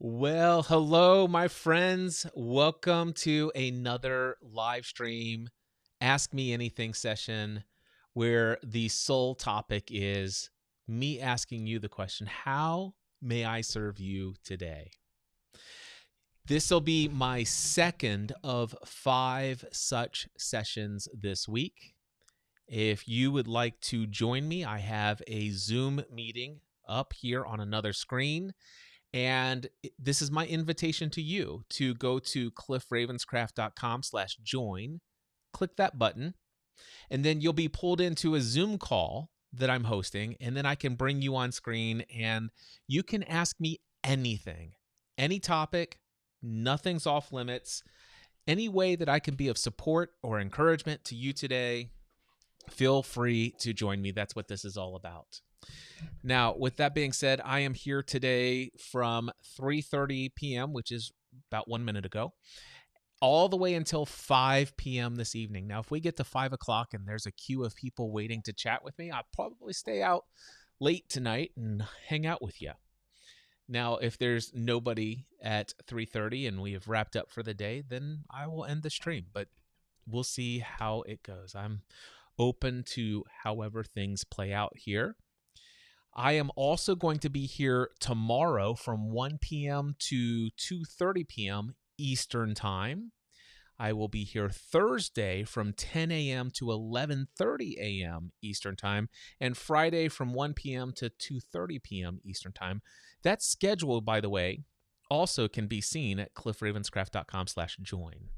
Well, hello, my friends. Welcome to another live stream Ask Me Anything session where the sole topic is me asking you the question, how may I serve you today? This will be my second of 5 such sessions this week. If you would like to join me, I have a Zoom meeting up here on another screen. And this is my invitation to you to go to cliffravenscraft.com/join, click that button, and then you'll be pulled into a Zoom call that I'm hosting. And then I can bring you on screen and you can ask me anything, any topic, nothing's off limits. Any way that I can be of support or encouragement to you today, feel free to join me. That's what this is all about. Now, with that being said, I am here today from 3:30 p.m., which is about 1 minute ago, all the way until 5 p.m. this evening. Now, if we get to 5 o'clock and there's a queue of people waiting to chat with me, I'll probably stay out late tonight and hang out with you. Now, if there's nobody at 3:30 and we have wrapped up for the day, then I will end the stream, but we'll see how it goes. I'm open to however things play out here. I am also going to be here tomorrow from 1 p.m. to 2:30 p.m. Eastern Time. I will be here Thursday from 10 a.m. to 11:30 a.m. Eastern Time, and Friday from 1 p.m. to 2:30 p.m. Eastern Time. That schedule, by the way, also can be seen at cliffravenscraft.com/join.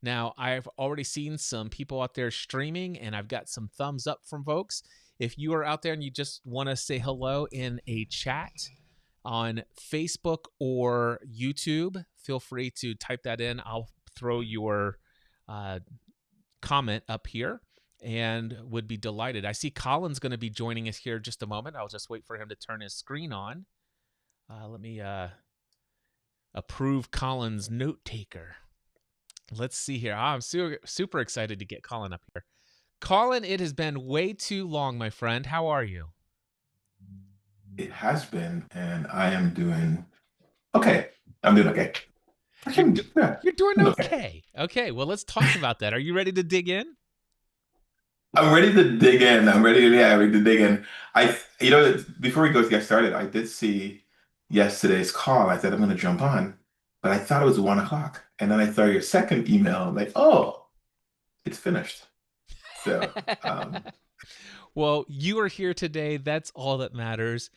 Now, I've already seen some people out there streaming, and I've got some thumbs up from folks. If you are out there and you just want to say hello in a chat on Facebook or YouTube, feel free to type that in. I'll throw your comment up here and would be delighted. I see Colin's going to be joining us here in just a moment. I'll just wait for him to turn his screen on. Let me approve Colin's note taker. Let's see here. I'm super excited to get Colin up here. Colin, it has been way too long, my friend. How are you? It has been, and I am doing okay. I'm doing okay. You're Yeah, you're doing I'm okay. okay. Okay, well, let's talk about that. Are you ready to dig in? I'm ready to dig in. Ready to dig in. Before we go to get started, I did see yesterday's call. I said I'm going to jump on, but I thought it was 1 o'clock, and then I saw your second email. Like, oh, it's finished. So, Well, you are here today. That's all that matters.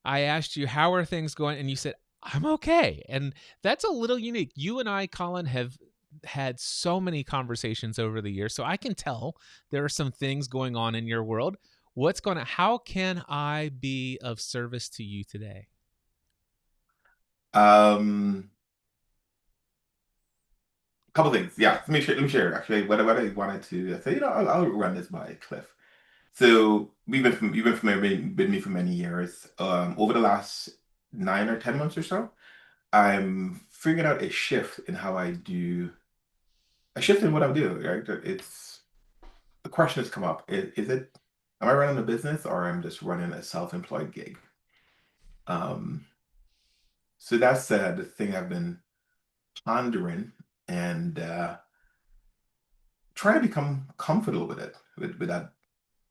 I asked you, how are things going? And you said, I'm okay. And that's a little unique. You and I, Colin, have had so many conversations over the years. So I can tell there are some things going on in your world. What's going on? How can I be of service to you today? um, couple things. Yeah, let me share. Actually, what I wanted to say, I'll run this by Cliff. So you've been familiar with me for many years. Over the last 9 or 10 months or so, I'm figuring out a shift in what I'm doing. Right? It's the question has come up: am I running a business or am I just running a self-employed gig? Um, so that's the thing I've been pondering and trying to become comfortable with with that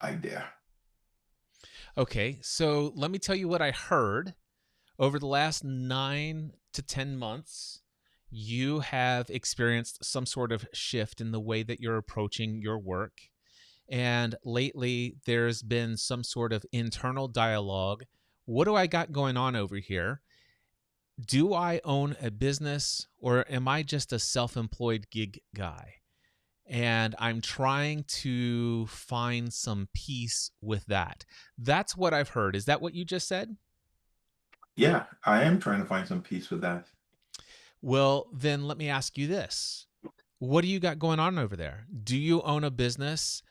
idea. Okay, so let me tell you what I heard. Over the last 9 to 10 months, you have experienced some sort of shift in the way that you're approaching your work. And lately, there's been some sort of internal dialogue. What do I got going on over here? Do I own a business or am I just a self employed gig guy? And I'm trying to find some peace with that. That's what I've heard. Is that what you just said? Yeah, I am trying to find some peace with that. Well, then let me ask you this. What do you got going on over there? Do you own a business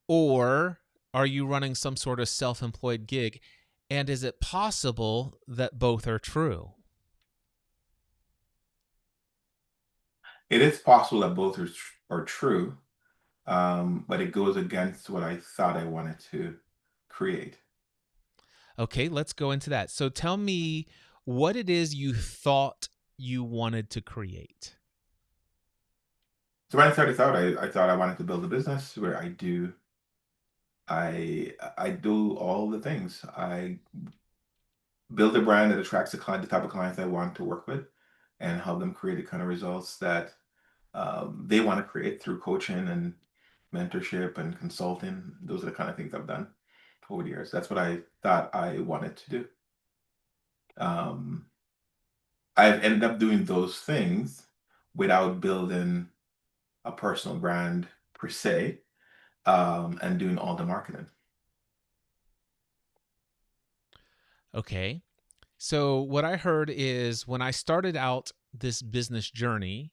or are you running some sort of self employed gig? And is it possible that both are true? It is possible that are true, but it goes against what I thought I wanted to create. Okay, let's go into that. So tell me, what it is you thought you wanted to create. So when I started out, I thought I wanted to build a business where I do all the things. I build a brand that attracts the type of clients I want to work with, and help them create the kind of results that they want to create through coaching and mentorship and consulting. Those are the kind of things I've done over the years. That's what I thought I wanted to do. Um, I've ended up doing those things without building a personal brand per se, and doing all the marketing. Okay. So, what I heard is when I started out this business journey,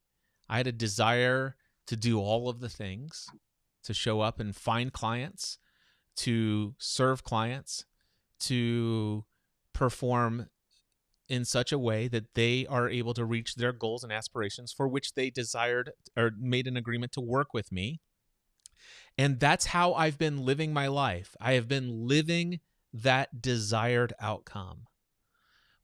I had a desire to do all of the things, to show up and find clients, to serve clients, to perform in such a way that they are able to reach their goals and aspirations for which they desired or made an agreement to work with me. And that's how I've been living my life. I have been living that desired outcome.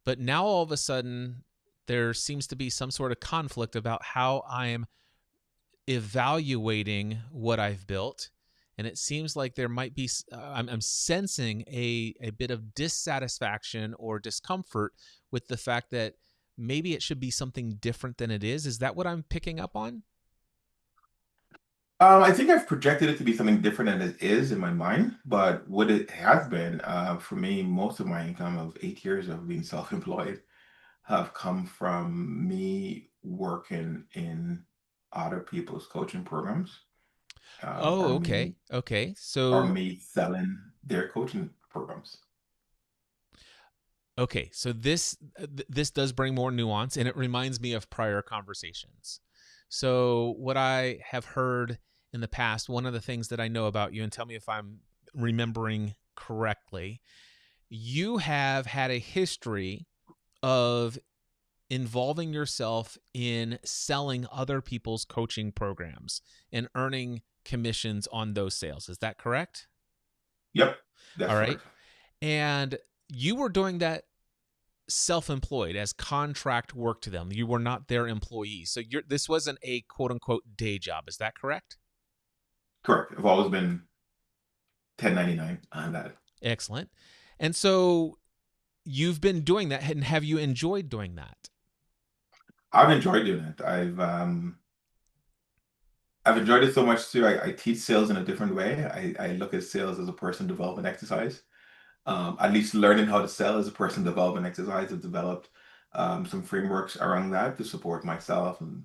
But now all of a sudden, there seems to be some sort of conflict about how I'm evaluating what I've built. And it seems like there might be, I'm sensing a bit of dissatisfaction or discomfort with the fact that maybe it should be something different than it is. Is that what I'm picking up on? I think I've projected it to be something different than it is in my mind, but what it has been, for me, most of my income of 8 years of being self-employed have come from me working in other people's coaching programs, um, Oh, or okay. me Okay. or So me selling their coaching programs. Okay, so this does bring more nuance, and it reminds me of prior conversations. So what I have heard in the past, one of the things that I know about you, and tell me if I'm remembering correctly, you have had a history of involving yourself in selling other people's coaching programs and earning commissions on those sales. Is that correct? Yep, All that's right. correct. And you were doing that self-employed as contract work to them. You were not their employee. So this wasn't a quote unquote day job. Is that correct? Correct. I've always been 1099 on that. Excellent. And so you've been doing that, and have you enjoyed doing that? I've enjoyed doing it. I've enjoyed it so much too. I teach sales in a different way. I look at sales as a person development exercise. At least learning how to sell as a person development exercise. I've developed some frameworks around that to support myself and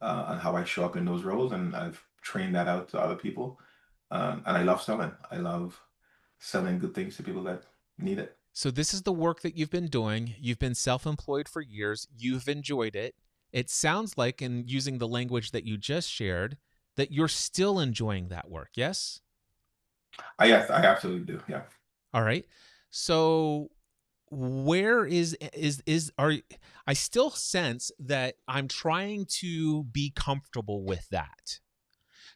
how I show up in those roles. And I've trained that out to other people. And I love selling. I love selling good things to people that need it. So this is the work that you've been doing. You've been self-employed for years. You've enjoyed it. It sounds like, in using the language that you just shared, that you're still enjoying that work. Yes? Yes, I absolutely do. Yeah. All right. So where is are I still sense that I'm trying to be comfortable with that.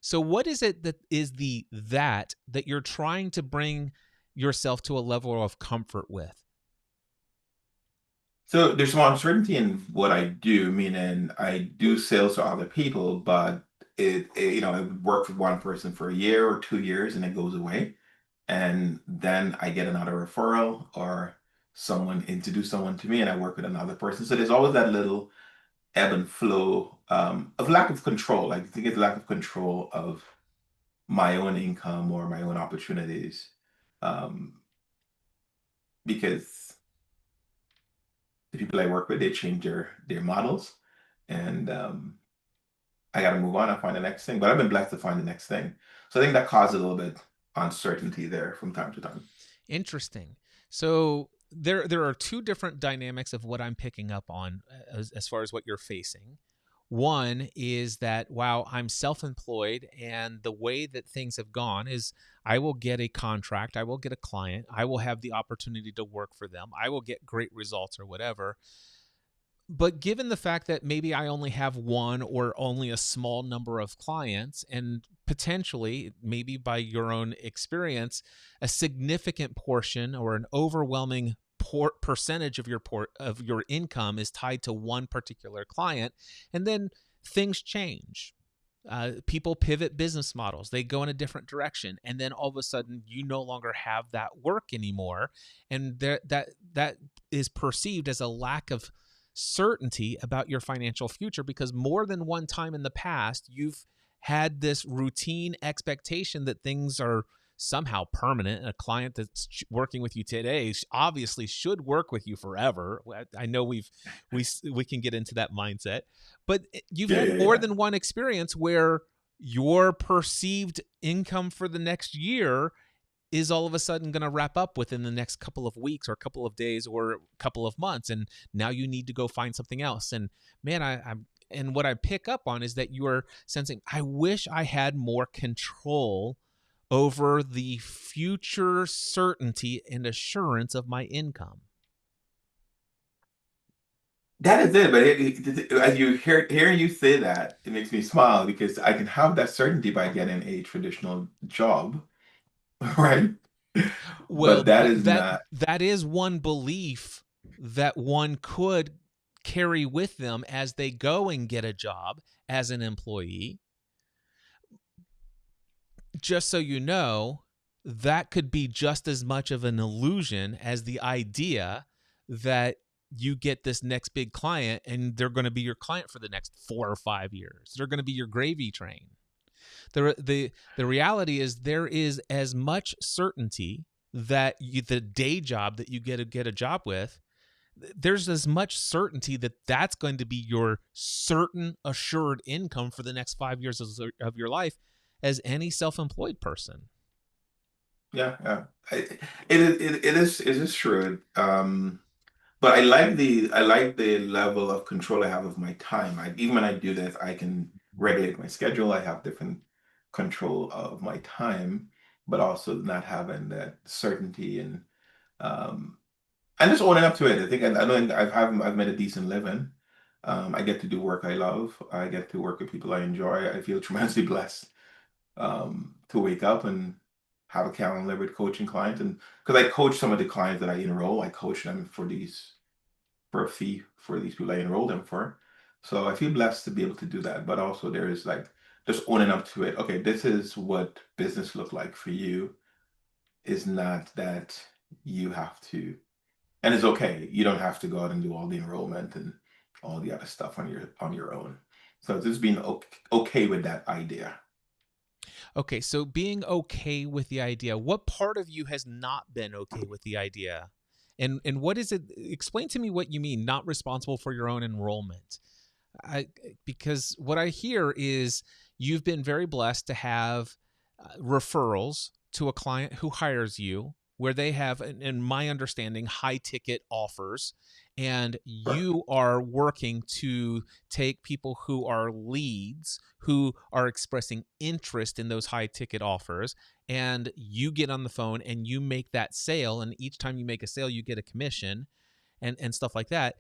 So what is it that is that you're trying to bring yourself to a level of comfort with? So there's some uncertainty in what I do, meaning I do sales to other people, but I work for one person for a year or 2 years and it goes away. And then I get another referral or someone introduce someone to me and I work with another person. So there's always that little ebb and flow of lack of control. I think it's lack of control of my own income or my own opportunities. Um, because the people I work with, they change their models, and I got to move on and find the next thing. But I've been blessed to find the next thing, so I think that causes a little bit uncertainty there from time to time. Interesting. So there are two different dynamics of what I'm picking up on as far as what you're facing. One is that, wow, I'm self-employed, and the way that things have gone is I will get a contract, I will get a client, I will have the opportunity to work for them, I will get great results or whatever. But given the fact that maybe I only have one or only a small number of clients, and potentially, maybe by your own experience, a significant portion or an overwhelming percentage of your income is tied to one particular client, and then things change. People pivot business models, they go in a different direction, and then all of a sudden you no longer have that work anymore, and that is perceived as a lack of certainty about your financial future, because more than one time in the past you've had this routine expectation that things are somehow permanent. A client that's working with you today obviously should work with you forever. I know we can get into that mindset, but you've Yeah, had yeah, more yeah. than one experience where your perceived income for the next year is all of a sudden going to wrap up within the next couple of weeks or a couple of days or a couple of months, and now you need to go find something else. And man, I'm and what I pick up on is that you are sensing, I wish I had more control over the future certainty and assurance of my income. That is it. But as hearing you say that, it makes me smile because I can have that certainty by getting a traditional job, right? Well, But that is that not. that is one belief that one could carry with them as they go and get a job as an employee. Just so you know, that could be just as much of an illusion as the idea that you get this next big client and they're going to be your client for the next 4 or 5 years. They're going to be your gravy train. The reality is there is as much certainty that the day job that you get a job with, there's as much certainty that that's going to be your certain assured income for the next 5 years of your life as any self-employed person. Yeah, yeah. It is true. But I like the level of control I have of my time. Even when I do this, I can regulate my schedule. I have different control of my time, but also not having that certainty um, and just owning up to it. I think I know I've made a decent living. I get to do work I love. I get to work with people I enjoy. I feel tremendously blessed to wake up and have a calendar with coaching clients. And because I coach some of the clients that I enroll, I coach them for a fee for these people I enroll them for. So I feel blessed to be able to do that. But also there is like just owning up to it. Okay, this is what business look like for you. Is not that you have to, and it's okay. You don't have to go out and do all the enrollment and all the other stuff on your own. So just being okay with that idea. Okay, so being okay with the idea, what part of you has not been okay with the idea? And what is it? Explain to me what you mean, not responsible for your own enrollment. I Because what I hear is you've been very blessed to have referrals to a client who hires you, where they have, in my understanding, high ticket offers, and Correct. you are working to take people who are leads, who are expressing interest in those high ticket offers, and you get on the phone and you make that sale, and each time you make a sale you get a commission, and stuff like that.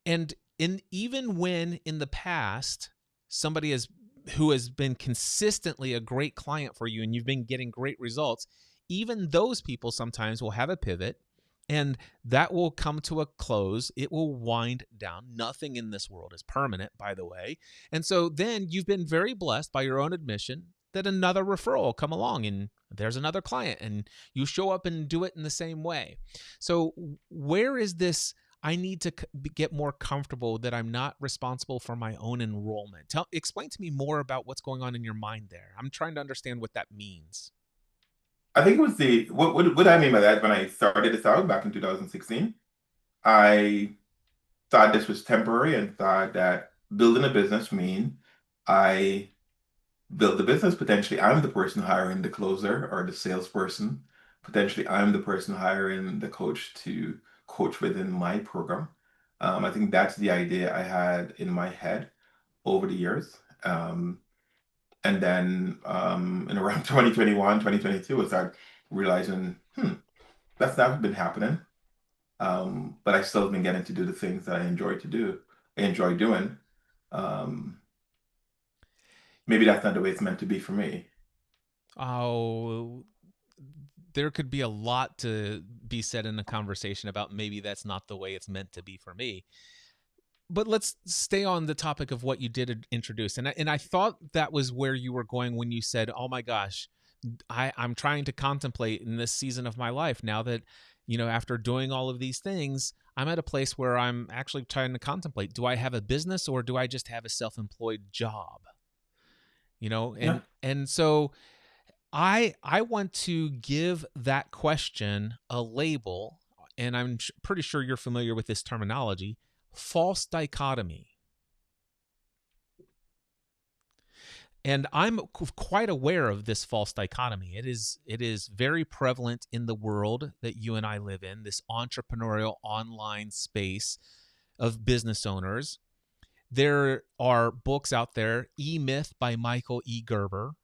And in even when in the past somebody has who has been consistently a great client for you and you've been getting great results, even those people sometimes will have a pivot, and that will come to a close. It will wind down. Nothing in this world is permanent, by the way. And so then you've been very blessed by your own admission that another referral will come along and there's another client and you show up and do it in the same way. So where is this? I need to get more comfortable that I'm not responsible for my own enrollment. Explain to me more about what's going on in your mind there. I'm trying to understand what that means. I think it was what I mean by that when I started this out back in 2016. I thought this was temporary and thought that building a business mean I build the business. Potentially, I'm the person hiring the closer or the salesperson. Potentially, I'm the person hiring the coach to coach within my program. I think that's the idea I had in my head over the years. And then in around 2021, 2022, I started realizing, that's not been happening. But I still have been getting to do the things that I enjoy doing. Um, Maybe that's not the way it's meant to be for me. Oh, there could be a lot to be said in a conversation about maybe that's not the way it's meant to be for me. But let's stay on the topic of what you did introduce. And I thought that was where you were going when you said, oh my gosh, I'm trying to contemplate in this season of my life now that, after doing all of these things, I'm at a place where I'm actually trying to contemplate, do I have a business or do I just have a self-employed job? Yeah, And so I want to give that question a label, and I'm pretty sure you're familiar with this terminology, false dichotomy. And I'm quite aware of this false dichotomy. It is very prevalent in the world that you and I live in, this entrepreneurial online space of business owners. There are books out there, E-Myth by Michael E. Gerber.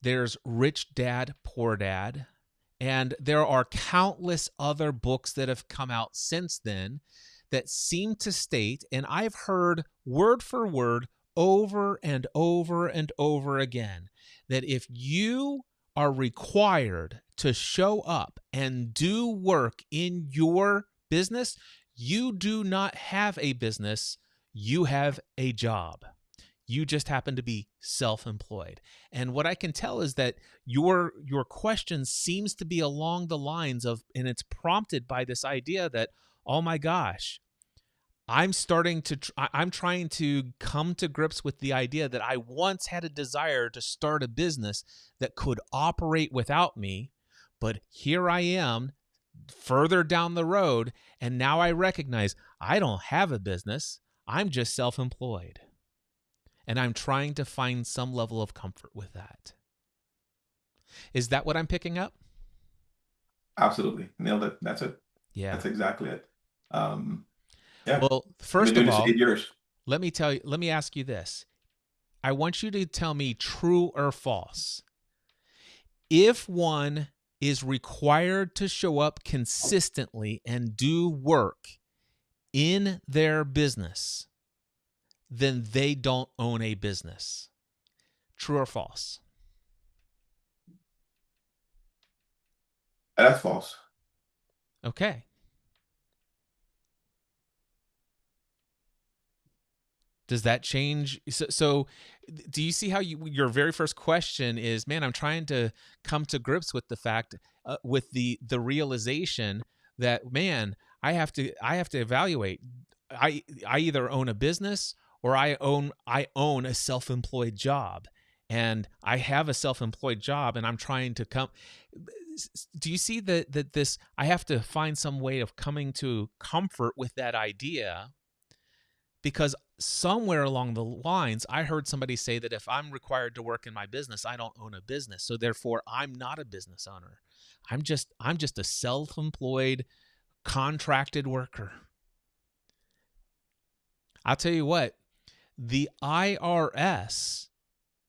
There's Rich Dad, Poor Dad. And there are countless other books that have come out since then that seem to state, and I've heard word for word over and over and over again, that if you are required to show up and do work in your business, you do not have a business, you have a job. You just happen to be self-employed. And what I can tell is that your question seems to be along the lines of, and it's prompted by this idea that, oh my gosh, I'm trying to come to grips with the idea that I once had a desire to start a business that could operate without me, but here I am further down the road, and now I recognize I don't have a business. I'm just self-employed. And I'm trying to find some level of comfort with that. Is that what I'm picking up? absolutely. Nailed it. That's it. Yeah. That's exactly it. Um, yeah, Well, I've been first doing of this all, 8 years. let me ask you this. I want you to tell me true or false. If one is required to show up consistently and do work in their business, then they don't own a business. True or false? That's false. Okay. Does that change? So do you see how your very first question is, man, I'm trying to come to grips with the fact, with the realization that, man, I have to evaluate. I either own a business or I own a self-employed job, and I have a self-employed job, and I'm trying to come. Do you see that this? I have to find some way of coming to comfort with that idea, because somewhere along the lines I heard somebody say that if I'm required to work in my business, I don't own a business, so therefore I'm not a business owner. I'm just a self-employed contracted worker. I'll tell you what, the IRS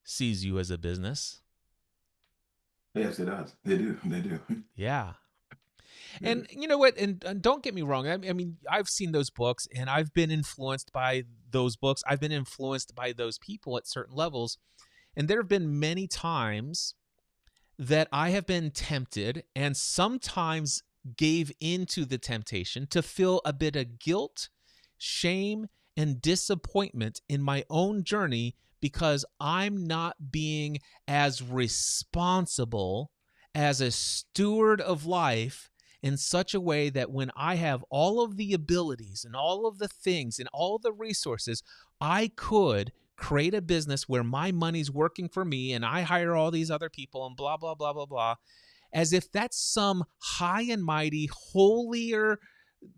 sees you as a business. Yes, it does. They do. They do. Yeah. They do. And you know what? And don't get me wrong. I mean, I've seen those books and I've been influenced by those books. I've been influenced by those people at certain levels. And there have been many times that I have been tempted and sometimes gave into the temptation to feel a bit of guilt, shame, and disappointment in my own journey because I'm not being as responsible as a steward of life in such a way that when I have all of the abilities and all of the things and all the resources, I could create a business where my money's working for me and I hire all these other people and blah, blah, blah, blah, blah, as if that's some high and mighty, holier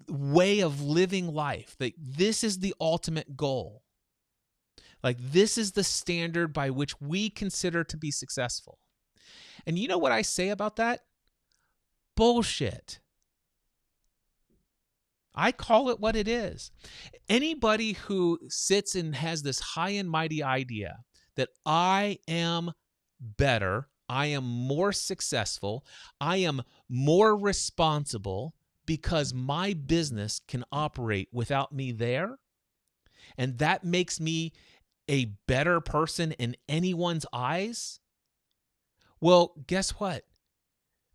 way of living life, that this is the ultimate goal. Like, this is the standard by which we consider to be successful. And you know what I say about that? Bullshit. I call it what it is. Anybody who sits and has this high and mighty idea that I am better, I am more successful, I am more responsible because my business can operate without me there, and that makes me a better person in anyone's eyes, well, guess what?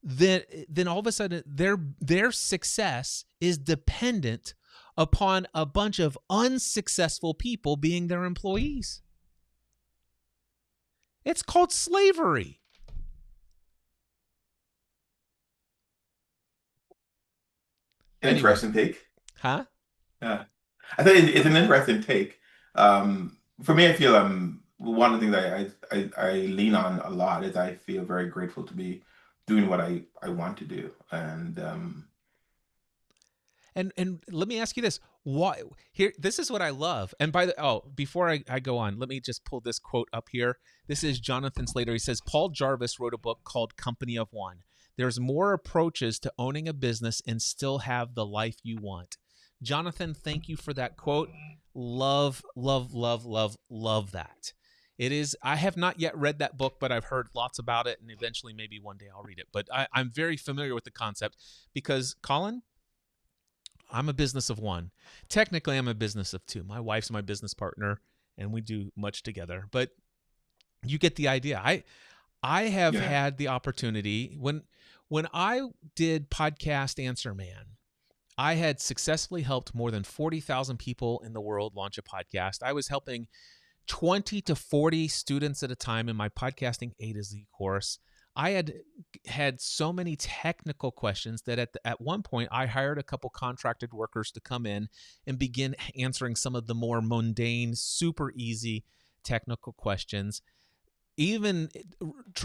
then all of a sudden their success is dependent upon a bunch of unsuccessful people being their employees. It's called slavery. An Anyway, interesting take. huh? Yeah. I think it's an interesting take. For me, I feel one of the things I lean on a lot is I feel very grateful to be doing what I want to do. And And let me ask you this. Why here this is what I love. And before I go on, let me just pull this quote up here. This is Jonathan Slater. He says, Paul Jarvis wrote a book called Company of One. There's more approaches to owning a business and still have the life you want. Jonathan, thank you for that quote. Love, love, love, love, love that. It is, I have not yet read that book, but I've heard lots about it, and eventually maybe one day I'll read it. But I'm very familiar with the concept because, Colin, I'm a business of one. Technically, I'm a business of two. My wife's my business partner, and we do much together. But you get the idea. I have yeah, had the opportunity when I did Podcast Answer Man, I had successfully helped more than 40,000 people in the world launch a podcast. I was helping 20 to 40 students at a time in my podcasting A to Z course. I had so many technical questions that at one point I hired a couple contracted workers to come in and begin answering some of the more mundane, super easy technical questions. Even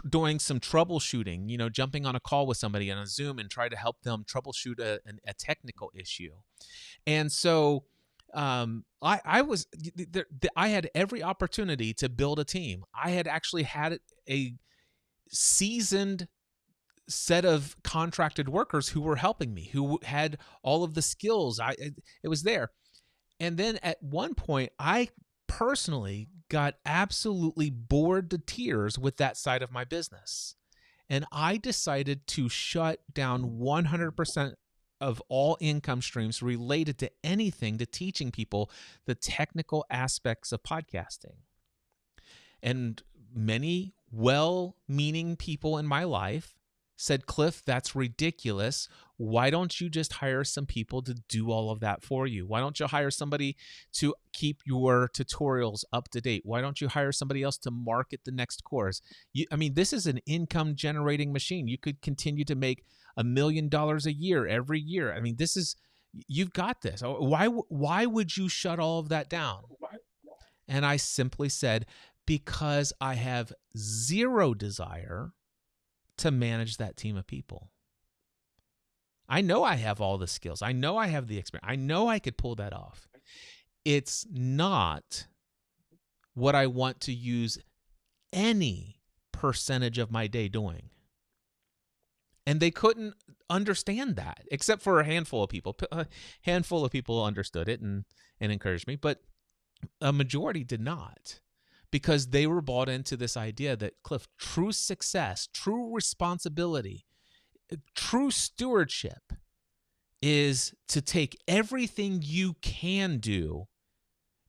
doing some troubleshooting, jumping on a call with somebody on a Zoom and try to help them troubleshoot a technical issue. And so I had every opportunity to build a team. I had actually had a seasoned set of contracted workers who were helping me, who had all of the skills. It was there. And then at one point, I personally got absolutely bored to tears with that side of my business. And I decided to shut down 100% of all income streams related to anything to teaching people the technical aspects of podcasting. And many well-meaning people in my life said, Cliff, that's ridiculous. Why don't you just hire some people to do all of that for you? Why don't you hire somebody to keep your tutorials up to date? Why don't you hire somebody else to market the next course? This is an income generating machine. You could continue to make $1 million a year every year. You've got this. Why would you shut all of that down? And I simply said, because I have zero desire to manage that team of people. I know I have all the skills. I know I have the experience. I know I could pull that off. It's not what I want to use any percentage of my day doing. And they couldn't understand that, except for a handful of people. A handful of people understood it and encouraged me, but a majority did not. Because they were bought into this idea that, Cliff, true success, true responsibility, true stewardship is to take everything you can do.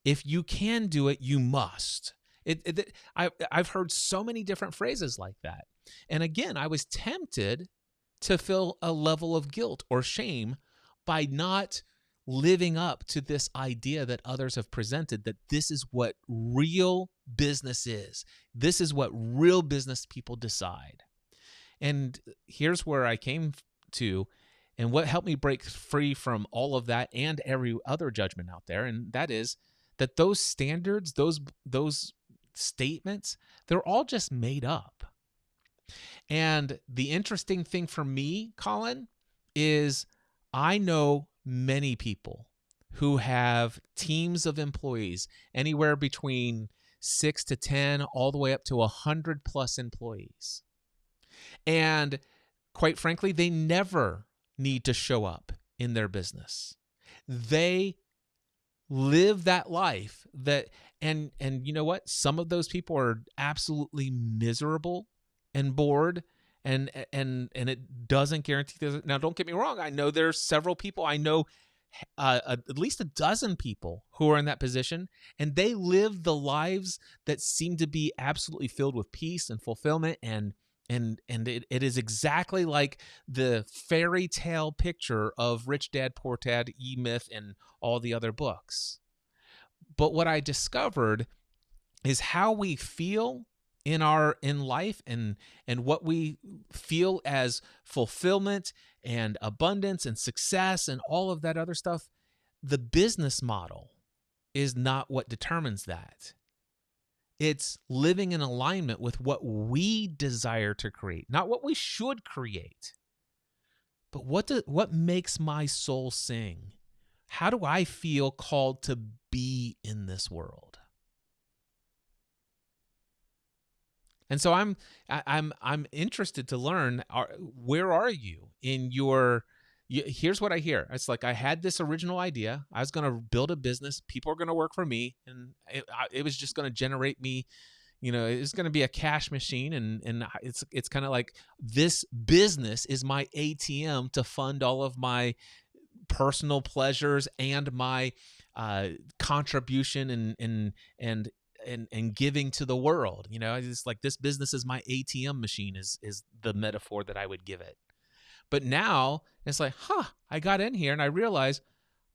If you can do it, you must. I've heard so many different phrases like that. And again, I was tempted to feel a level of guilt or shame by not living up to this idea that others have presented, that this is what real business is. This is what real business people decide. And here's where I came to, and what helped me break free from all of that and every other judgment out there, and that is that those standards, those statements, they're all just made up. And the interesting thing for me, Colin, is I know many people who have teams of employees, anywhere between 6 to 10, all the way up to 100 plus employees. And quite frankly, they never need to show up in their business. They live that life and you know what? Some of those people are absolutely miserable and bored, and it doesn't guarantee this. Now, don't get me wrong. I know there's several people. I know at least a dozen people who are in that position, and they live the lives that seem to be absolutely filled with peace and fulfillment, and And it is exactly like the fairy tale picture of Rich Dad Poor Dad, E-Myth, and all the other books. But what I discovered is how we feel in life, and what we feel as fulfillment and abundance and success and all of that other stuff. The business model is not what determines that. It's living in alignment with what we desire to create, not what we should create. But what makes my soul sing? How do I feel called to be in this world? And so I'm interested to learn, where are you in your. Here's what I hear. It's like, I had this original idea. I was going to build a business. People are going to work for me, and it was just going to generate me. It's going to be a cash machine, and it's kind of like, this business is my ATM to fund all of my personal pleasures and my contribution and giving to the world. It's like, this business is my ATM machine, is the metaphor that I would give it. But now it's like, I got in here and I realized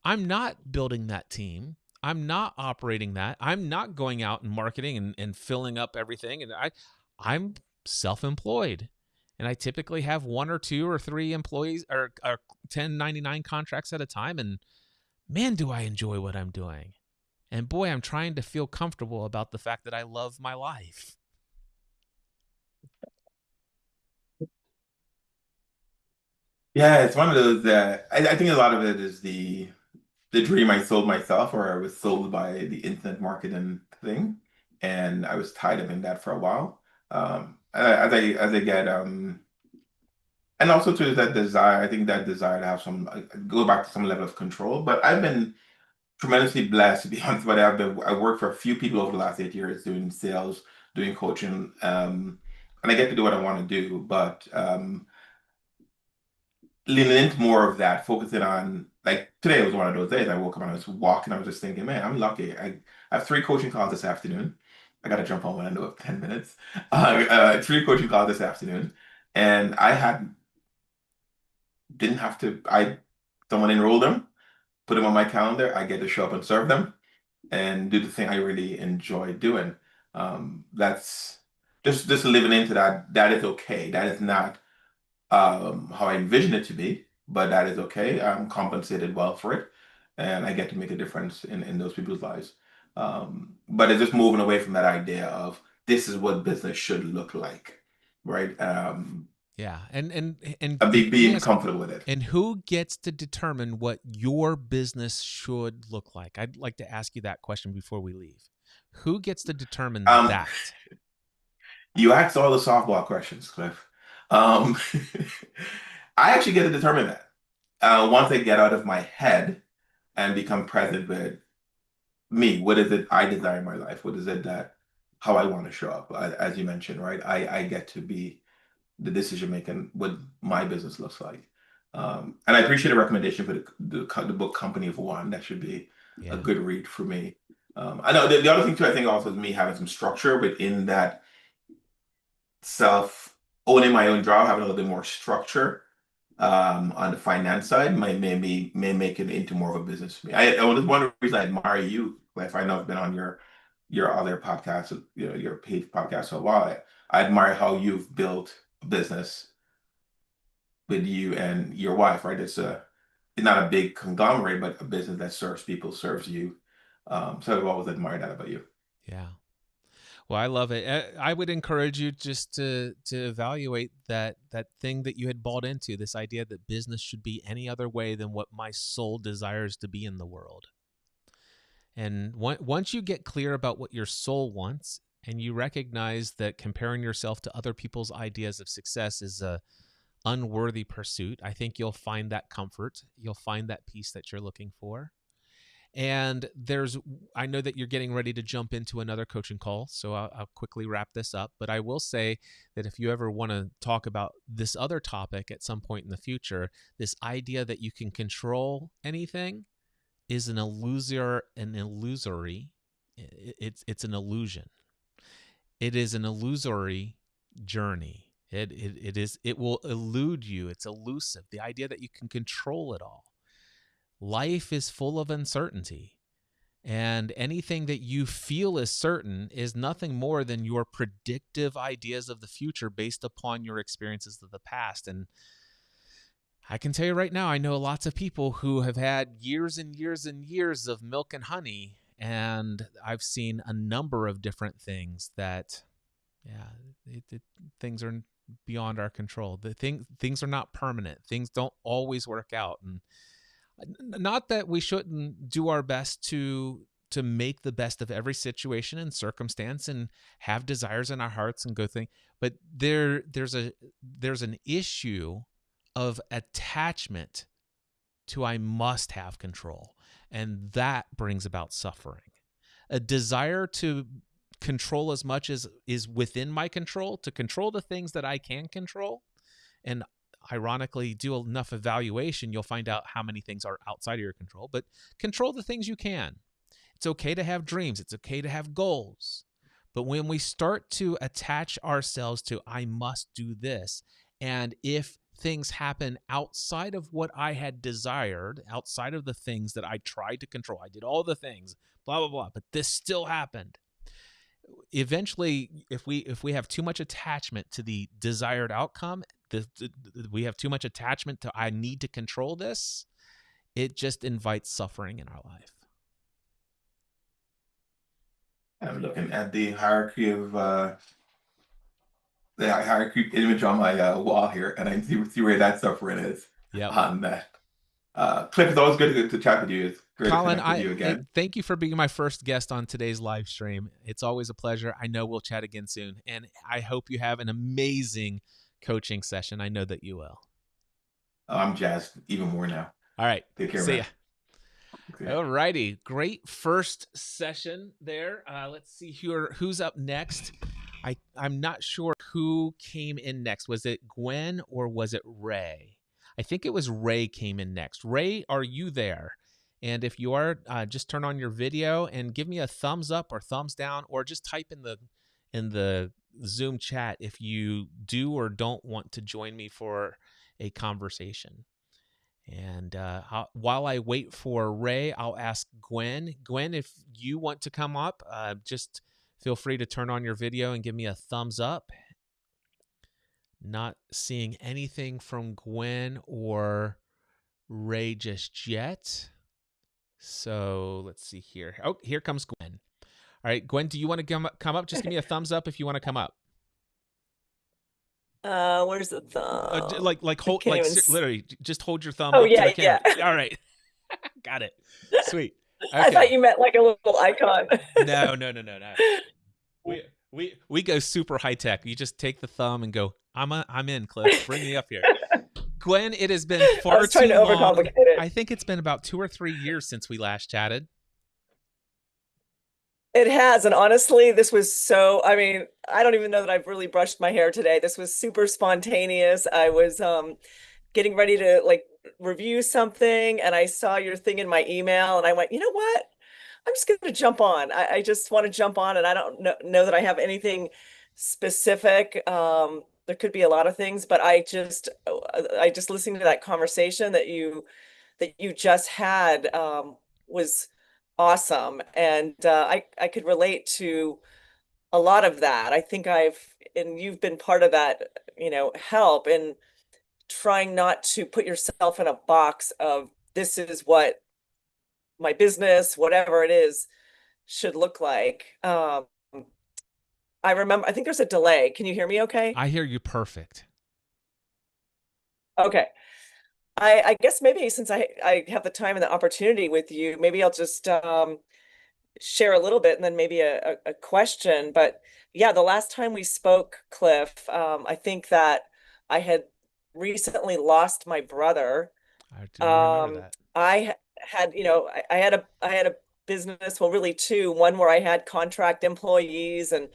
I'm not building that team. I'm not operating that. I'm not going out and marketing and filling up everything. And I'm self-employed. And I typically have 1 or 2 or 3 employees, or 1099 contracts at a time. And man, do I enjoy what I'm doing. And boy, I'm trying to feel comfortable about the fact that I love my life. Yeah, it's one of those that I think a lot of it is the dream I sold myself, or I was sold by the internet marketing thing, and I was tied up in that for a while. As I get and also to that desire, I think that desire to have some go back to some level of control. But I've been tremendously blessed, to be honest. But I worked for a few people over the last 8 years doing sales, doing coaching, and I get to do what I want to do. But leaning into more of that, focusing on, like, today was one of those days. I woke up and I was walking. I was just thinking, man, I'm lucky. I have 3 coaching calls this afternoon. I got to jump on one in about 10 minutes. 3 coaching calls this afternoon, and I had didn't have to. Someone enrolled them, put them on my calendar. I get to show up and serve them and do the thing I really enjoy doing. That's just living into that. That is okay. That is not how I envision it to be, but that is okay. I'm compensated well for it, and I get to make a difference in those people's lives. But it's just moving away from that idea of this is what business should look like, right? Yeah. And let me Being ask, comfortable with it. and who gets to determine what your business should look like? I'd like to ask you that question before we leave. Who gets to determine Um, that? you asked all the softball questions, Cliff. Um, I actually get to determine that once I get out of my head and become present with me. What is it I desire in my life? What is it that how I want to show up? As you mentioned, right? I get to be the decision making what my business looks like. And I appreciate the recommendation for the book Company of One. That should be a Yeah. good read for me. I know the other thing too. I think also is me having some structure within that self owning my own job, having a little bit more structure on the finance side may make it into more of a business for me. I was one of the reasons I admire you. Like, I know I've been on your other podcast, your paid podcast for a while. I admire how you've built a business with you and your wife, right? It's not a big conglomerate, but a business that serves people, serves you. So I've always admired that about you. Yeah. Well, I love it. I would encourage you just to evaluate that thing that you had bought into, this idea that business should be any other way than what my soul desires to be in the world. And once you get clear about what your soul wants, and you recognize that comparing yourself to other people's ideas of success is a unworthy pursuit, I think you'll find that comfort. You'll find that peace that you're looking for. And I know that you're getting ready to jump into another coaching call, so I'll quickly wrap this up. But I will say that if you ever want to talk about this other topic at some point in the future, this idea that you can control anything is an illusory. It's an illusion. It is an illusory journey. It will elude you. It's elusive. The idea that you can control it all. Life is full of uncertainty. And anything that you feel is certain is nothing more than your predictive ideas of the future based upon your experiences of the past. And I can tell you right now, I know lots of people who have had years and years and years of milk and honey. And I've seen a number of different things that, things are beyond our control. Things are not permanent. Things don't always work out. And not that we shouldn't do our best to make the best of every situation and circumstance and have desires in our hearts and go think, but there's an issue of attachment to I must have control, and that brings about suffering. A desire to control as much as is within my control, to control the things that I can control, and ironically do enough evaluation, you'll find out how many things are outside of your control, but control the things you can. It's okay to have dreams. It's okay to have goals. But when we start to attach ourselves to, I must do this, and if things happen outside of what I had desired, outside of the things that I tried to control, I did all the things, blah, blah, blah, but this still happened. Eventually, if we have too much attachment to the desired outcome, we have too much attachment to I need to control this, it just invites suffering in our life. I'm looking at the hierarchy image on my wall here, and I see where that suffering is Yep. on that. Cliff, it's always good to chat with you. It's great to Colin, connect with you again. thank you for being my first guest on today's live stream. It's always a pleasure. I know we'll chat again soon, and I hope you have an amazing coaching session. I know that you will. I'm jazzed even more now. All right. Take care, See man. ya. All righty. Great first session there. Let's see who's up next. I'm not sure who came in next. Was it Gwen or was it Ray? I think it was Ray came in next. Ray, are you there? And if you are, just turn on your video and give me a thumbs up or thumbs down, or just type in the Zoom chat if you do or don't want to join me for a conversation. And while I wait for Ray, I'll ask Gwen. Gwen, if you want to come up, just feel free to turn on your video and give me a thumbs up. Not seeing anything from Gwen or Ray just yet. So let's see here. Oh, here comes Gwen. All right, Gwen, do you want to come up? Just give me a thumbs up if you want to come up. Where's the thumb? Like hold, literally, just hold your thumb Oh, up yeah, to the camera. yeah. All right, got it. Sweet. Okay. I thought you meant like a little icon. No. We go super high tech. You just take the thumb and go, I'm in, Cliff. Bring me up here. Gwen, it has been far too long. Overcomplicate it. I think it's been about 2 or 3 years since we last chatted. It has, and honestly, this was so, I mean, I don't even know that I've really brushed my hair today. This was super spontaneous. I was getting ready to like review something, and I saw your thing in my email, and I went, you know what? I'm just going to jump on. I just want to jump on, and I don't know that I have anything specific. There could be a lot of things, but I just listening to that conversation that you just had was awesome, and I could relate to a lot of that. I think and you've been part of that, help in trying not to put yourself in a box of this is what my business, whatever it is, should look like. I think there's a delay. Can you hear me okay? I hear you perfect. Okay. I guess maybe since I have the time and the opportunity with you, maybe I'll just share a little bit and then maybe a question. But yeah, the last time we spoke, Cliff, I think that I had recently lost my brother. I do remember that. I had, I had a business, well, really two. One where I had contract employees and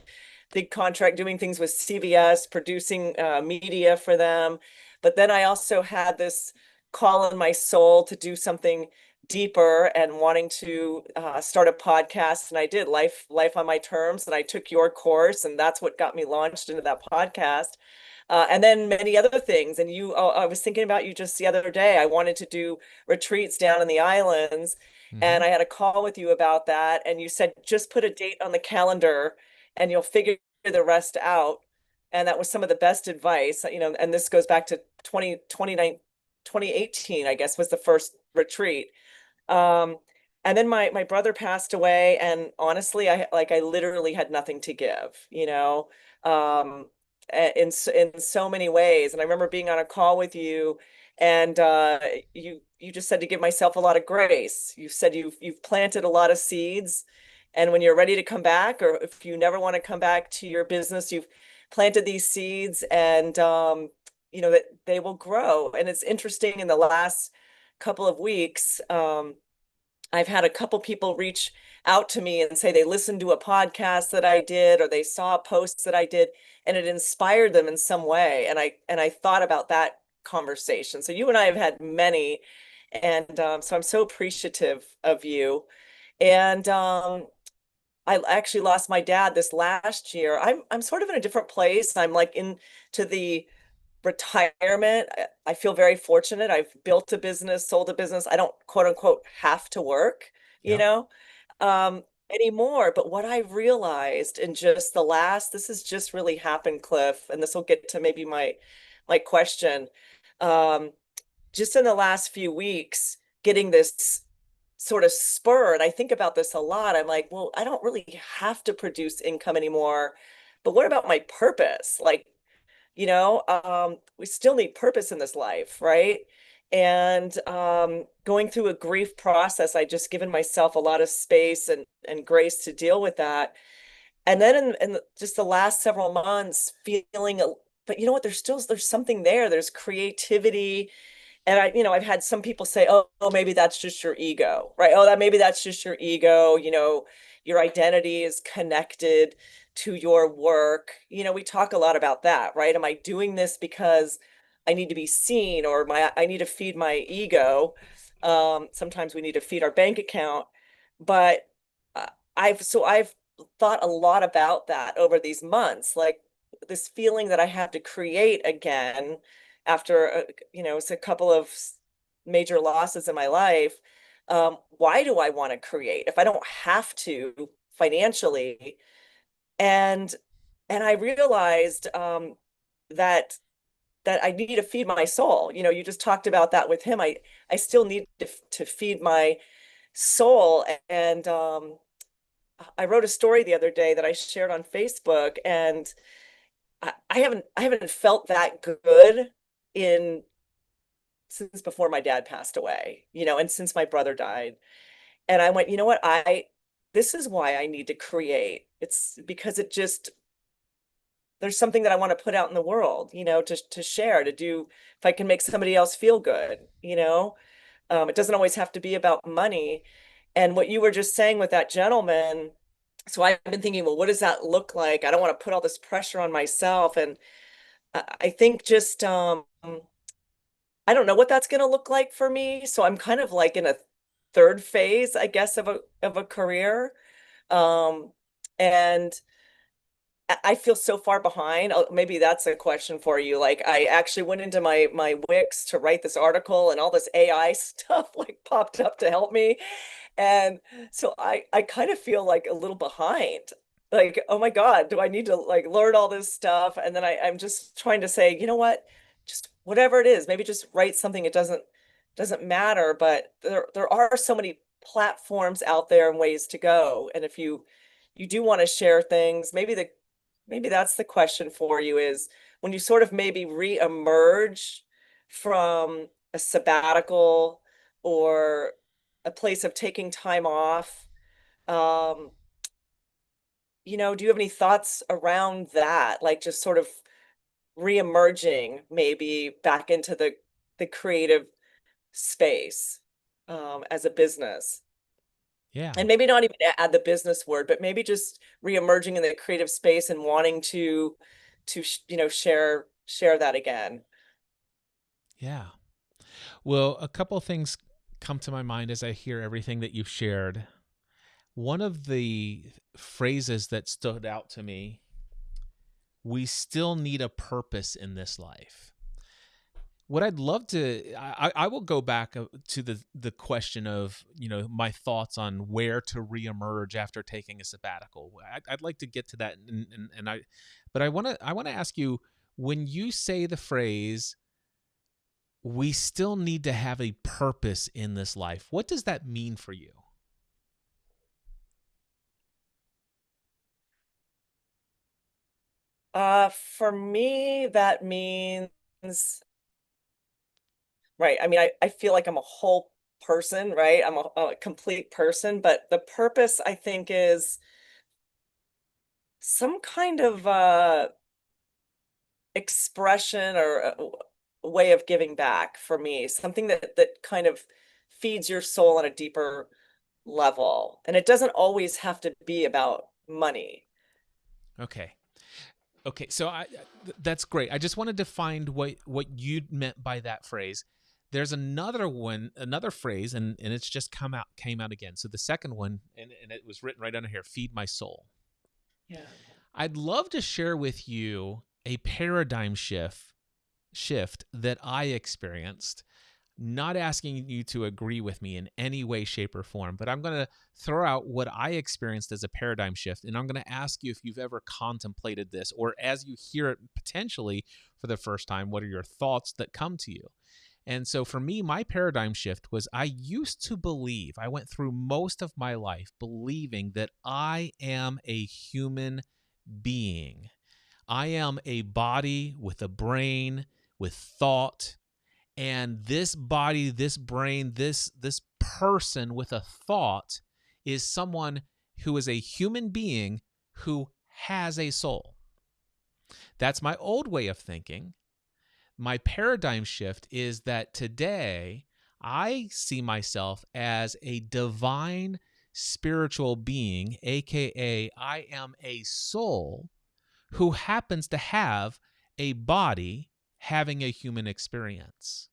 big contract doing things with CBS, producing media for them. But then I also had this call in my soul to do something deeper and wanting to start a podcast. And I did Life on My Terms, and I took your course, and that's what got me launched into that podcast. and then many other things. And I was thinking about you just the other day. I wanted to do retreats down in the islands, Mm-hmm. and I had a call with you about that. And you said, just put a date on the calendar and you'll figure the rest out. And that was some of the best advice, and this goes back to 2018, I guess, was the first retreat. Um, and then my brother passed away, and honestly, I literally had nothing to give, um, in so many ways. And I remember being on a call with you, and you just said to give myself a lot of grace. You said you've planted a lot of seeds, and when you're ready to come back, or if you never want to come back to your business, you've planted these seeds, and that they will grow. And it's interesting, in the last couple of weeks, I've had a couple people reach out to me and say they listened to a podcast that I did, or they saw a post that I did, and it inspired them in some way. And I thought about that conversation. So you and I have had many, and so I'm so appreciative of you. And I actually lost my dad this last year. I'm sort of in a different place. I'm like into the retirement. I feel very fortunate. I've built a business, sold a business. I don't, quote unquote, have to work, you Yep. know, anymore. But what I realized in just this has just really happened, Cliff, and this will get to maybe my question. Um, just in the last few weeks, getting this sort of spur, and I think about this a lot. I'm like, well, I don't really have to produce income anymore, but what about my purpose? Like, we still need purpose in this life, right? And going through a grief process, I just given myself a lot of space and grace to deal with that. And then in just the last several months, feeling, but you know what? There's something there. There's creativity, and I've had some people say, oh, maybe that's just your ego, right? Oh, that maybe that's just your ego. Your identity is connected to your work. We talk a lot about that, right? Am I doing this because I need to be seen, or I need to feed my ego? Sometimes we need to feed our bank account, but uh, I've thought a lot about that over these months, like this feeling that I have to create again after it's a couple of major losses in my life. Why do I want to create if I don't have to financially? And I realized that I need to feed my soul. You just talked about that with him. I still need to feed my soul. And I wrote a story the other day that I shared on Facebook, and I haven't felt that good in since before my dad passed away, and since my brother died. And I went, you know what? This is why I need to create. It's because there's something that I want to put out in the world, to share, to do, if I can make somebody else feel good, it doesn't always have to be about money. And what you were just saying with that gentleman, so I've been thinking, well, what does that look like? I don't want to put all this pressure on myself. And I think just, I don't know what that's going to look like for me. So I'm kind of like in a third phase, I guess, of a career. Um, and I feel so far behind. Maybe that's a question for you. Like, I actually went into my Wix to write this article, and all this AI stuff like popped up to help me. And so I kind of feel like a little behind. Like, oh my God, do I need to like learn all this stuff? And then I'm just trying to say, you know what? Just whatever it is, maybe just write something. It doesn't matter, but there are so many platforms out there and ways to go. And if you do want to share things, maybe that's the question for you, is when you sort of maybe re-emerge from a sabbatical or a place of taking time off. Um, do you have any thoughts around that? Like just sort of re-emerging maybe back into the creative space as a business. Yeah. And maybe not even add the business word, but maybe just re-emerging in the creative space and wanting to share that again. Yeah. Well, a couple of things come to my mind as I hear everything that you've shared. One of the phrases that stood out to me we still need a purpose in this life. What I'd love to, I will go back to the question of, my thoughts on where to reemerge after taking a sabbatical. I'd like to get to that, but I want to ask you, when you say the phrase, we still need to have a purpose in this life, what does that mean for you? For me, that means, right. I mean, I feel like I'm a whole person, right? I'm a complete person, but the purpose, I think, is some kind of expression or a way of giving back for me, something that kind of feeds your soul on a deeper level. And it doesn't always have to be about money. Okay. Okay, so that's great. I just wanted to find what you meant by that phrase. There's another phrase, and it's just came out again. So the second one, and it was written right under here: "Feed my soul." Yeah. I'd love to share with you a paradigm shift that I experienced. Not asking you to agree with me in any way, shape, or form, but I'm going to throw out what I experienced as a paradigm shift. And I'm going to ask you if you've ever contemplated this, or as you hear it potentially for the first time, what are your thoughts that come to you? And so for me, my paradigm shift was, I used to believe, I went through most of my life believing that I am a human being. I am a body with a brain, with thought, and this body, this brain, this person with a thought is someone who is a human being who has a soul. That's my old way of thinking. My paradigm shift is that today I see myself as a divine spiritual being, aka I am a soul who happens to have a body having a human experience.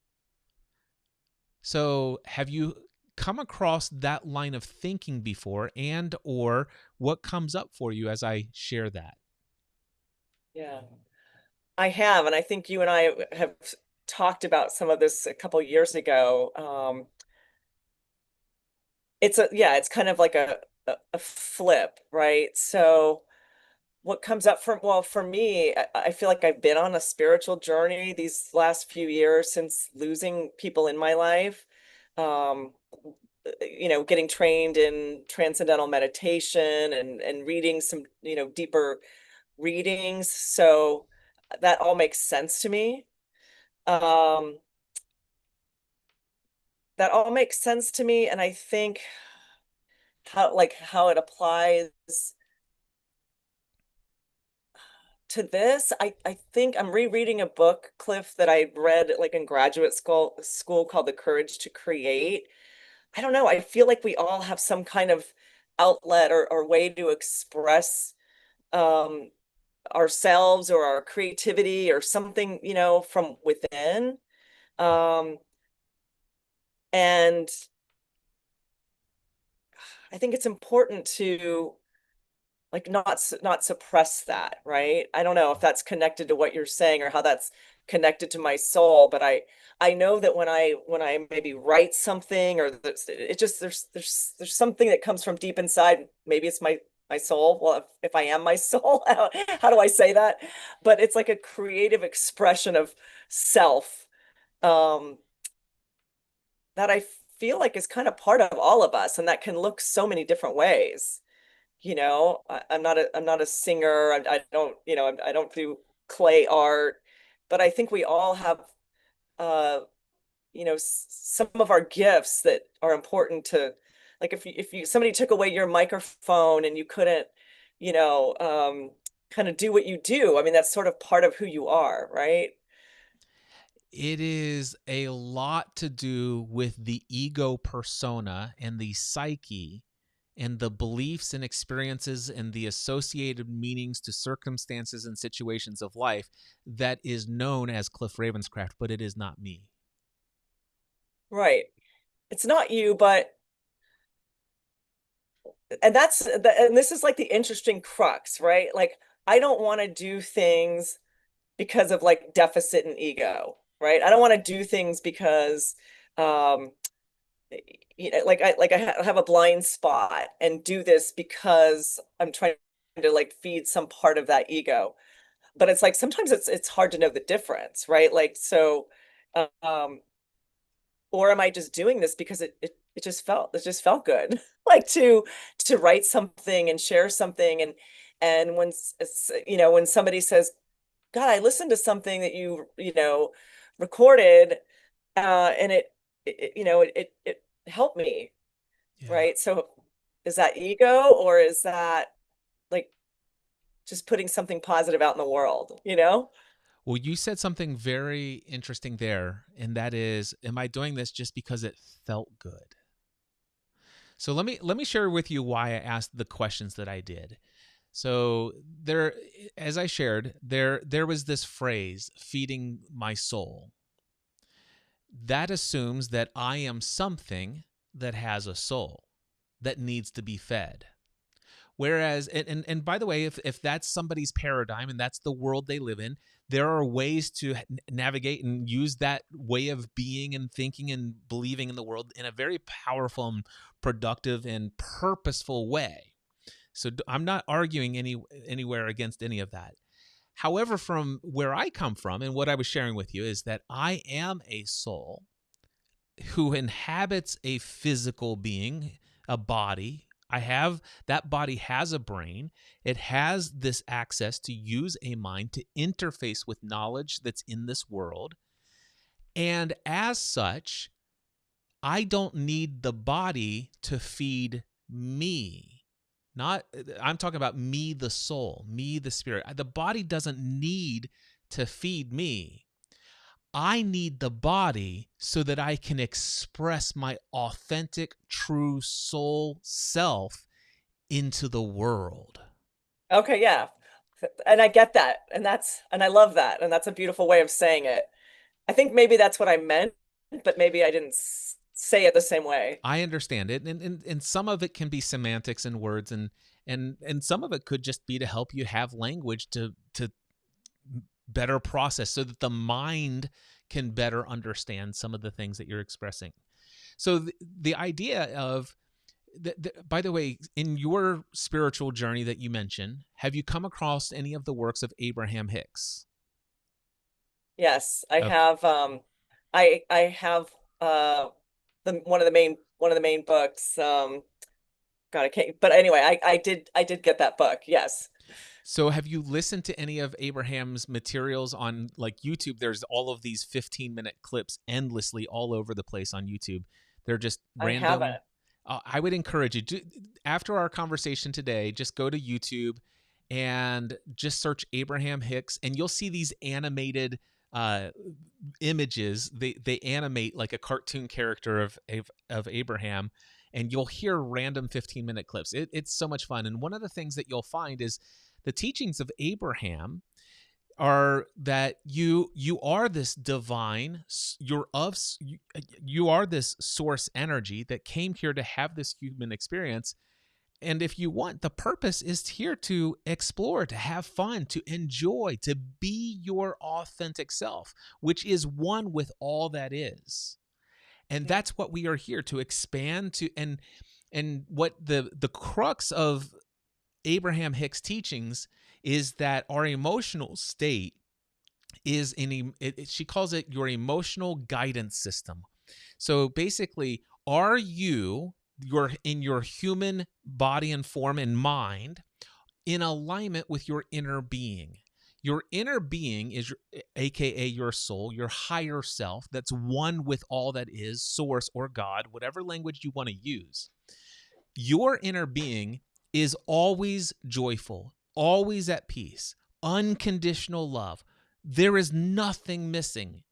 So, have you come across that line of thinking before, and or what comes up for you as I share that? Yeah, I have. And I think you and I have talked about some of this a couple years ago. It's kind of like a flip, right? So what comes up for me, I feel like I've been on a spiritual journey these last few years since losing people in my life. Um, Getting trained in transcendental meditation and reading some, deeper readings. So that all makes sense to me. Um, that all makes sense to me, and I think how it applies to this, I think I'm rereading a book, Cliff, that I read like in graduate school called The Courage to Create. I don't know. I feel like we all have some kind of outlet or way to express um, ourselves or our creativity or something, from within. Um, and I think it's important to like not suppress that, right? I don't know if that's connected to what you're saying or how that's connected to my soul, but I know that when I maybe write something or it just there's something that comes from deep inside. Maybe it's my soul. Well, if I am my soul, how do I say that? But it's like a creative expression of self, um, that I feel like is kind of part of all of us, and that can look so many different ways. I'm not a singer. I don't, I don't do clay art, but I think we all have, uh, some of our gifts that are important to, like if you somebody took away your microphone and you couldn't, you know, um, kind of do what you do. I mean, that's sort of part of who you are, right? It is a lot to do with the ego persona and the psyche and the beliefs and experiences and the associated meanings to circumstances and situations of life that is known as Cliff Ravenscraft, but it is not me. Right. It's not you, but and this is like the interesting crux, right? Like I don't want to do things because of like deficit and ego, right? I don't want to do things because um like I have a blind spot and do this because I'm trying to like feed some part of that ego. But it's like sometimes it's hard to know the difference, right? Like so um or am I just doing this because it just felt good like to write something and share something and when when somebody says, God, I listened to something that you know recorded and it helped me, Yeah. right? So is that ego or is that like just putting something positive out in the world, you know? Well, you said something very interesting there, and that is, am I doing this just because it felt good? So let me share with you why I asked the questions that I did. So there, as I shared, there was this phrase, feeding my soul. That assumes that I am something that has a soul that needs to be fed. Whereas, and by the way, if that's somebody's paradigm and that's the world they live in, there are ways to navigate and use that way of being and thinking and believing in the world in a very powerful and productive and purposeful way. So I'm not arguing anywhere against any of that. However, from where I come from and what I was sharing with you is that I am a soul who inhabits a physical being, a body. That body has a brain. It has this access to use a mind to interface with knowledge that's in this world. And as such, I don't need the body to feed me. Not I'm talking about me the soul, me the spirit. The body doesn't need to feed me. I need the body so that I can express my authentic, true soul self into the world. Okay, yeah. And I get that. And I love that. And that's a beautiful way of saying it. I think maybe that's what I meant, but maybe I didn't say it the same way. I understand it, and some of it can be semantics and words, and some of it could just be to help you have language to better process, so that the mind can better understand some of the things that you're expressing. So the idea of by the way, in your spiritual journey that you mentioned, have you come across any of the works of Abraham Hicks? Yes, I Okay. have I have the one of the main books. God, I can't, but anyway, I did get that book. Yes. So have you listened to any of Abraham's materials on like YouTube? There's all of these 15-minute clips endlessly all over the place on YouTube. They're just I random. haven't. I would encourage you to, after our conversation today, just go to YouTube and just search Abraham Hicks, and you'll see these animated uh, images. They animate like a cartoon character of Abraham, and you'll hear random 15-minute clips. It's so much fun. And one of the things that you'll find is the teachings of Abraham are that you are this divine, you are this source energy that came here to have this human experience. And if you want, the purpose is here to explore, to have fun, to enjoy, to be your authentic self, which is one with all that is. And Yeah. that's what we are here to expand to. And what the crux of Abraham Hicks teachings is that our emotional state is she calls it your emotional guidance system. So basically, are you in your human body and form and mind in alignment with your inner being? Your inner being is aka your soul, your higher self that's one with all that is, source or God, whatever language you want to use. Your inner being is always joyful, always at peace, unconditional love. There is nothing missing.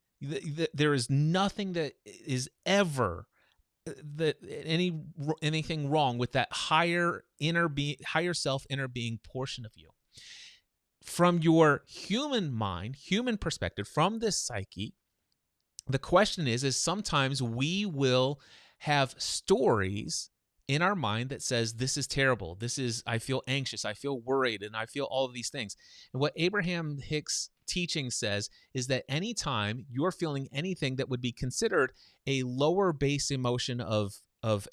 There is nothing that is ever that anything wrong with that higher higher self, inner being portion of you. From your human mind, human perspective, from this psyche, the question is sometimes we will have stories in our mind that says, this is terrible. I feel anxious. I feel worried. And I feel all of these things. And what Abraham Hicks' teaching says is that anytime you're feeling anything that would be considered a lower base emotion of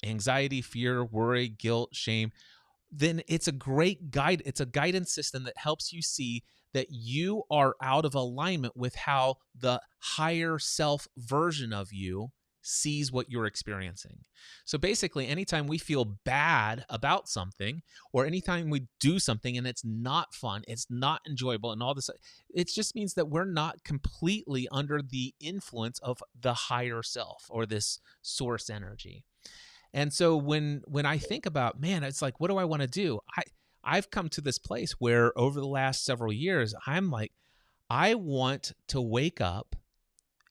anxiety, fear, worry, guilt, shame, then it's a great guide. It's a guidance system that helps you see that you are out of alignment with how the higher self version of you sees what you're experiencing. So basically, anytime we feel bad about something, or anytime we do something and it's not fun, it's not enjoyable, and all this, it just means that we're not completely under the influence of the higher self or this source energy. And so when I think about, man, it's like, what do I want to do? I've come to this place where over the last several years, I'm like, I want to wake up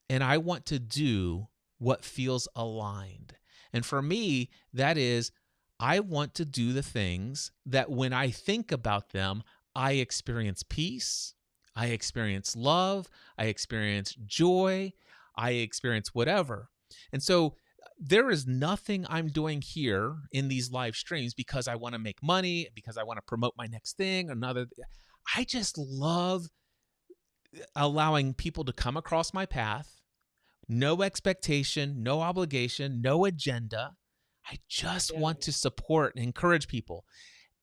and I want to do what feels aligned. And for me, that is, I want to do the things that when I think about them, I experience peace, I experience love, I experience joy, I experience whatever. And so there is nothing I'm doing here in these live streams because I want to make money, because I want to promote my next thing, another. I just love allowing people to come across my path. No expectation, no obligation, no agenda. I just Yeah. want to support and encourage people.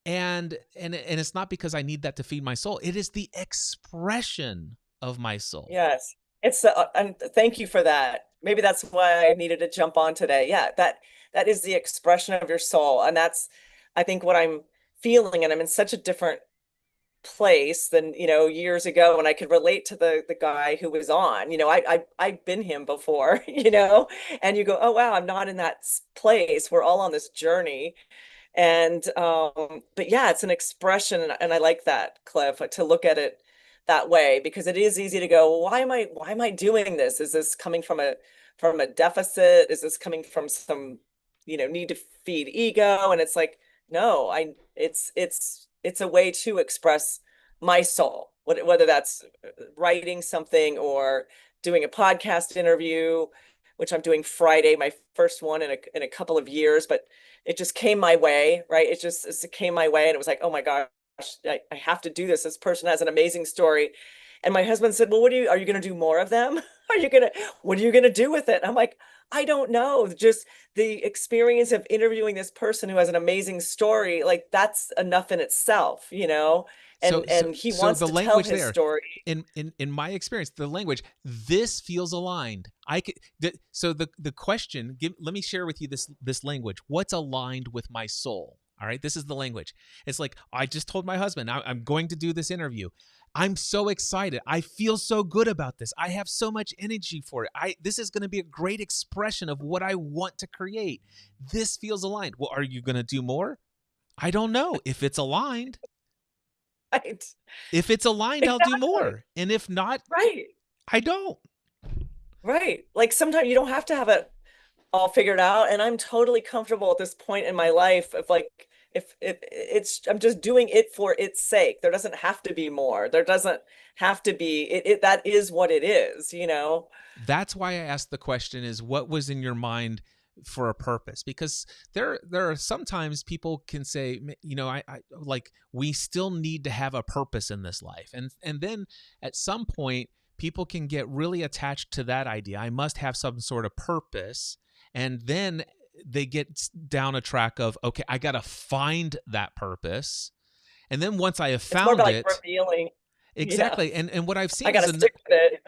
And it's not because I need that to feed my soul. It is the expression of my soul. Yes. And thank you for that. Maybe that's why I needed to jump on today. Yeah, that is the expression of your soul. And that's, I think, what I'm feeling. And I'm in such a different place than, years ago when I could relate to the guy who was on. I've been him before, and you go, oh wow, I'm not in that place. We're all on this journey. And but yeah, it's an expression, and I like that, Cliff, to look at it that way, because it is easy to go, well, why am I doing this? Is this coming from a deficit? Is this coming from some, need to feed ego? And it's like, no, it's a way to express my soul, whether that's writing something or doing a podcast interview, which I'm doing Friday, my first one in a couple of years, but it just came my way, right? It came my way, and it was like, oh my gosh, I have to do this. This person has an amazing story. And my husband said, well, are you going to do more of them? What are you going to do with it? And I'm like, I don't know. Just the experience of interviewing this person who has an amazing story, like that's enough in itself, So and he so wants the to tell language his there, story. in my experience, the language, this feels aligned. So the question, let me share with you this language. What's aligned with my soul? All right, this is the language. It's like, I just told my husband I'm going to do this interview. I'm so excited. I feel so good about this. I have so much energy for it. This is going to be a great expression of what I want to create. This feels aligned. Well, are you going to do more? I don't know. If it's aligned, Right. if it's aligned, I'll do Exactly. more. And if not, Right. I don't. Right. Like sometimes you don't have to have it all figured out, and I'm totally comfortable at this point in my life of like, if it's I'm just doing it for its sake. There doesn't have to be more. There doesn't have to be that is what it is. That's why I asked the question, is what was in your mind for a purpose? Because there are sometimes people can say, I like, we still need to have a purpose in this life. And then at some point people can get really attached to that idea. I must have some sort of purpose. And then they get down a track of, okay, I got to find that purpose. And then once I have It's more about found like it, revealing. Yeah. exactly. And what I've I seen is gotta stick with it.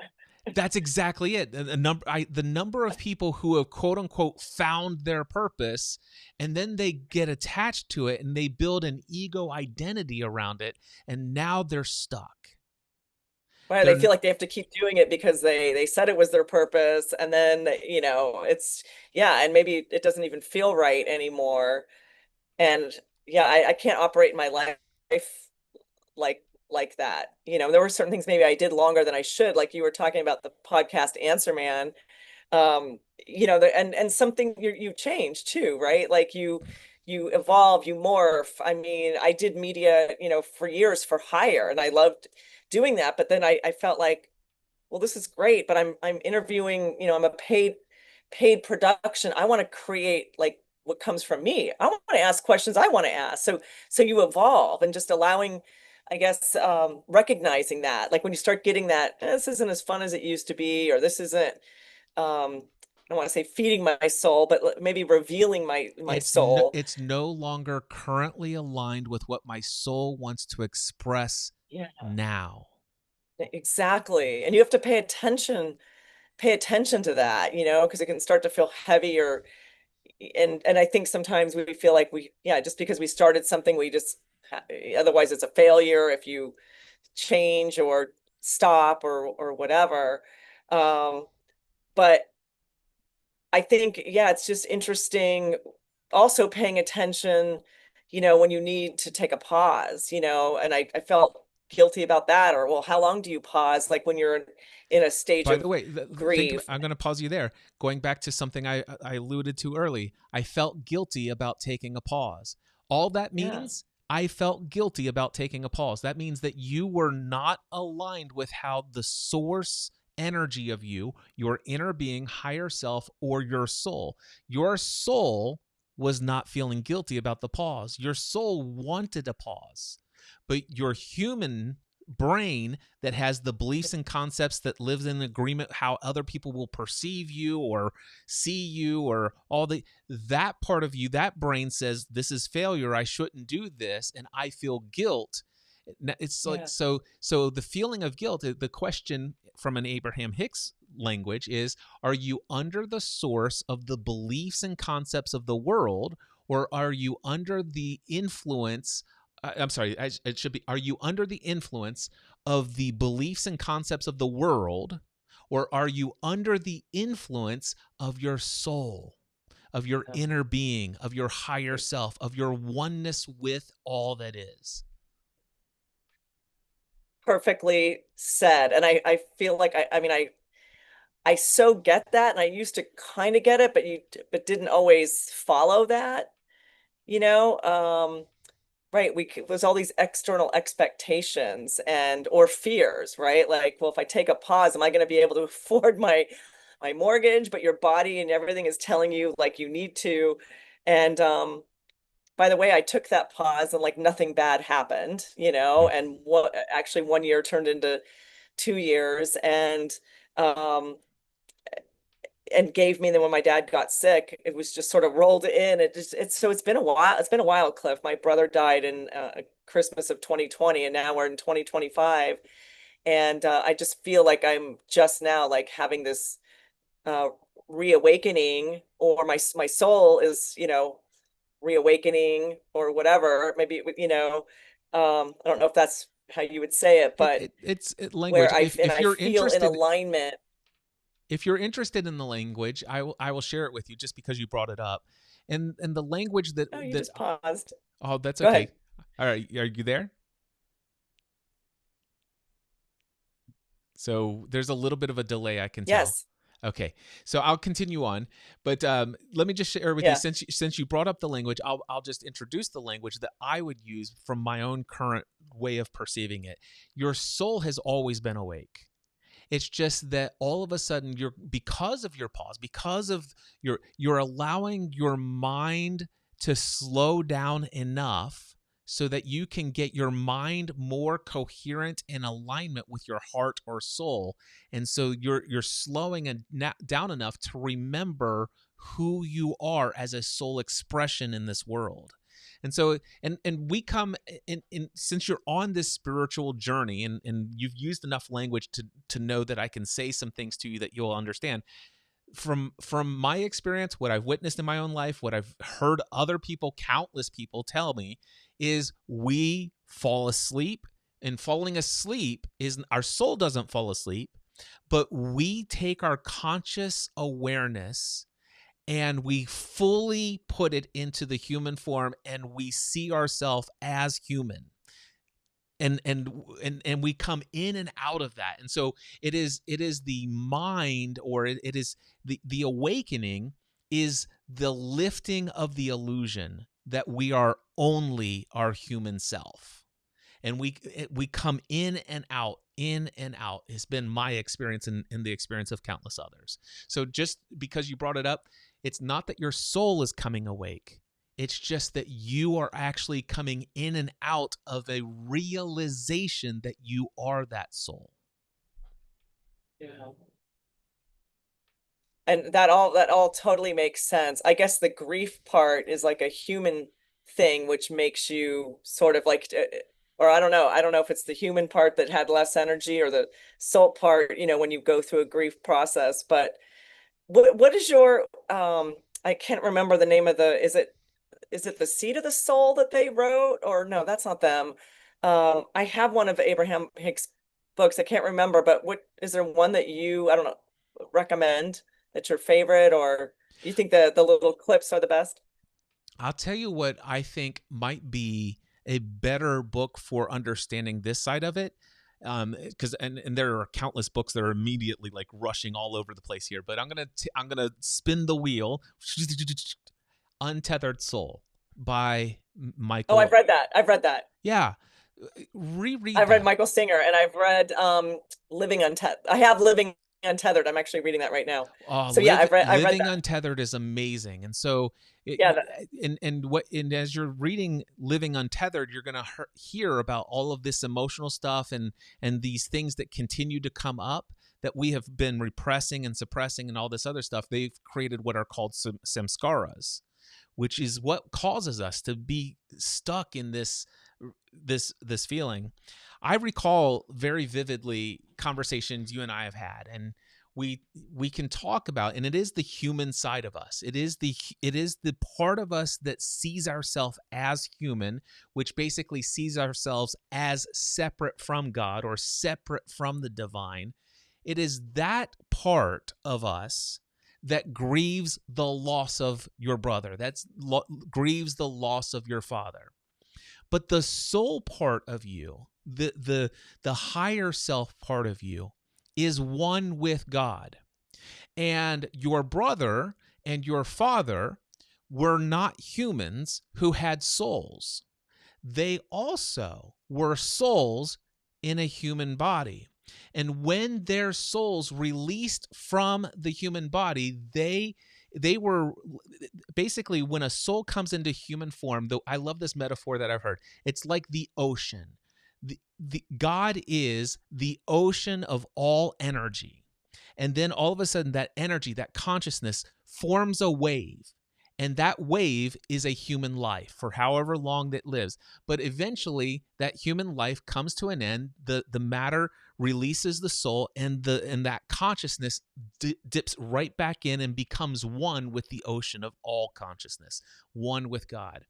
that's exactly it. The number of people who have quote unquote found their purpose, and then they get attached to it and they build an ego identity around it, and now they're stuck. Right, they They're feel like they have to keep doing it because they said it was their purpose, and then it's, yeah, and maybe it doesn't even feel right anymore. And yeah, I can't operate my life like like that. There were certain things maybe I did longer than I should, like you were talking about the podcast Answer Man. And something you change too, right? Like you evolve, you morph. I mean, I did media, for years for hire, and I loved doing that. But then I felt like, well, this is great, but I'm interviewing, I'm a paid production. I want to create like what comes from me. I want to ask questions I want to ask. So you evolve and just allowing, I guess, recognizing that, like when you start getting that, this isn't as fun as it used to be, or this isn't, I don't want to say feeding my soul, but maybe revealing my soul. It's no longer currently aligned with what my soul wants to express Yeah, now. exactly. And you have to pay attention to that, because it can start to feel heavy, or and I think sometimes we feel like yeah, just because we started something, we just otherwise it's a failure if you change or stop or whatever. Um, but I think, yeah, it's just interesting also paying attention, when you need to take a pause, and I felt guilty about that. Or, well, how long do you pause? Like when you're in a stage By the of way, grief. I'm going to pause you there. Going back to something I alluded to early, I felt guilty about taking a pause. All that Yeah, means, I felt guilty about taking a pause. That means that you were not aligned with how the source energy of you, your inner being, higher self, or your soul was not feeling guilty about the pause. Your soul wanted a pause, but your human brain that has the beliefs and concepts that lives in agreement how other people will perceive you or see you, or all that part of you, that brain says, this is failure, I shouldn't do this, and I feel guilt. It's like, yeah, so the feeling of guilt, the question from an Abraham Hicks language is, are you under the source of the beliefs and concepts of the world, or are you under the influence, I'm sorry, it should be, are you under the influence of the beliefs and concepts of the world, or are you under the influence of your soul, of your yeah. inner being, of your higher self, of your oneness with all that is? Perfectly said. And I feel like I mean I so get that, and I used to kind of get it, but didn't always follow that, you know. Right, there's all these external expectations and or fears, right? Like, well, if I take a pause, am I going to be able to afford my mortgage? But your body and everything is telling you like you need to. And by the way, I took that pause and like nothing bad happened, Mm. and what actually 1 year turned into 2 years, um and gave me. And then when my dad got sick, it was just sort of rolled in. It's been a while. It's been a while, Cliff. My brother died in Christmas of 2020, and now we're in 2025. And I just feel like I'm just now like having this uh, reawakening, or my soul is, reawakening or whatever. Maybe, I don't know if that's how you would say it, but It's language. where I If you're feel in interested, alignment. if you're interested in the language, I will share it with you just because you brought it up. And the language Oh, you that just paused. oh, that's Go okay. ahead. All right, are you there? So there's a little bit of a delay, I can tell. Yes. Okay, so I'll continue on, but let me just share with you, Yeah. since you brought up the language, I'll just introduce the language that I would use from my own current way of perceiving it. Your soul has always been awake. It's just that all of a sudden, because of your pause, because of you're allowing your mind to slow down enough so that you can get your mind more coherent in alignment with your heart or soul. And so you're slowing down enough to remember who you are as a soul expression in this world. And so, and we come in since you're on this spiritual journey, and you've used enough language to know that I can say some things to you that you'll understand. From my experience, what I've witnessed in my own life, what I've heard other people, countless people tell me, is we fall asleep, and falling asleep is, our soul doesn't fall asleep, but we take our conscious awareness and we fully put it into the human form, and we see ourselves as human, and we come in and out of that. And so it is the mind, or it is the awakening, is the lifting of the illusion that we are only our human self, and we come in and out, in and out. It's been my experience, and the experience of countless others. So just because you brought it up, It's not that your soul is coming awake. It's just that you are actually coming in and out of a realization that you are that soul. Yeah. And that all totally makes sense. I guess the grief part is like a human thing, which makes you sort of like, or I don't know if it's the human part that had less energy or the soul part, when you go through a grief process. But what is your I can't remember the name of the, is it the Seed of the Soul that they wrote? Or no, that's not them. I have one of Abraham Hicks books. I can't remember, but what is there one that you, I don't know, recommend that's your favorite, or you think the little clips are the best? I'll tell you what I think might be a better book for understanding this side of it. Because and there are countless books that are immediately like rushing all over the place here, but I'm gonna spin the wheel. Untethered Soul by Oh, I've Michael. read that. I've read that. Yeah, reread I've read that. Michael Singer, and I've read Living Untethered. I have Living Untethered. I'm actually reading that right now. So yeah, I've read Living that. Untethered is amazing, and so Yeah, and as you're reading Living Untethered, you're gonna hear about all of this emotional stuff and these things that continue to come up that we have been repressing and suppressing and all this other stuff. They've created what are called samskaras, which is what causes us to be stuck in this feeling. I recall very vividly conversations you and I have had, and we can talk about, and it is the human side of us. It is the part of us that sees ourselves as human, which basically sees ourselves as separate from God or separate from the divine. It is that part of us that grieves the loss of your brother. Grieves the loss of your father. But the soul part of you, the higher self part of you, is one with God. And your brother and your father were not humans who had souls. They also were souls in a human body. And when their souls released from the human body, they were basically, when a soul comes into human form, though I love this metaphor that I've heard. It's like the ocean. The God is the ocean of all energy. And then all of a sudden, that energy, that consciousness forms a wave. And that wave is a human life for however long that lives. But eventually, that human life comes to an end. The matter releases the soul, and that consciousness dips right back in and becomes one with the ocean of all consciousness, one with God.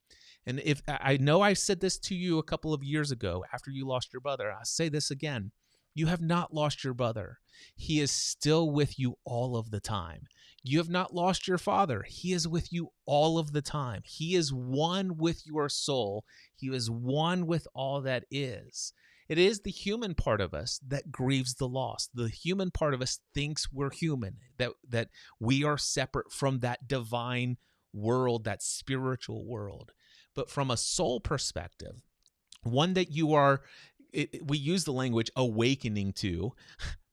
And if I know I said this to you a couple of years ago after you lost your brother, I'll say this again. You have not lost your brother. He is still with you all of the time. You have not lost your father. He is with you all of the time. He is one with your soul. He is one with all that is. It is the human part of us that grieves the loss. The human part of us thinks we're human, that we are separate from that divine world, that spiritual world. But from a soul perspective, one that you are, we use the language awakening to,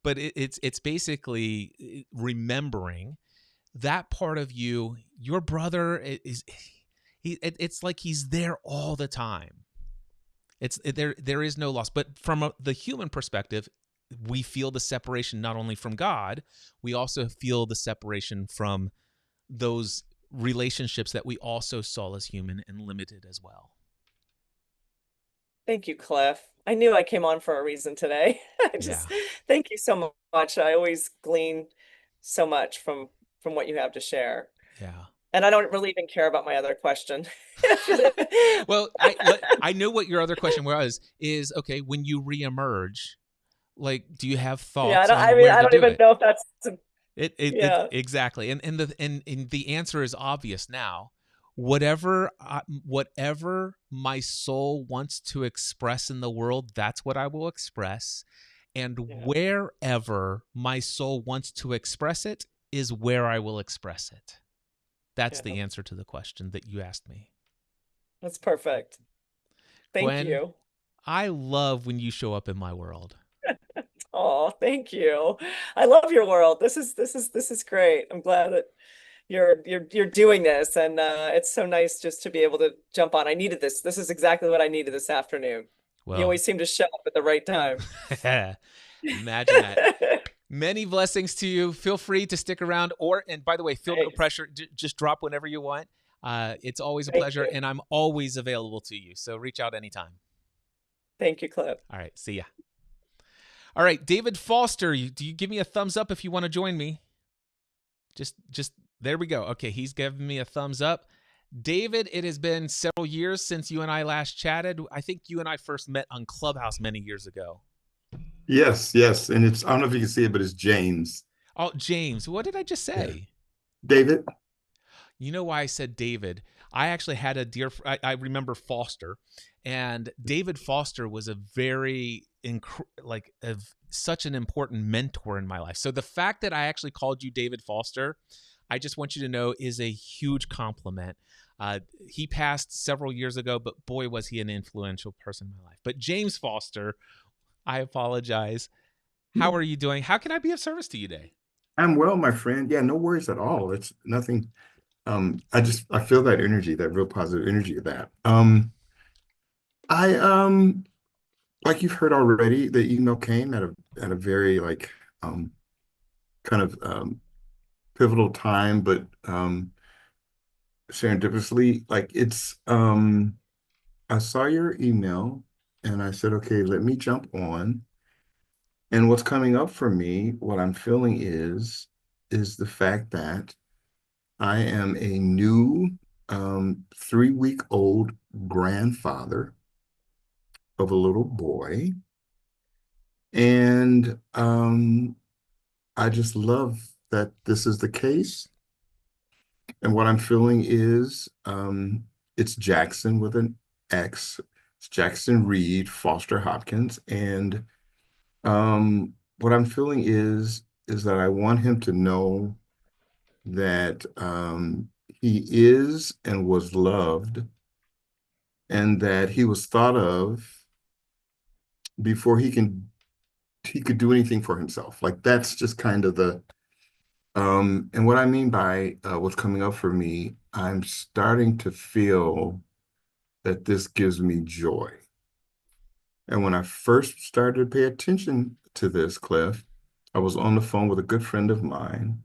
but it's basically remembering that part of you. Your brother it's like he's there all the time. There is no loss. But from the human perspective, we feel the separation not only from God, we also feel the separation from those relationships that we also saw as human and limited as well. thank you, Cliff. I knew I came on for a reason today. I Yeah. just thank you so much. I always glean so much from what you have to share. Yeah. And I don't really even care about my other question. Well, I know what your other question was. Is okay, when you reemerge, like, do you have Yeah, thoughts I on mean, where I to don't do even it? know if that's It yeah. exactly, and the answer is obvious now. Whatever my soul wants to express in the world, that's what I will express. And Yeah, wherever my soul wants to express it is where I will express it. That's yeah. the answer to the question that you asked me. That's perfect. Thank Gwen, you. I love when you show up in my world. Oh, thank you. I love your world. This is great. I'm glad that you're doing this, and it's so nice just to be able to jump on. I needed this. This is exactly what I needed this afternoon. You Well, always seem to show up at the right time. imagine that. Many blessings to you. Feel free to stick around, and by the way, feel no Thanks. pressure. Just drop whenever you want. It's always a Thank pleasure, you. and I'm always available to you. So reach out anytime. Thank you, Cliff. All right, see ya. All right, David Foster, do you give me a thumbs up if you want to join me? Just there we go. Okay, he's giving me a thumbs up. David, it has been several years since you and I last chatted. I think you and I first met on Clubhouse many years ago. Yes, yes. And it's, I don't know if you can see it, but it's James. Oh, James, what did I just Yeah. say? David? You know why I said David? I actually had a dear, I remember Foster, and David Foster was a very, such an important mentor in my life. So the fact that I actually called you David Foster, I just want you to know is a huge compliment. He passed several years ago, but boy, was he an influential person in my life. But James Foster, I apologize. How are you doing? How can I be of service to you today? I'm well, my friend. Yeah, no worries at all. It's nothing. I feel that energy, that real positive energy of that. I like you've heard already, the email came at a very um kind of pivotal time, but serendipitously, I saw your email and I said, okay, let me jump on. And what's coming up for me, what I'm feeling is the fact that I am a new 3-week-old grandfather of a little boy. And I just love that this is the case. And what I'm feeling is it's Jackson with an X. It's Jackson Reed Foster Hopkins. And what I'm feeling is that I want him to know that he is and was loved, and that he was thought of before he could do anything for himself. Like that's just kind of the and what I mean by what's coming up for me, I'm starting to feel that this gives me joy. And when I first started to pay attention to this, Cliff, I was on the phone with a good friend of mine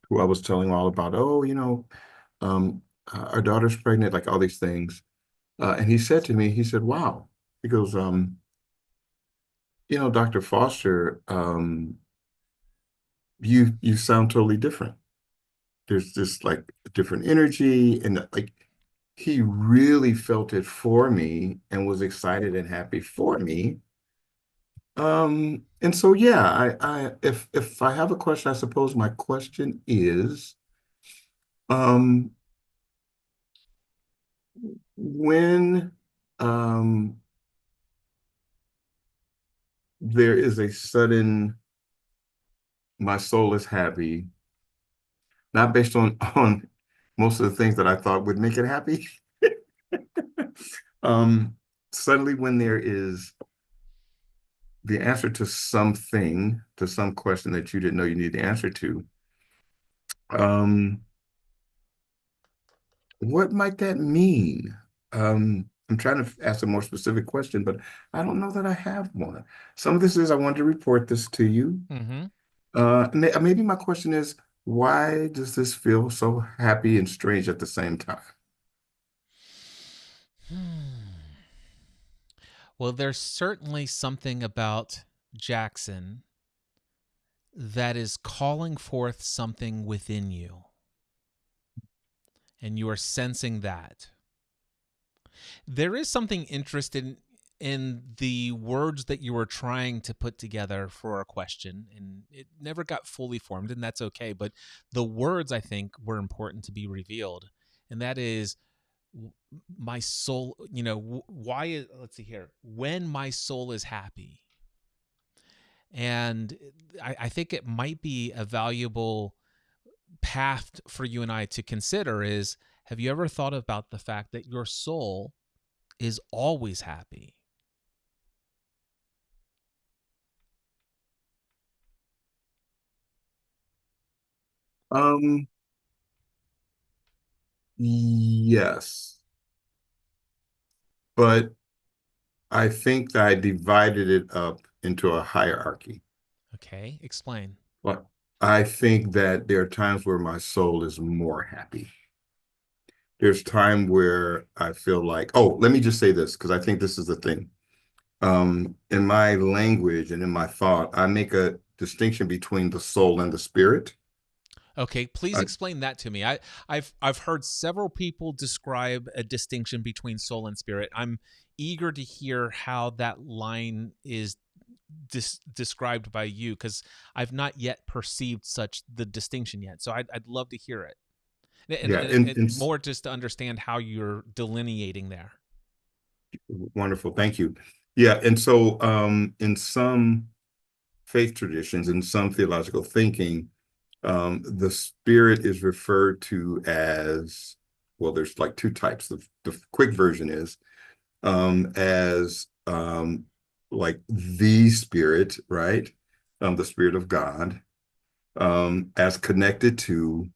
who I was telling all about, oh, our daughter's pregnant, like all these things. And he said to me, he said, wow, he goes, Dr. Foster, you sound totally different. There's this like different energy and like he really felt it for me and was excited and happy for me. And so yeah, if I have a question, I suppose my question is, um, when um there is a sudden my soul is happy, not based on most of the things that I thought would make it happy. um, Suddenly when there is the answer to something, to some question that you didn't know you needed the answer to, um, what might that mean? I'm trying to ask a more specific question, but I don't know that I have one. Some of this is I wanted to report this to you. Mm-hmm. Maybe my question is, why does this feel so happy and strange at the same time? Well, there's certainly something about Jackson that is calling forth something within you, and you are sensing that. There is something interesting in the words that you were trying to put together for a question, and it never got fully formed, and that's okay. But the words, I think, were important to be revealed, and that is my soul. Why? Let's see here. When my soul is happy. And I think it might be a valuable path for you and I to consider is, have you ever thought about the fact that your soul is always happy? Um, Yes, but I think that I divided it up into a hierarchy. Okay, explain. But I think that there are times where my soul is more happy. There's time where I feel like, oh, let me just say this, because I think this is the thing. In my language and in my thought, I make a distinction between the soul and the spirit. Okay, please I, explain that to me. I've heard several people describe a distinction between soul and spirit. I'm eager to hear how that line is described by you, because I've not yet perceived such the distinction yet. So I'd love to hear it, yeah, and more just to understand how you're delineating there. wonderful, thank you. Yeah, and so in some faith traditions, in some theological thinking, the spirit is referred to as, well, there's like two types. The quick version is as like the spirit, right? The spirit of God, as connected to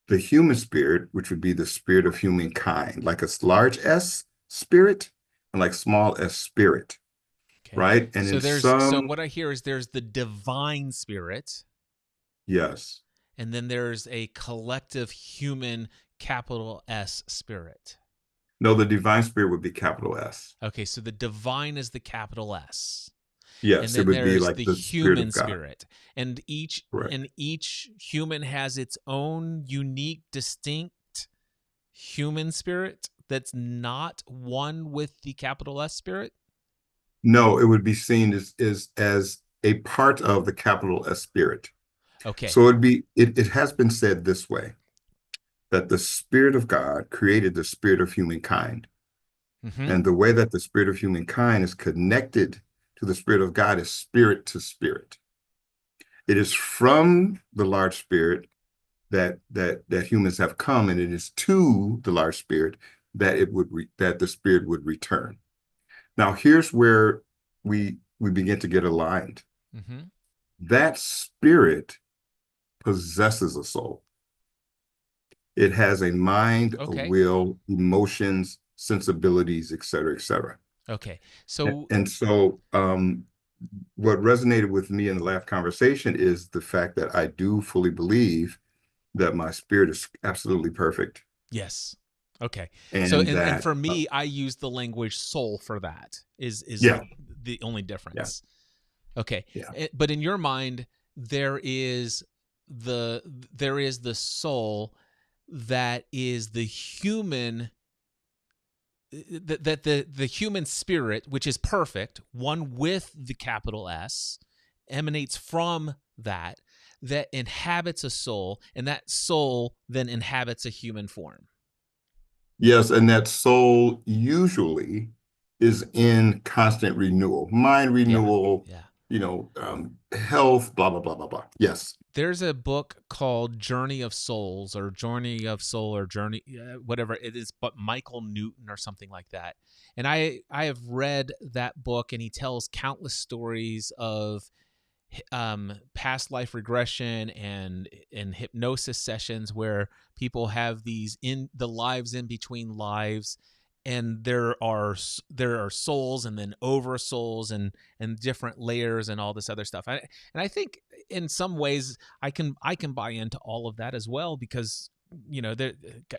the human spirit, which would be the spirit of humankind, like a large S spirit and like small s spirit, Okay. right? And So in so some, what I hear is there's the divine spirit, yes, and then there's a collective human capital S spirit. no, the divine spirit would be capital S. Okay, so the divine is the capital S. And Yes, it then would be there's like the the spirit of human God. spirit. And Correct. each human has its own unique, distinct human spirit that's not one with the capital S spirit. No, it would be seen as a part of the capital S spirit. Okay. So it has been said this way, that the spirit of God created the spirit of humankind. Mm-hmm. And the way that the spirit of humankind is connected to the spirit of God is spirit to spirit. It is from the large spirit that humans have come, and it is to the large spirit that that the spirit would return. Now, here's where we begin to get aligned. Mm-hmm. That spirit possesses a soul. It has a mind, a Okay. will, emotions, sensibilities, et cetera, et cetera. Okay. So And so what resonated with me in the last conversation is the fact that I do fully believe that my spirit is absolutely perfect. yes. Okay. So And and that, for me, I use the language soul for that. Is yeah, the only yeah, difference. Okay. yeah. But in your mind, there is there is the soul that is the human, that the human spirit, which is perfect, one with the capital S, emanates from that inhabits a soul, and that soul then inhabits a human form. Yes, and that soul usually is in constant renewal, mind Yeah. renewal, Yeah. health, blah, blah, blah, blah, blah. Yes. There's a book called Journey of Souls, or Journey of Soul, or Journey, whatever it is, but Michael Newton or something like that. And I have read that book, and he tells countless stories of past life regression and hypnosis sessions where people have these in the lives in between lives, and there are souls and then over souls and different layers and all this other stuff. And I think in some ways I can buy into all of that as well, because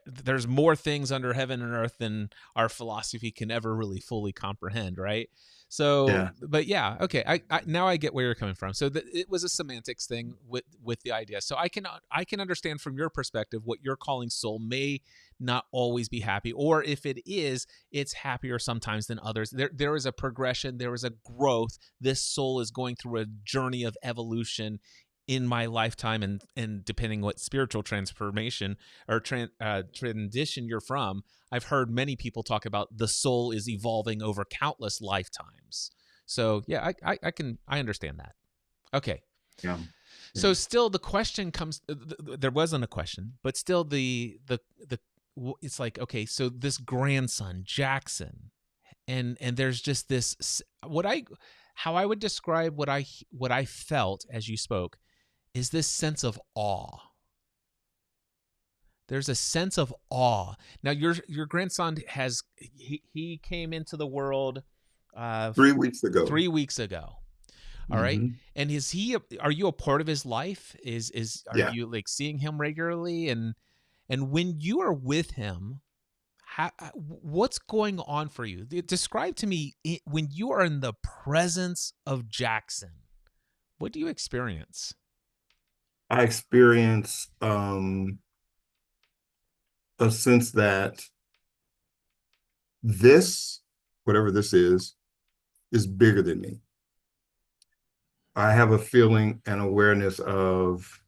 there's more things under heaven and earth than our philosophy can ever really fully comprehend, right? So, Yeah. but yeah, okay. I now I get where you're coming from. So it was a semantics thing with the idea. So I can understand from your perspective what you're calling soul may not always be happy, or if it is, it's happier sometimes than others. There is a progression. There is a growth. This soul is going through a journey of evolution in my lifetime, and depending what spiritual transformation or transition you're from. I've heard many people talk about the soul is evolving over countless lifetimes. So yeah, I understand that. Okay. Yeah. Yeah. So still the question comes, there wasn't a question, but still it's like, okay, so this grandson Jackson, and there's just this, how I would describe what I felt as you spoke is this sense of awe. There's a sense of awe. Now your grandson he came into the world 3 weeks ago. 3 weeks ago. All right. Mhm. And are you a part of his life? Are Yeah. you like seeing him regularly? And when you are with him, what's going on for you? Describe to me when you are in the presence of Jackson, what do you experience? I experience a sense that this, whatever this is bigger than me. I have a feeling and awareness of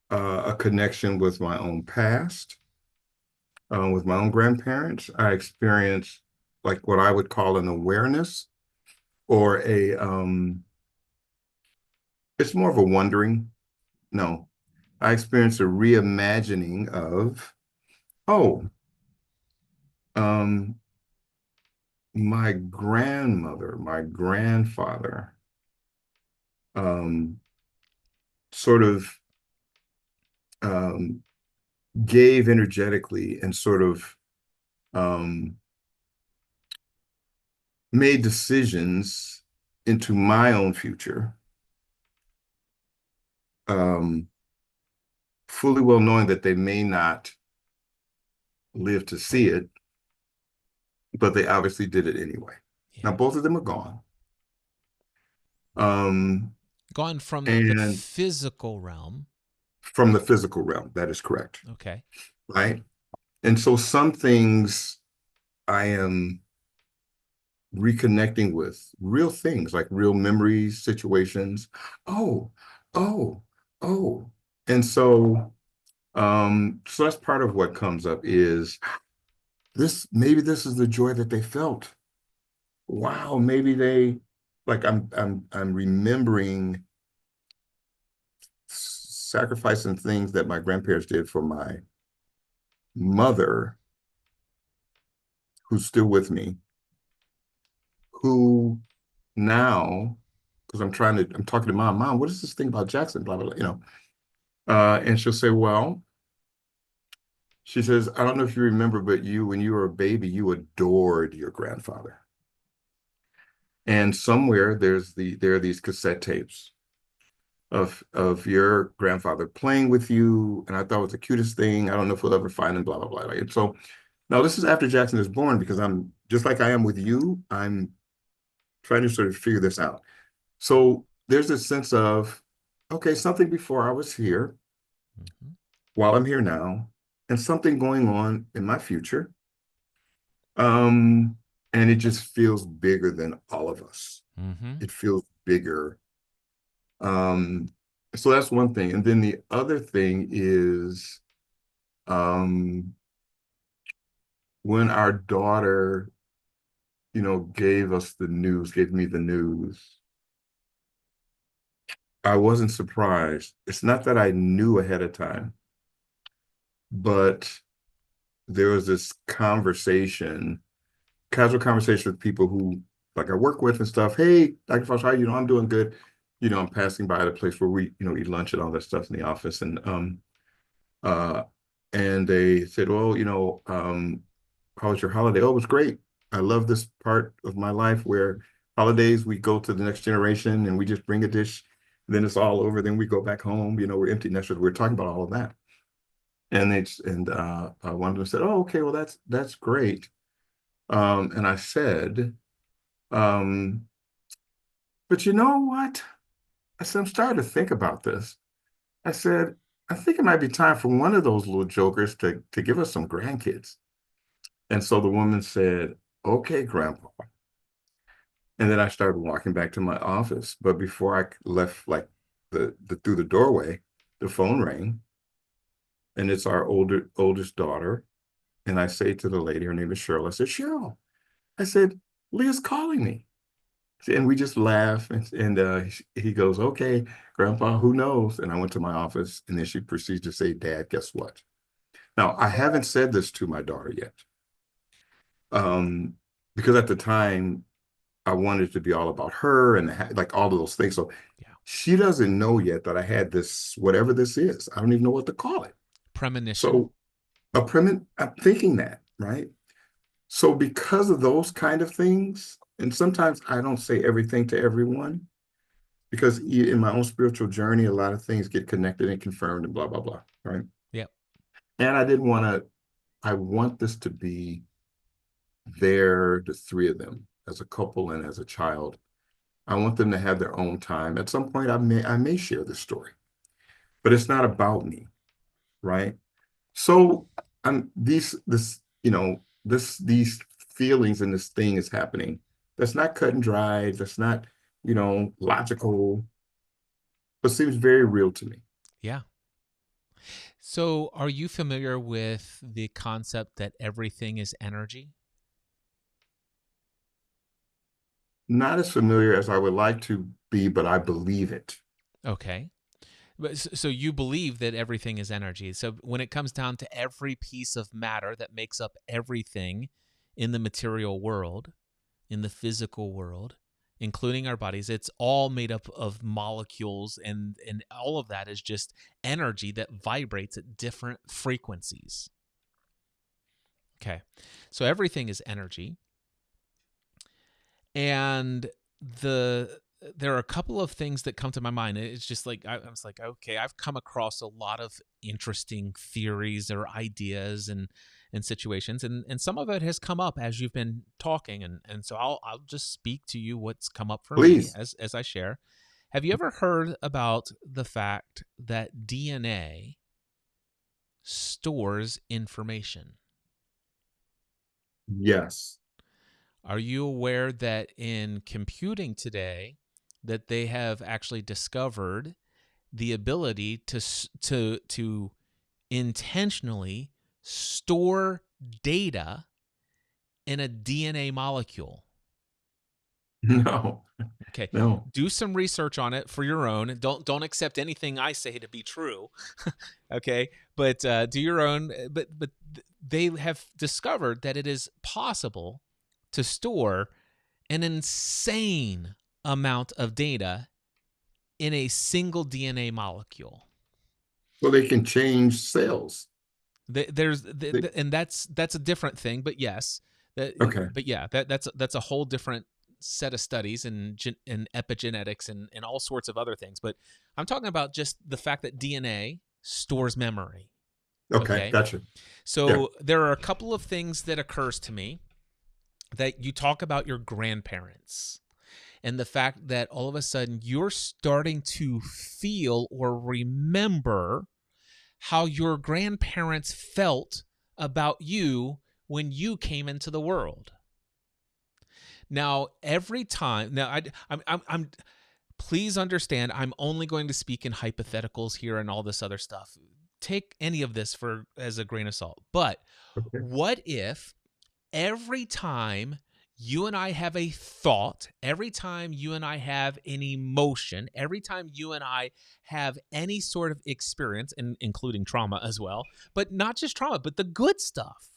a connection with my own past, with my own grandparents. I experience like what I would call an awareness or it's more of a wondering. No, I experience a reimagining of, oh, um, my grandmother, my grandfather, um, sort of um, gave energetically and sort of um, made decisions into my own future, um, fully well knowing that they may not live to see it, but they obviously did it anyway. Yeah. Now, both of them are gone. Um, Gone from the and physical realm. from the physical realm, that is correct. Okay. Right. And so some things I am reconnecting with real things like real memories, situations. Oh, oh, oh. And so that's part of what comes up is maybe this is the joy that they felt. Wow, maybe they like I'm remembering sacrificing things that my grandparents did for my mother, who's still with me, who now, because I'm talking to mom, what is this thing about Jackson? Blah, blah, blah, and she'll say, well, she says, I don't know if you remember, but when you were a baby, you adored your grandfather. And somewhere there are these cassette tapes of your grandfather playing with you. And I thought it was the cutest thing. I don't know if we'll ever find him, blah, blah, blah. And so now this is after Jackson is born, because I'm just like I am with you. I'm trying to sort of figure this out. So there's this sense of, okay, something before I was here, Mm-hmm. while I'm here now, and something going on in my future. And it just feels bigger than all of us. Mm-hmm. It feels bigger. So that's one thing. And then the other thing is when our daughter, gave me the news, I wasn't surprised. It's not that I knew ahead of time, but there was this casual conversation with people who like I work with and stuff. Hey, Dr. Foster, how I'm doing good. I'm passing by at a place where we, eat lunch and all that stuff in the office. Uh and they said, well, how was your holiday? Oh, it was great. I love this part of my life where holidays we go to the next generation and we just bring a dish, then it's all over, then we go back home, we're empty nesters. We're talking about all of that. And one of them said, oh, okay, well, that's great. And I said, but you know what? I said, I'm starting to think about this. I said, I think it might be time for one of those little jokers to give us some grandkids. And so the woman said, okay, Grandpa. And then I started walking back to my office. But before I left, like through the doorway, the phone rang, and it's our oldest daughter. And I say to the lady, her name is Cheryl. I said, Cheryl. I said, Leah's calling me. And we just laugh. And he goes, okay, Grandpa, who knows? And I went to my office, and then she proceeds to say, Dad, guess what? Now, I haven't said this to my daughter yet. Because at the time, I wanted it to be all about her and like all of those things. So Yeah. she doesn't know yet that I had this, whatever this is. I don't even know what to call it. Premonition. So I'm thinking that, right? So because of those kind of things, and sometimes I don't say everything to everyone because in my own spiritual journey, a lot of things get connected and confirmed and blah, blah, blah, right? Yep. And I want this to be the three of them, as a couple and as a child. I want them to have their own time. At some point, I may share this story, but it's not about me, right? So I'm this, these feelings and this thing is happening. That's not cut and dried. That's not, logical, but seems very real to me. Yeah. So, are you familiar with the concept that everything is energy? Not as familiar as I would like to be, but I believe it. Okay. But so you believe that everything is energy. So when it comes down to every piece of matter that makes up everything in the material world, in the physical world, including our bodies, it's all made up of molecules, and all of that is just energy that vibrates at different frequencies. Okay. So everything is energy. And there are a couple of things that come to my mind. It's just like I was like, okay, I've come across a lot of interesting theories or ideas and situations, and some of it has come up as you've been talking, and so I'll just speak to you what's come up for me Please. as I share. Have you ever heard about the fact that DNA stores information? Yes. Are you aware that in computing today, that they have actually discovered the ability to intentionally store data in a DNA molecule? No. Okay. No. Do some research on it for your own. Don't accept anything I say to be true. Okay, but do your own. But they have discovered that it is possible to store an insane amount of data in a single DNA molecule. Well, they can change cells. And that's a different thing, but yes, Okay. but yeah, that's a whole different set of studies and epigenetics and all sorts of other things. But I'm talking about just the fact that DNA stores memory. Okay. Okay, Gotcha. Yeah. so there are a couple of things that occurs to me that you talk about your grandparents and the fact that all of a sudden you're starting to feel or remember how your grandparents felt about you when you came into the world. Now, every time, I'm please understand, I'm only going to speak in hypotheticals here and all this other stuff. Take any of this for as a grain of salt. But Okay. what if every time you and I have a thought, every time you and I have an emotion, every time you and I have any sort of experience, including trauma as well, but not just trauma, but the good stuff,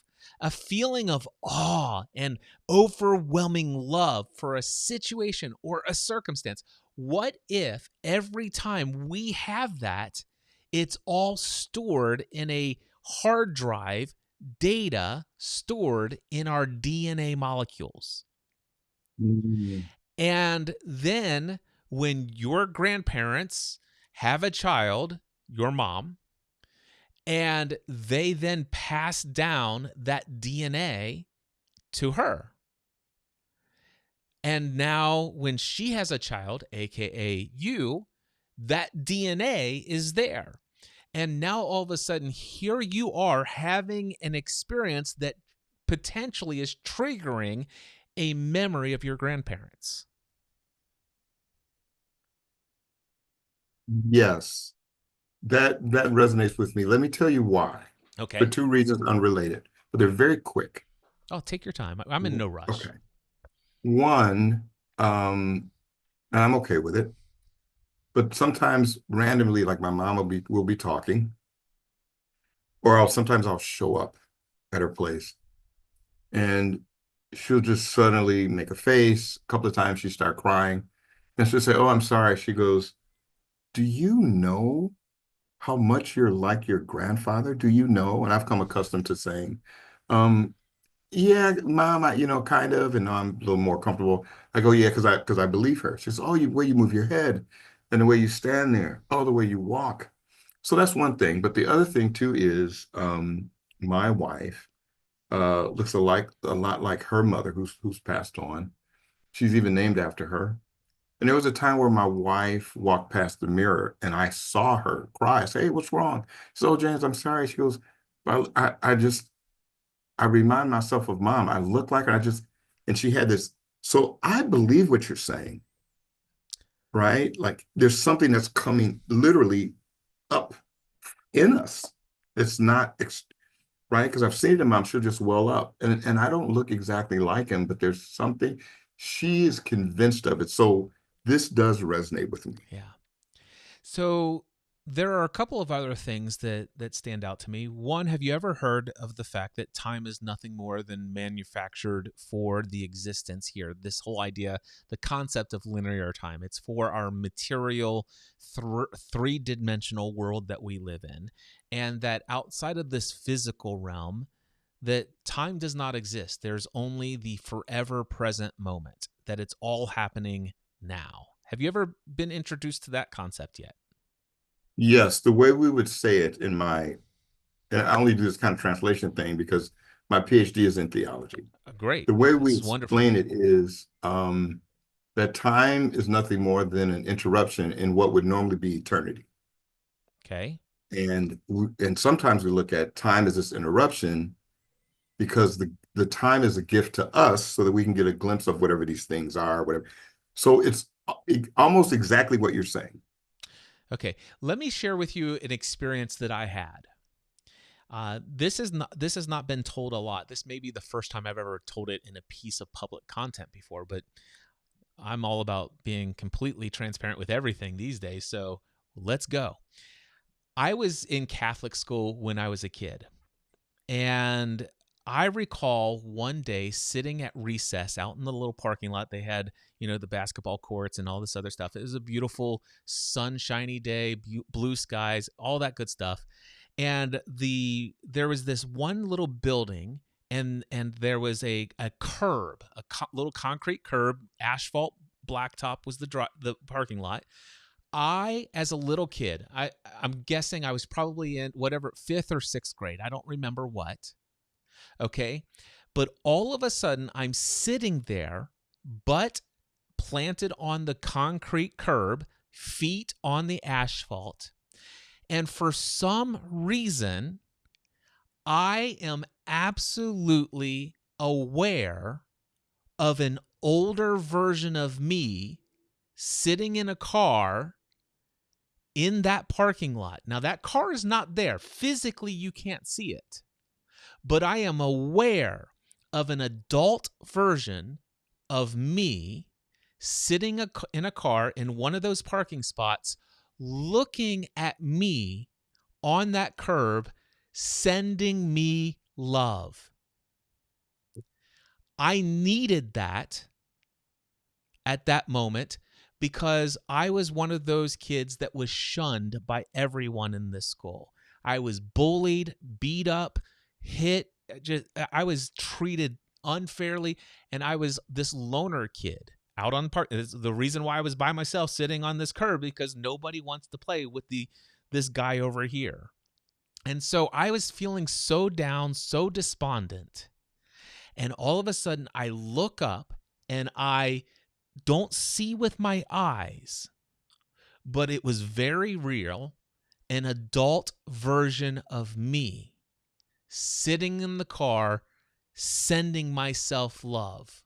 a feeling of awe and overwhelming love for a situation or a circumstance, what if every time we have that, it's all stored in a hard drive, data stored in our DNA molecules? Mm. And then when your grandparents have a child, your mom, and they then pass down that DNA to her. And now when she has a child, AKA you, that DNA is there. And now all of a sudden, here you are having an experience that potentially is triggering a memory of your grandparents. Yes. That resonates with me. Let me tell you why. Okay. For two reasons unrelated, but they're very quick. Oh, take your time. I'm in no rush. Okay. One, and I'm okay with it, but sometimes randomly, like my mom will be talking, or sometimes I'll show up at her place and she'll just suddenly make a face. A couple of times she start crying and she'll say, "Oh, I'm sorry." She goes, "Do you know how much you're like your grandfather? Do you know? And I've come accustomed to saying, um, yeah, mom, kind of, and now I'm a little more comfortable. I go, yeah, because I believe her. She says, oh, the way you move your head and the way you stand there, oh, the way you walk. So that's one thing. But the other thing too is my wife looks a lot like her mother, who's passed on. She's even named after her. And there was a time where my wife walked past the mirror and I saw her cry. I said, hey, what's wrong? She said, oh, James, I'm sorry. She goes, I remind myself of mom. I look like her. And she had this. So I believe what you're saying, right? Like there's something that's coming literally up in us. It's not right, because I've seen him. I'm sure just well up, and I don't look exactly like him, but there's something. She is convinced of it. So this does resonate with me. Yeah. So there are a couple of other things that stand out to me. One, have you ever heard of the fact that time is nothing more than manufactured for the existence here? This whole idea, the concept of linear time, it's for our material three-dimensional world that we live in, and that outside of this physical realm, that time does not exist. There's only the forever present moment, that it's all happening now. Have you ever been introduced to that concept yet? Yes, the way we would say it and I only do this kind of translation thing because my PhD is in theology. Great. The way we That's wonderful. explain it is that time is nothing more than an interruption in what would normally be eternity. Okay. And sometimes we look at time as this interruption because the time is a gift to us so that we can get a glimpse of whatever these things are, whatever. So it's almost exactly what you're saying. Okay. Let me share with you an experience that I had. This has not been told a lot. This may be the first time I've ever told it in a piece of public content before, but I'm all about being completely transparent with everything these days. So let's go. I was in Catholic school when I was a kid, and I recall one day sitting at recess out in the little parking lot. They had, the basketball courts and all this other stuff. It was a beautiful, sunshiny day, blue skies, all that good stuff. And there was this one little building, and there was a curb, little concrete curb, asphalt blacktop was the parking lot. I, as a little kid, I'm guessing I was probably in whatever, 5th or 6th grade. I don't remember what. Okay. But all of a sudden, I'm sitting there, butt planted on the concrete curb, feet on the asphalt. And for some reason, I am absolutely aware of an older version of me sitting in a car in that parking lot. Now, that car is not there. Physically, you can't see it. But I am aware of an adult version of me sitting in a car in one of those parking spots, looking at me on that curb, sending me love. I needed that at that moment because I was one of those kids that was shunned by everyone in this school. I was bullied, beat up, hit. I was treated unfairly, and I was this loner kid out on park. The reason why I was by myself sitting on this curb because nobody wants to play with this guy over here. And so I was feeling so down, so despondent. And all of a sudden I look up and I don't see with my eyes, but it was very real, an adult version of me sitting in the car, sending myself love,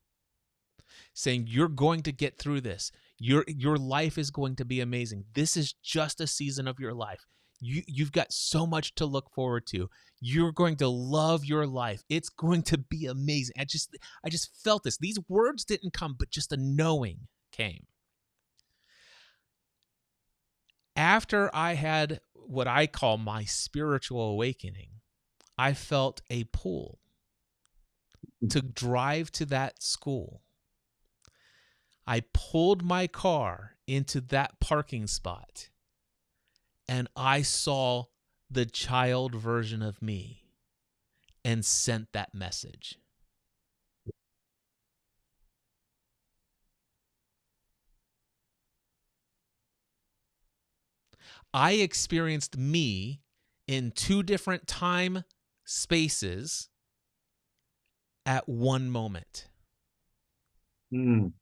saying, you're going to get through this. Your life is going to be amazing. This is just a season of your life. You've got so much to look forward to. You're going to love your life. It's going to be amazing. I just felt this. These words didn't come, but just a knowing came. After I had what I call my spiritual awakening, I felt a pull to drive to that school. I pulled my car into that parking spot, and I saw the child version of me and sent that message. I experienced me in 2 different time spaces at one moment. Mm.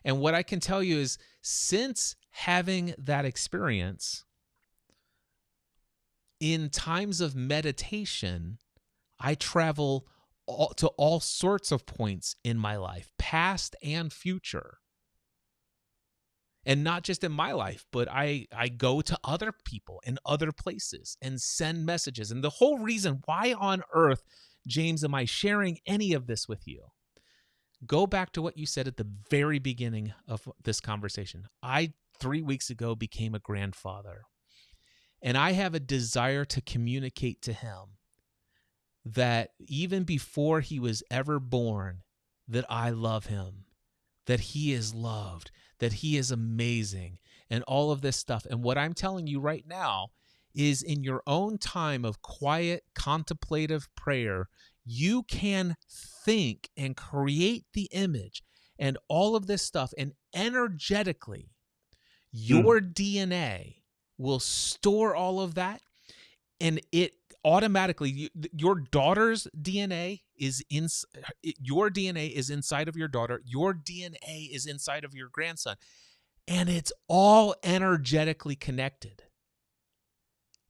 And what I can tell you is, since having that experience, in times of meditation, I travel to all sorts of points in my life, past and future. And not just in my life, but I go to other people in other places and send messages. And the whole reason why on earth, James, am I sharing any of this with you? Go back to what you said at the very beginning of this conversation. I, 3 weeks ago, became a grandfather. And I have a desire to communicate to him that even before he was ever born, that I love him, that he is loved, that he is amazing, and all of this stuff. And what I'm telling you right now is, in your own time of quiet, contemplative prayer, you can think and create the image and all of this stuff. And energetically, your DNA will store all of that, and it automatically, your daughter's DNA is in, your DNA is inside of your daughter, your DNA is inside of your grandson, and it's all energetically connected.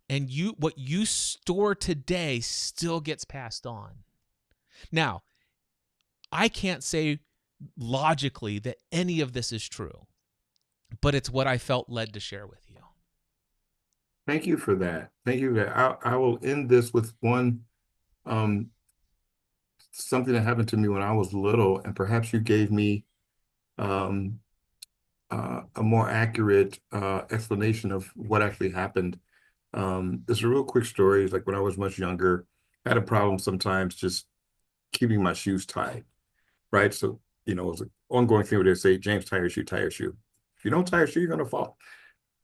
And what you store today still gets passed on. Now, I can't say logically that any of this is true, but it's what I felt led to share with you. Thank you for that. Thank you. I will end this with one something that happened to me when I was little, and perhaps you gave me um, a more accurate explanation of what actually happened. It's a real quick story. It's like when I was much younger, I had a problem sometimes just keeping my shoes tied, right? So, it was an ongoing thing where they say, James, tie your shoe, tie your shoe. If you don't tie your shoe, you're going to fall.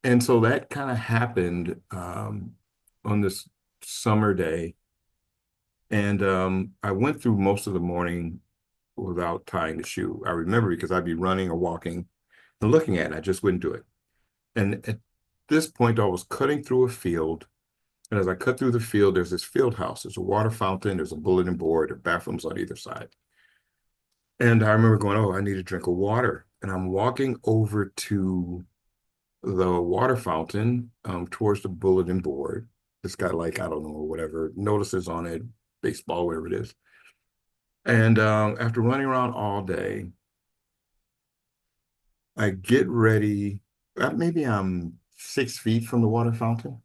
And so that kind of happened on this summer day. And I went through most of the morning without tying the shoe. I remember because I'd be running or walking and looking at it. I just wouldn't do it. And at this point, I was cutting through a field. And as I cut through the field, there's this field house. There's a water fountain. There's a bulletin board. There are bathrooms on either side. And I remember going, oh, I need a drink of water. And I'm walking over to the water fountain towards the bulletin board. It's got, like, I don't know, whatever, notices on it, baseball, whatever it is. And after running around all day, I get ready. Maybe I'm 6 feet from the water fountain.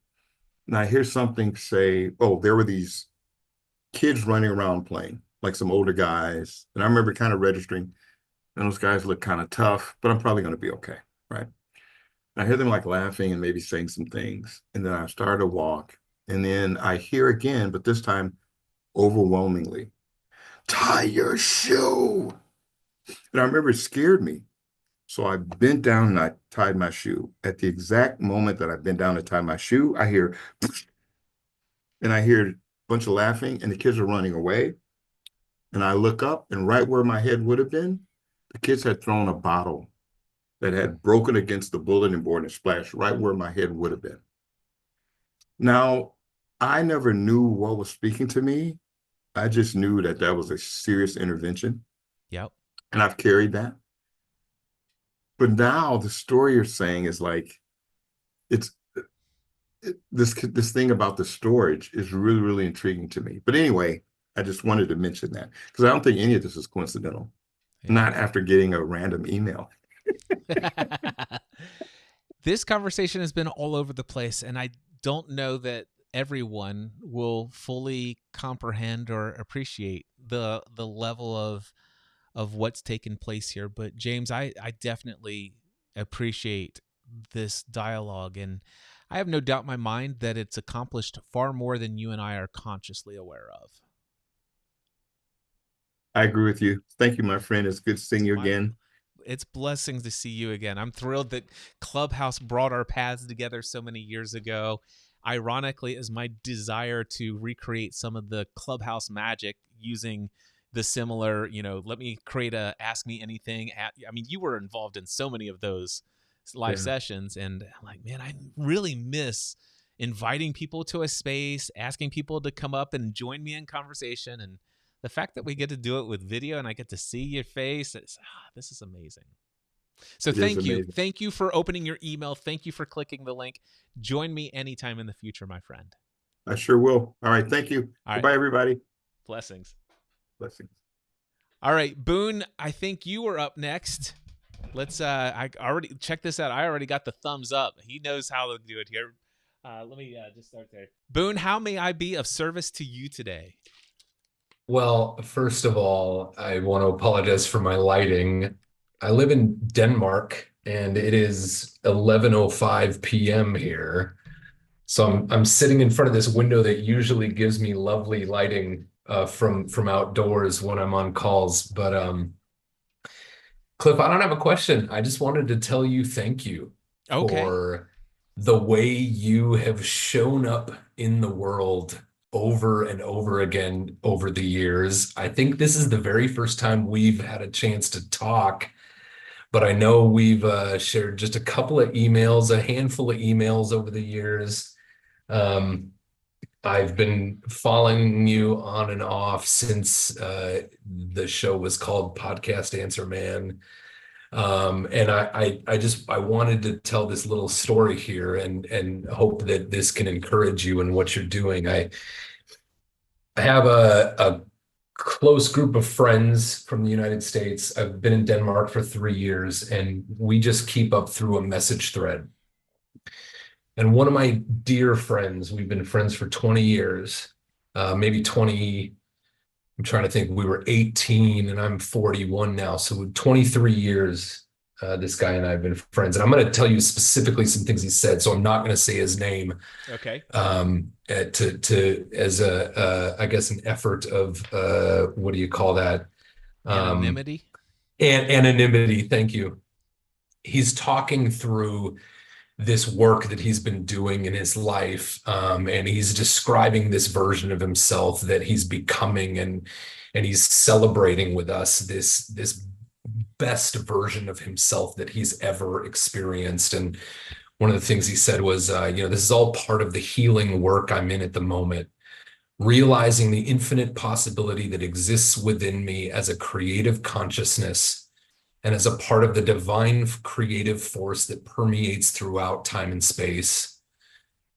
And I hear something say, oh, there were these kids running around playing, like some older guys. And I remember kind of registering, and those guys look kind of tough, but I'm probably going to be okay, right? I hear them like laughing and maybe saying some things. And then I start to walk. And then I hear again, but this time overwhelmingly, tie your shoe. And I remember it scared me. So I bent down and I tied my shoe. At the exact moment that I bent down to tie my shoe, I hear, and I hear a bunch of laughing, and the kids are running away. And I look up, and right where my head would have been, the kids had thrown a bottle that had broken against the bulletin board and splashed right where my head would have been. Now, I never knew what was speaking to me. I just knew that that was a serious intervention. Yep. And I've carried that. But now the story you're saying is like, this thing about the storage is really, really intriguing to me. But anyway, I just wanted to mention that because I don't think any of this is coincidental. Yeah. Not after getting a random email. This conversation has been all over the place, and I don't know that everyone will fully comprehend or appreciate the level of what's taken place here. But James, I definitely appreciate this dialogue, and I have no doubt in my mind that it's accomplished far more than you and I are consciously aware of. I agree with you. Thank you, my friend. It's good seeing you again. it's blessings to see you again. I'm thrilled that Clubhouse brought our paths together so many years ago. Ironically, is my desire to recreate some of the Clubhouse magic using the similar, let me create a Ask Me Anything. I mean, you were involved in so many of those live sessions, and I'm like, man, I really miss inviting people to a space, asking people to come up and join me in conversation. And the fact that we get to do it with video and I get to see your face, this is amazing. So thank you. Thank you for opening your email. Thank you for clicking the link. Join me anytime in the future, my friend. I sure will. All right. Thank you. All right. Goodbye, everybody. Blessings. Blessings. All right, Boone, I think you were up next. Let's I already check this out. I already got the thumbs up. He knows how to do it here. Let me just start there. Boone, how may I be of service to you today? Well, first of all, I want to apologize for my lighting. I live in Denmark and it is 11:05 p.m. here. So I'm sitting in front of this window that usually gives me lovely lighting from outdoors when I'm on calls. But Cliff, I don't have a question. I just wanted to tell you thank you for the way you have shown up in the world over and over again over the years. I think this is the very first time we've had a chance to talk, but I know we've shared just a couple of emails, a handful of emails over the years. I've been following you on and off since the show was called Podcast Answer Man. And I wanted to tell this little story here and hope that this can encourage you in what you're doing. I have a close group of friends from the United States. I've been in Denmark for 3 years, and we just keep up through a message thread. And one of my dear friends, we've been friends for 20 years, maybe 20, I'm trying to think, we were 18 and I'm 41 now. So 23 years, this guy and I have been friends. And I'm going to tell you specifically some things he said. So I'm not going to say his name. Okay. As I guess an effort of, what do you call that? Anonymity. Anonymity. Thank you. He's talking through this work that he's been doing in his life, and he's describing this version of himself that he's becoming, and he's celebrating with us this best version of himself that he's ever experienced. And one of the things he said was, this is all part of the healing work I'm in at the moment, realizing the infinite possibility that exists within me as a creative consciousness and as a part of the divine creative force that permeates throughout time and space.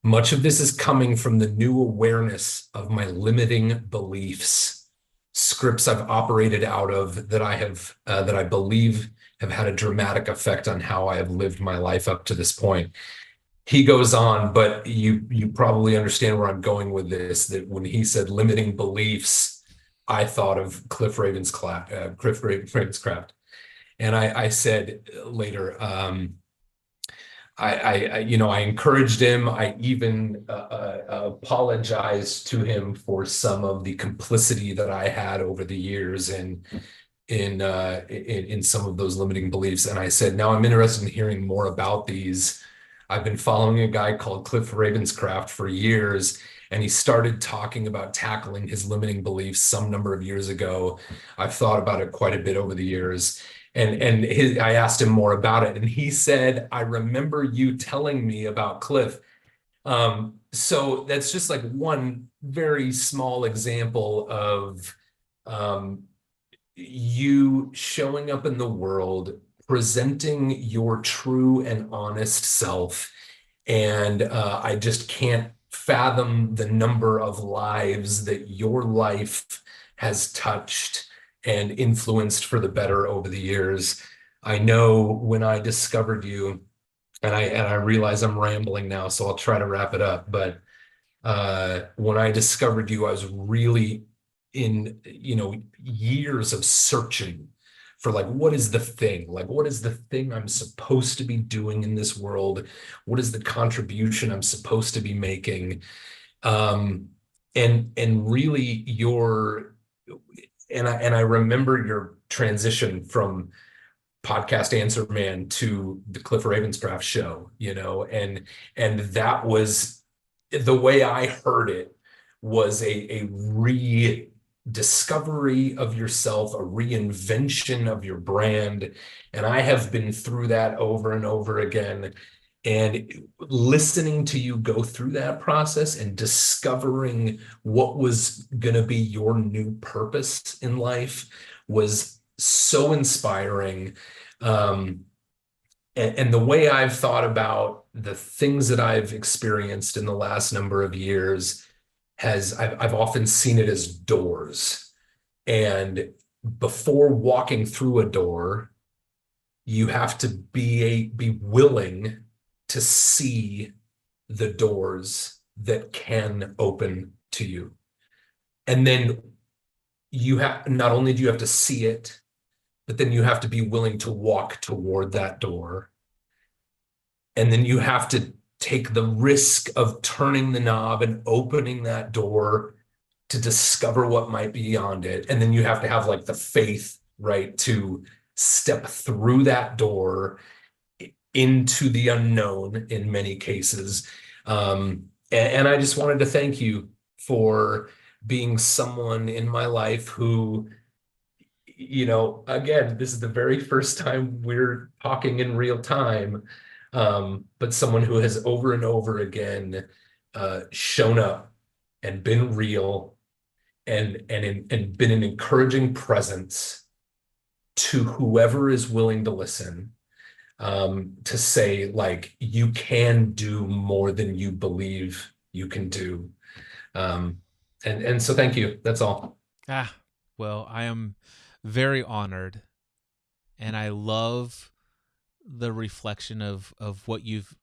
Much of this is coming from the new awareness of my limiting beliefs, scripts I've operated out of that I believe have had a dramatic effect on how I have lived my life up to this point. He goes on, but you probably understand where I'm going with this, that when he said limiting beliefs, I thought of Cliff Ravenscraft. And I said later, I encouraged him. I even apologized to him for some of the complicity that I had over the years and in some of those limiting beliefs. And I said, now I'm interested in hearing more about these. I've been following a guy called Cliff Ravenscraft for years, and he started talking about tackling his limiting beliefs some number of years ago. I've thought about it quite a bit over the years. And I asked him more about it, and he said, I remember you telling me about Cliff. So that's just like one very small example of you showing up in the world, presenting your true and honest self. And I just can't fathom the number of lives that your life has touched and influenced for the better over the years. I know when I discovered you, and I realize I'm rambling now, so I'll try to wrap it up. But when I discovered you, I was really in, years of searching for what is the thing? What is the thing I'm supposed to be doing in this world? What is the contribution I'm supposed to be making? And really I remember your transition from podcast answer man to the Cliff Ravenscraft show, and that was the way I heard it, was a rediscovery of yourself, a reinvention of your brand. And I have been through that over and over again. And listening to you go through that process and discovering what was going to be your new purpose in life was so inspiring. And the way I've thought about the things that I've experienced in the last number of years I've often seen it as doors. And before walking through a door, you have to be willing to see the doors that can open to you. And then not only do you have to see it, but then you have to be willing to walk toward that door. And then you have to take the risk of turning the knob and opening that door to discover what might be beyond it. And then you have to have like the faith, right, to step through that door into the unknown in many cases. And I just wanted to thank you for being someone in my life who, again, this is the very first time we're talking in real time, but someone who has over and over again shown up and been real and been an encouraging presence to whoever is willing to listen, to say, like, you can do more than you believe you can do. And so thank you. That's all. Well, I am very honored, and I love the reflection of what you've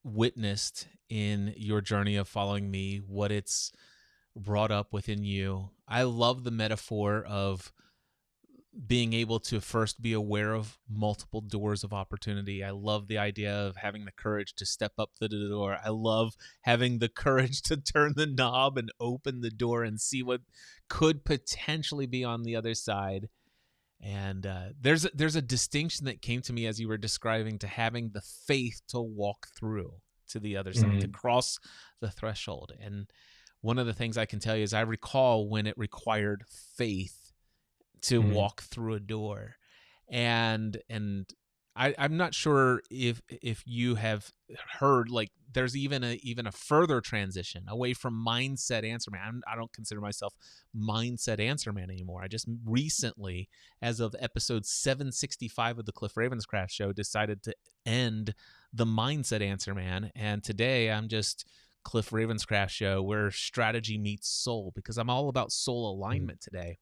witnessed in your journey of following me, what it's brought up within you. I love the metaphor of being able to first be aware of multiple doors of opportunity. I love the idea of having the courage to step up to the door. I love having the courage to turn the knob and open the door and see what could potentially be on the other side. And there's a distinction that came to me as you were describing, to having the faith to walk through to the other side, to cross the threshold. And one of the things I can tell you is I recall when it required faith to walk through a door. And I'm not sure if you have heard, like, there's even a further transition away from mindset answer man. I don't consider myself mindset answer man anymore. I just recently, as of episode 765 of the Cliff Ravenscraft show, decided to end the mindset answer man. And today I'm just Cliff Ravenscraft show, where strategy meets soul, because I'm all about soul alignment today.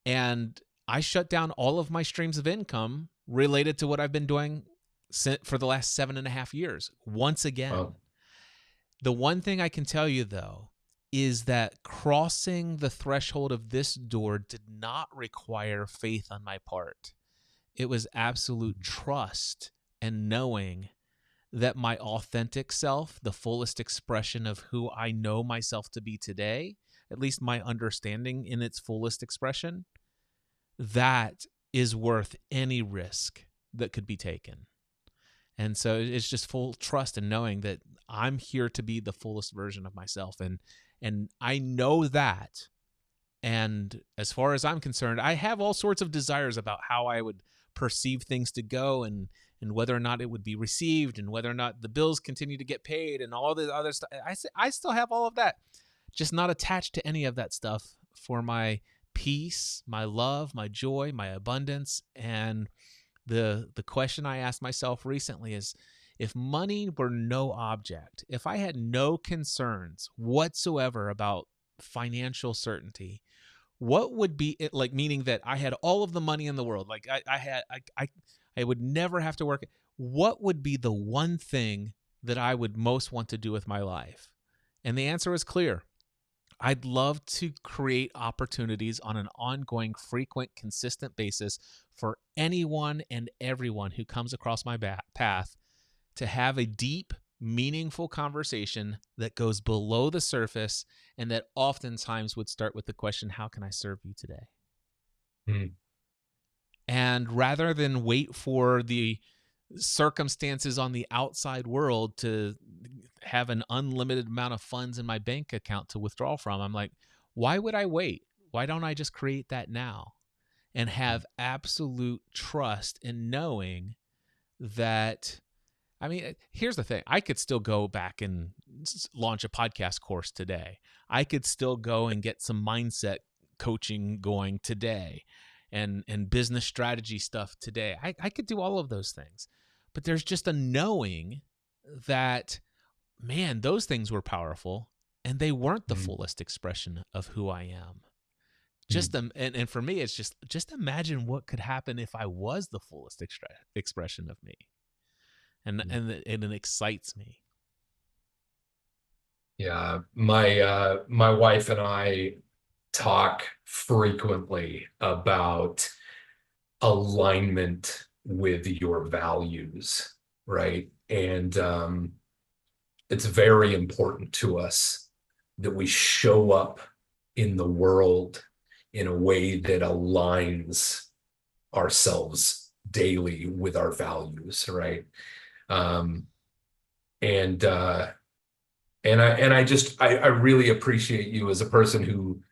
And I shut down all of my streams of income related to what I've been doing for the last 7.5 years. Once again, wow. The one thing I can tell you, though, is that crossing the threshold of this door did not require faith on my part. It was absolute trust and knowing that my authentic self, the fullest expression of who I know myself to be today, at least my understanding in its fullest expression, that is worth any risk that could be taken. And so it's just full trust and knowing that I'm here to be the fullest version of myself. And I know that. And as far as I'm concerned, I have all sorts of desires about how I would perceive things to go, and whether or not it would be received, and whether or not the bills continue to get paid, and all the other stuff. I still have all of that, just not attached to any of that stuff for my peace, my love, my joy, my abundance. And the question I asked myself recently is, if money were no object, if I had no concerns whatsoever about financial certainty, what would be it like? Meaning that I had all of the money in the world, like I would never have to work. What would be the one thing that I would most want to do with my life? And the answer is clear. I'd love to create opportunities on an ongoing, frequent, consistent basis for anyone and everyone who comes across my path to have a deep, meaningful conversation that goes below the surface, and that oftentimes would start with the question, how can I serve you today? And rather than wait for the circumstances on the outside world to have an unlimited amount of funds in my bank account to withdraw from, I'm like, why would I wait? Why don't I just create that now and have absolute trust in knowing that, I mean, here's the thing. I could still go back and launch a podcast course today. I could still go and get some mindset coaching going today and business strategy stuff today. I could do all of those things. But there's just a knowing that, man, those things were powerful and they weren't the fullest expression of who I am. Just and for me, it's just imagine what could happen if I was the fullest expression of me. And it excites me. Yeah, my wife and I talk frequently about alignment with your values, right? And it's very important to us that we show up in the world in a way that aligns ourselves daily with our values, right? And I really appreciate you as a person who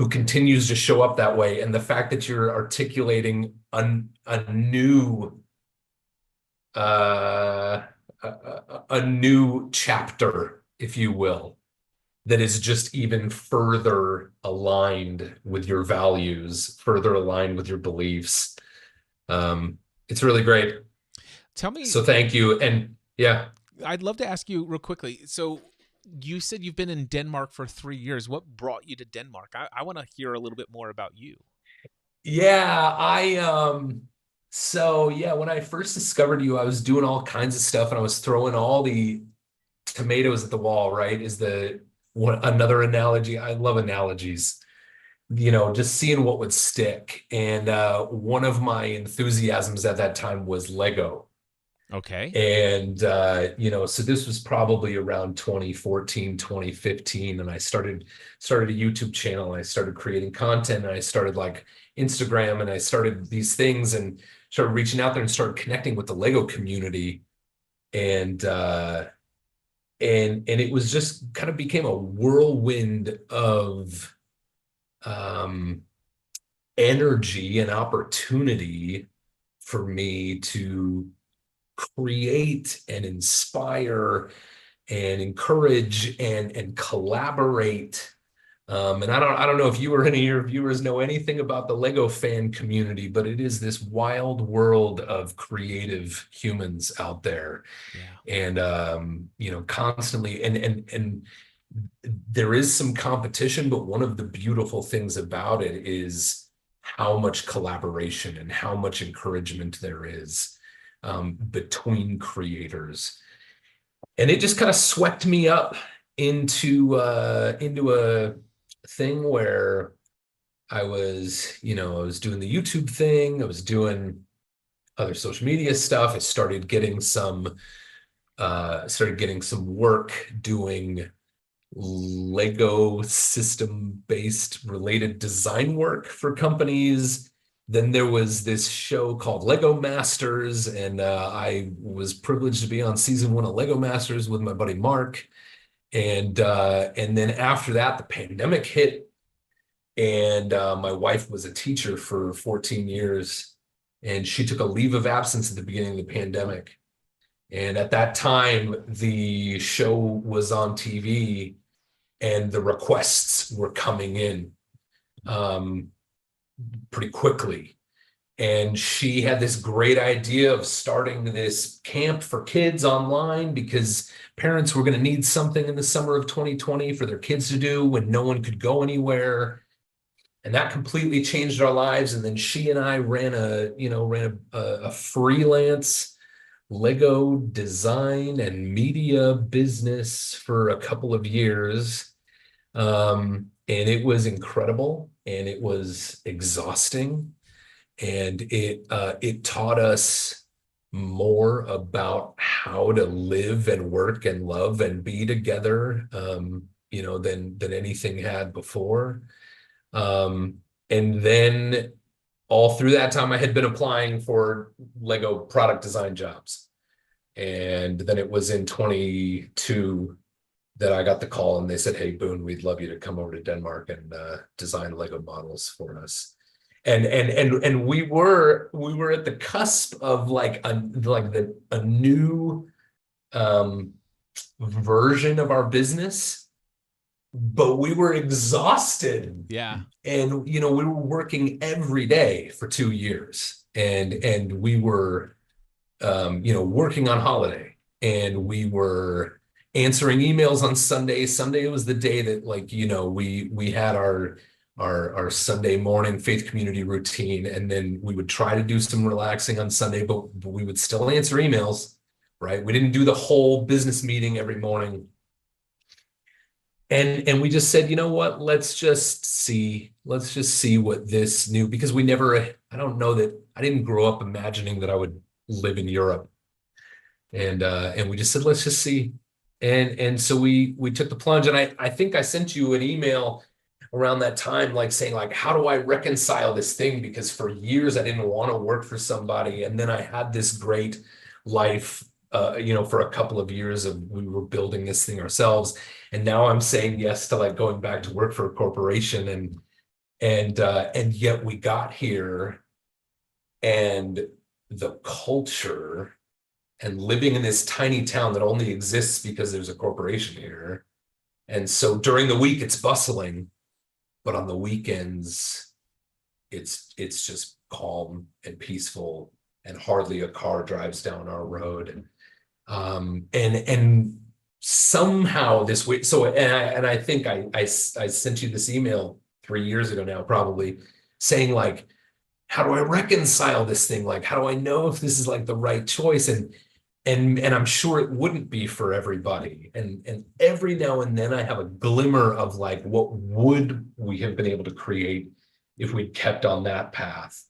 continues to show up that way, and the fact that you're articulating a new chapter, if you will, that is just even further aligned with your values, further aligned with your beliefs. It's really great. Tell me. So thank you. And yeah, I'd love to ask you real quickly. So you said you've been in Denmark for 3 years. What brought you to Denmark? I want to hear a little bit more about you. Yeah, so yeah, when I first discovered you, I was doing all kinds of stuff and I was throwing all the tomatoes at the wall, right? Another analogy. I love analogies, just seeing what would stick. And one of my enthusiasms at that time was Lego. Okay. And, so this was probably around 2014, 2015. And I started a YouTube channel. And I started creating content, and I started like Instagram, and I started these things and started reaching out there and started connecting with the Lego community. And it was just kind of became a whirlwind of energy and opportunity for me to create and inspire and encourage and collaborate. And I don't know if you or any of your viewers know anything about the Lego fan community, but it is this wild world of creative humans out there. Yeah. And constantly and there is some competition, but one of the beautiful things about it is how much collaboration and how much encouragement there is between creators. And it just kind of swept me up into a thing where I was doing the YouTube thing, I was doing other social media stuff. I started getting some work doing Lego system-based related design work for companies. Then there was this show called Lego Masters, and I was privileged to be on season 1 of Lego Masters with my buddy Mark. And then after that, the pandemic hit, and my wife was a teacher for 14 years, and she took a leave of absence at the beginning of the pandemic. And at that time, the show was on TV, and the requests were coming in pretty quickly. And she had this great idea of starting this camp for kids online because parents were going to need something in the summer of 2020 for their kids to do when no one could go anywhere. And that completely changed our lives. And then she and I ran a freelance Lego design and media business for a couple of years. And it was incredible, and it was exhausting. And it taught us more about how to live and work and love and be together, than anything had before. And then all through that time, I had been applying for Lego product design jobs. And then it was in 22 that I got the call, and they said, "Hey, Boone, we'd love you to come over to Denmark and design Lego models for us." And we were at the cusp of like a new version of our business, but we were exhausted. Yeah. And we were working every day for 2 years, and we were working on holiday, and we were answering emails on Sunday. Sunday was the day that we had our Sunday morning faith community routine, and then we would try to do some relaxing on Sunday, but we would still answer emails, right? We didn't do the whole business meeting every morning. And we just said, you know what, let's just see what this new, because I don't know that I didn't grow up imagining that I would live in Europe. And we just said, let's just see. And so we took the plunge. And I think I sent you an email around that time, like saying, like, how do I reconcile this thing? Because for years I didn't want to work for somebody. And then I had this great life, for a couple of years we were building this thing ourselves. And now I'm saying yes to like going back to work for a corporation, and yet we got here, and the culture and living in this tiny town that only exists because there's a corporation here. And so during the week it's bustling, but on the weekends it's just calm and peaceful, and hardly a car drives down our road. And somehow this way, and I think I sent you this email 3 years ago now, probably, saying like, how do I reconcile this thing? Like, how do I know if this is like the right choice? And I'm sure it wouldn't be for everybody. And every now and then I have a glimmer of like, what would we have been able to create if we'd kept on that path?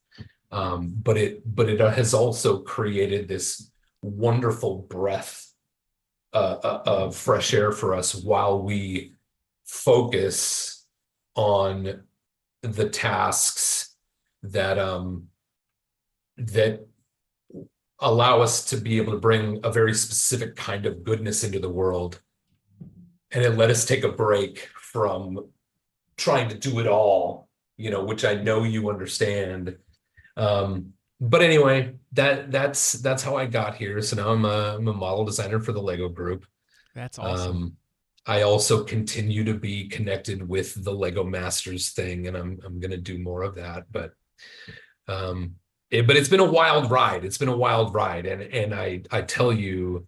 But it has also created this wonderful breath of fresh air for us while we focus on the tasks that allow us to be able to bring a very specific kind of goodness into the world. And it let us take a break from trying to do it all, which I know you understand. But anyway, that's how I got here. So now I'm a model designer for the Lego Group. That's awesome. I also continue to be connected with the Lego Masters thing, and I'm going to do more of that. But it's been a wild ride. It's been a wild ride, and I tell you,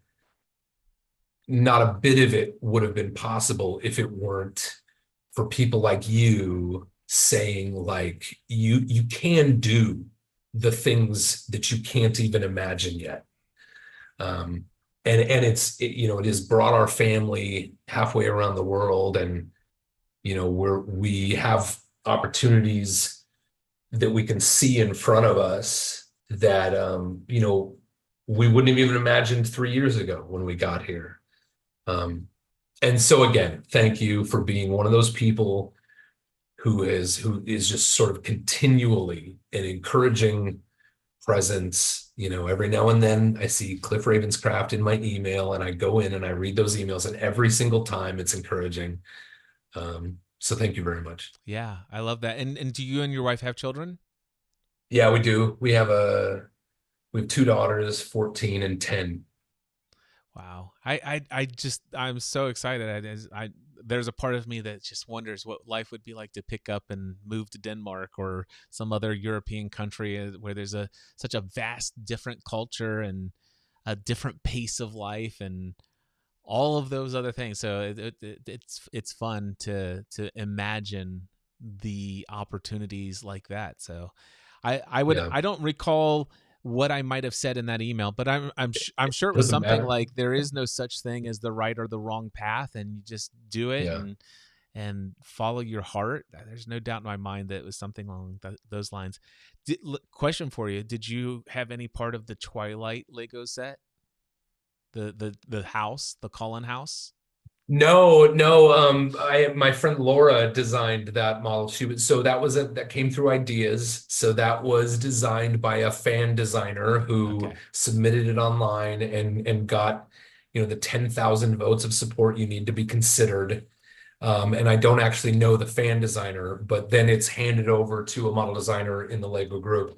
not a bit of it would have been possible if it weren't for people like you saying like you can do the things that you can't even imagine yet. And it has brought our family halfway around the world, and we have opportunities that we can see in front of us that we wouldn't have even imagined 3 years ago when we got here. And so again, thank you for being one of those people who is just sort of continually an encouraging presence. Every now and then I see Cliff Ravenscraft in my email, and I go in and I read those emails, and every single time it's encouraging. So thank you very much. Yeah, I love that. And do you and your wife have children? Yeah, we do. We have 2 daughters, 14 and 10. Wow. I'm so excited. There's a part of me that just wonders what life would be like to pick up and move to Denmark or some other European country where there's such a vast different culture and a different pace of life and all of those other things. So it's fun to imagine the opportunities like that. So I don't recall what I might have said in that email, but I'm sure it was Doesn't something matter. like there is no such thing as the right or the wrong path, and you just do it Yeah. and follow your heart. There's no doubt in my mind that it was something along those lines. Question for you: did you have any part of the Twilight Lego set? The house, the Cullen house? My friend Laura designed that model. That came through ideas. So that was designed by a fan designer who Okay. submitted it online and got, the 10,000 votes of support you need to be considered. And I don't actually know the fan designer, but then it's handed over to a model designer in the Lego group.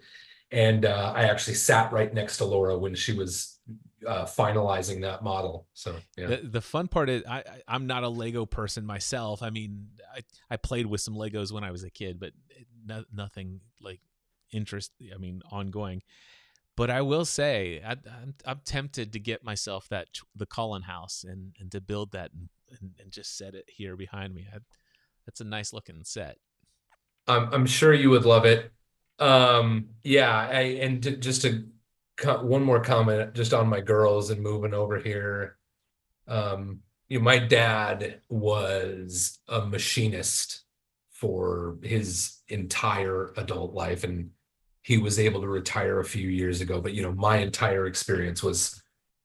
And I actually sat right next to Laura when she was finalizing that model. So yeah. The fun part is I'm not a Lego person myself. I mean, I played with some Legos when I was a kid, but nothing like ongoing. But I will say I'm tempted to get myself the Cullen house and to build that and just set it here behind me. That's a nice looking set. I'm sure you would love it. Just one more comment just on my girls and moving over here. My dad was a machinist for his entire adult life, and he was able to retire a few years ago. But my entire experience was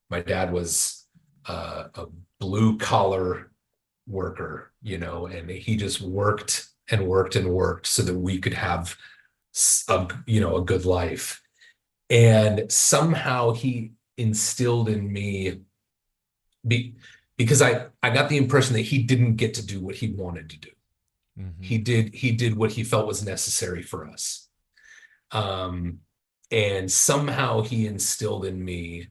my dad was a blue collar worker, and he just worked and worked and worked so that we could have a good life. And somehow he instilled in me because I got the impression that he didn't get to do what he wanted to do. Mm-hmm. He did what he felt was necessary for us. And somehow he instilled in me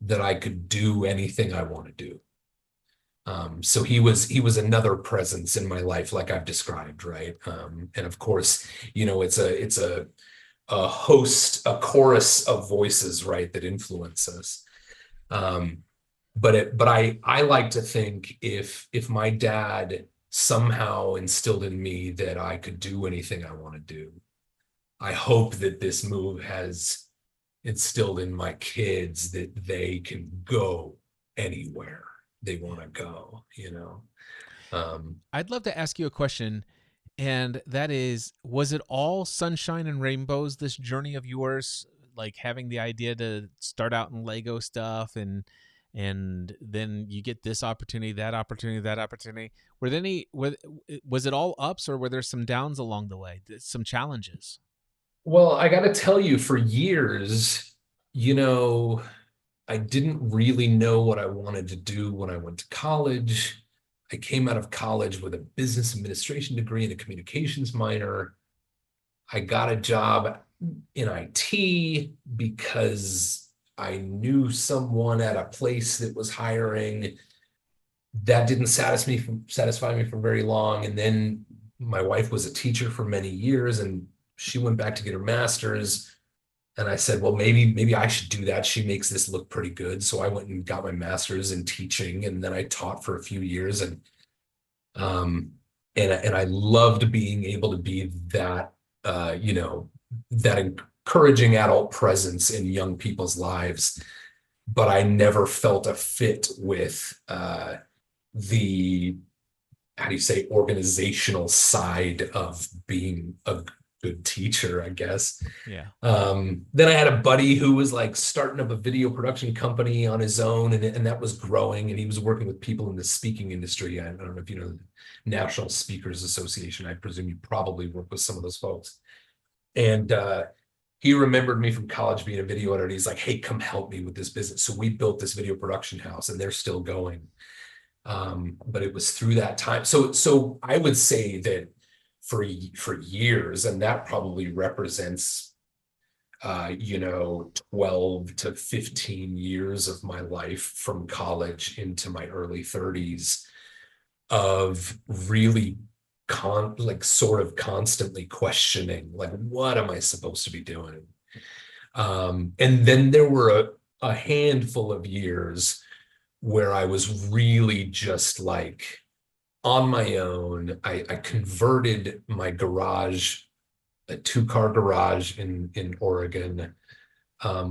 that I could do anything I want to do. So he was another presence in my life, like I've described, right? And of course, it's a chorus of voices, right, that influence us. But I like to think if my dad somehow instilled in me that I could do anything I want to do, I hope that this move has instilled in my kids that they can go anywhere they want to go, I'd love to ask you a question, and that is, was it all sunshine and rainbows, this journey of yours, like having the idea to start out in Lego stuff and then you get this opportunity, that opportunity, that opportunity? Was it all ups, or were there some downs along the way, some challenges? Well, I got to tell you, for years, I didn't really know what I wanted to do when I went to college. I came out of college with a business administration degree and a communications minor. I got a job in IT because I knew someone at a place that was hiring. That didn't satisfy me for very long. And then my wife was a teacher for many years, and she went back to get her master's. And I said, well, maybe I should do that. She makes this look pretty good. So I went and got my master's in teaching, and then I taught for a few years. And I loved being able to be that, that encouraging adult presence in young people's lives. But I never felt a fit with the, how do you say, organizational side of being a good teacher, I guess. Yeah. Then I had a buddy who was like starting up a video production company on his own, and that was growing, and he was working with people in the speaking industry. I don't know if you know the National Speakers Association. I presume you probably work with some of those folks. And he remembered me from college being a video editor. He's like, hey, come help me with this business. So we built this video production house, and they're still going. But it was through that time. So I would say that for years, and that probably represents 12 to 15 years of my life from college into my early 30s of really sort of constantly questioning, like, what am I supposed to be doing? And then there were a handful of years where I was really just like on my own. I converted my garage, a 2-car garage in Oregon,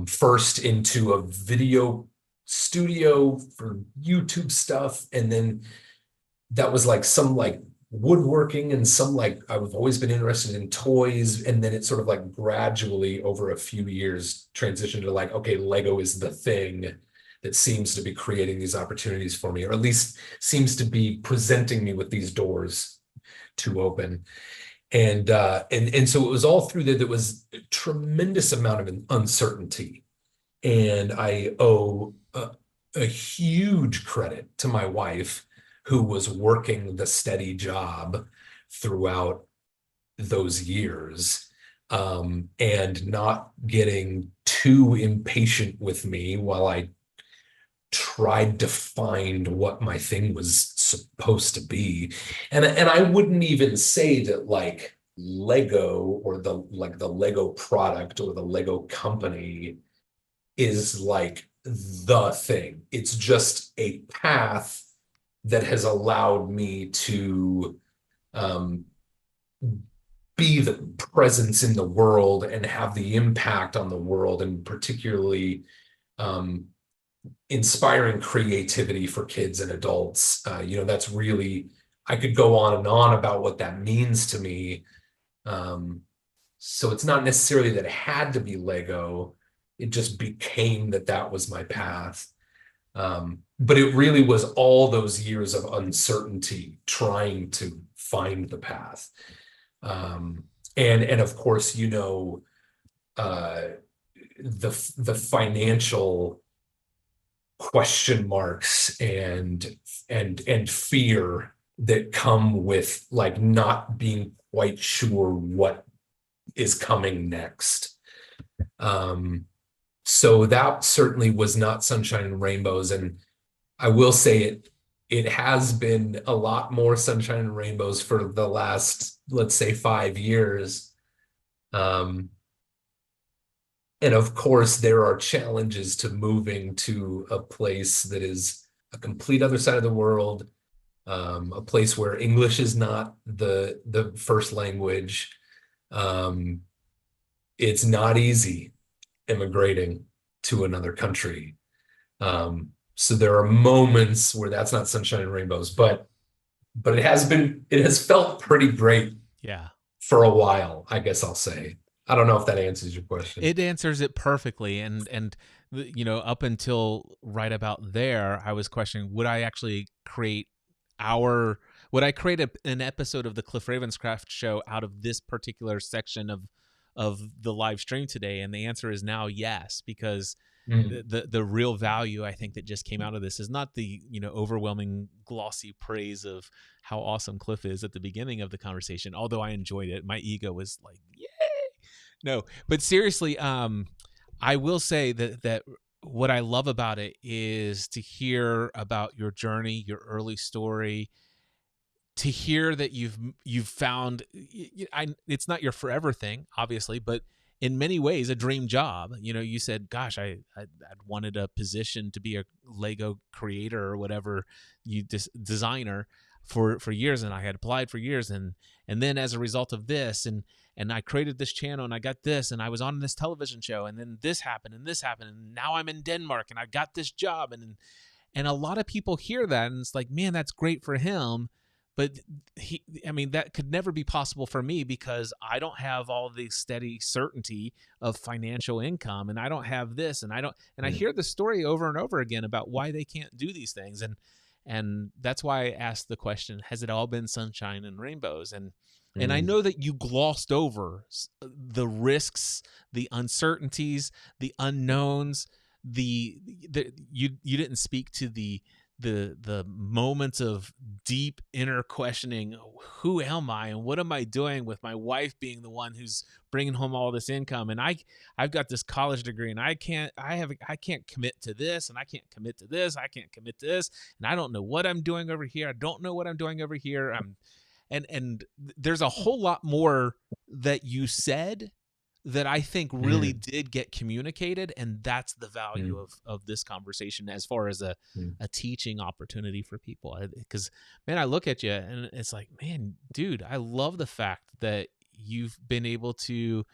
first into a video studio for YouTube stuff. And then that was like some like woodworking and some like, I've always been interested in toys. And then it sort of like gradually over a few years transitioned to like, okay, Lego is the thing. that seems to be creating these opportunities for me, or at least seems to be presenting me with these doors to open. And so it was all through that. There was a tremendous amount of uncertainty, and I owe a huge credit to my wife, who was working the steady job throughout those years, and not getting too impatient with me while I tried to find what my thing was supposed to be. And I wouldn't even say that like Lego or the Lego product or the Lego company is like the thing. It's just a path that has allowed me to be the presence in the world and have the impact on the world, and particularly inspiring creativity for kids and adults. That's really, I could go on and on about what that means to me. So it's not necessarily that it had to be Lego. It just became that was my path. But it really was all those years of uncertainty trying to find the path. And of course, the financial question marks and fear that come with like not being quite sure what is coming next. So that certainly was not sunshine and rainbows. And I will say it has been a lot more sunshine and rainbows for the last, let's say, 5 years. And of course, there are challenges to moving to a place that is a complete other side of the world, a place where English is not the first language. It's not easy immigrating to another country. So there are moments where that's not sunshine and rainbows, but it has felt pretty great. Yeah. For a while, I guess I'll say. I don't know if that answers your question. It answers it perfectly. And up until right about there, I was questioning, would I actually create an episode of the Cliff Ravenscraft show out of this particular section of the live stream today? And the answer is now yes, because the real value I think that just came out of this is not the overwhelming glossy praise of how awesome Cliff is at the beginning of the conversation, although I enjoyed it. My ego was like, yay. No, but seriously, I will say that what I love about it is to hear about your journey, your early story, to hear that you've found, it's not your forever thing, obviously, but in many ways a dream job. You said, gosh, I'd wanted a position to be a Lego creator or whatever, designer for years, and I had applied for years, and then as a result of this, and I created this channel, and I got this, and I was on this television show, and then this happened, and now I'm in Denmark, and I got this job, and a lot of people hear that, and it's like, man, that's great for him. But that could never be possible for me, because I don't have all the steady certainty of financial income, and I don't have this, and I hear the story over and over again about why they can't do these things. And that's why I asked the question, has it all been sunshine and rainbows? And I know that you glossed over the risks, the uncertainties, the unknowns, you didn't speak to the moments of deep inner questioning. Who am I, and what am I doing, with my wife being the one who's bringing home all this income, and I've got this college degree, and I can't commit to this, and I can't commit to this, I can't commit to this, and I don't know what I'm doing over here. I don't know what I'm doing over here. And there's a whole lot more that you said that I think really did get communicated, and that's the value of this conversation as far as a teaching opportunity for people. Because, man, I look at you and it's like, man, dude, I love the fact that you've been able to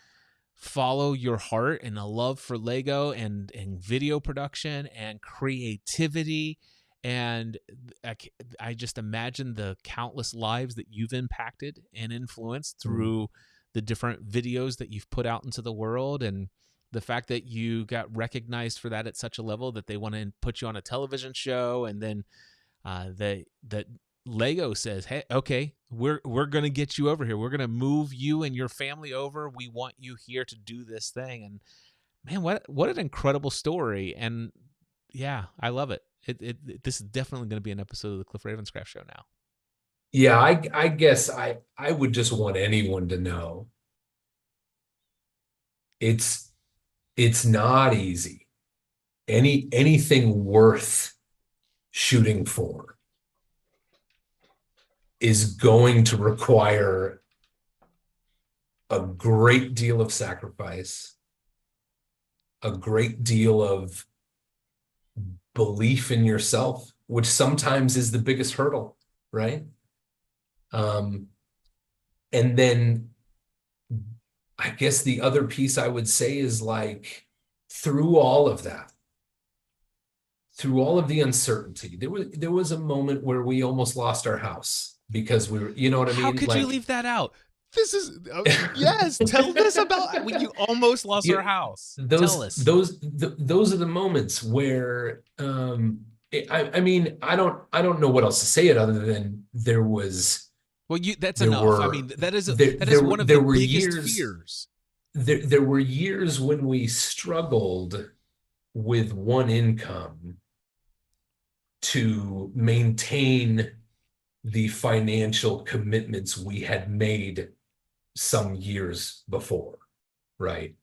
follow your heart and a love for Lego and video production and creativity. And I just imagine the countless lives that you've impacted and influenced through the different videos that you've put out into the world. And the fact that you got recognized for that at such a level that they want to put you on a television show, and then that Lego says, "Hey, okay, we're going to get you over here. We're going to move you and your family over. We want you here to do this thing." And man, what an incredible story. And yeah, I love it. This is definitely going to be an episode of the Cliff Ravenscraft Show now. Yeah, I guess I would just want anyone to know it's not easy. Anything worth shooting for is going to require a great deal of sacrifice, a great deal of belief in yourself, which sometimes is the biggest hurdle, right? And then I guess the other piece I would say is like, through all of that, through all of the uncertainty, there was a moment where we almost lost our house because we were, you know what I mean? How could you leave that out? This is yes. Tell us about when you almost lost our house. Tell us. Those are the moments where I mean, I don't know what else to say it other than there was. Well, that's enough. I mean, that is one of the biggest fears. There were years when we struggled with one income to maintain the financial commitments we had made some years before, right?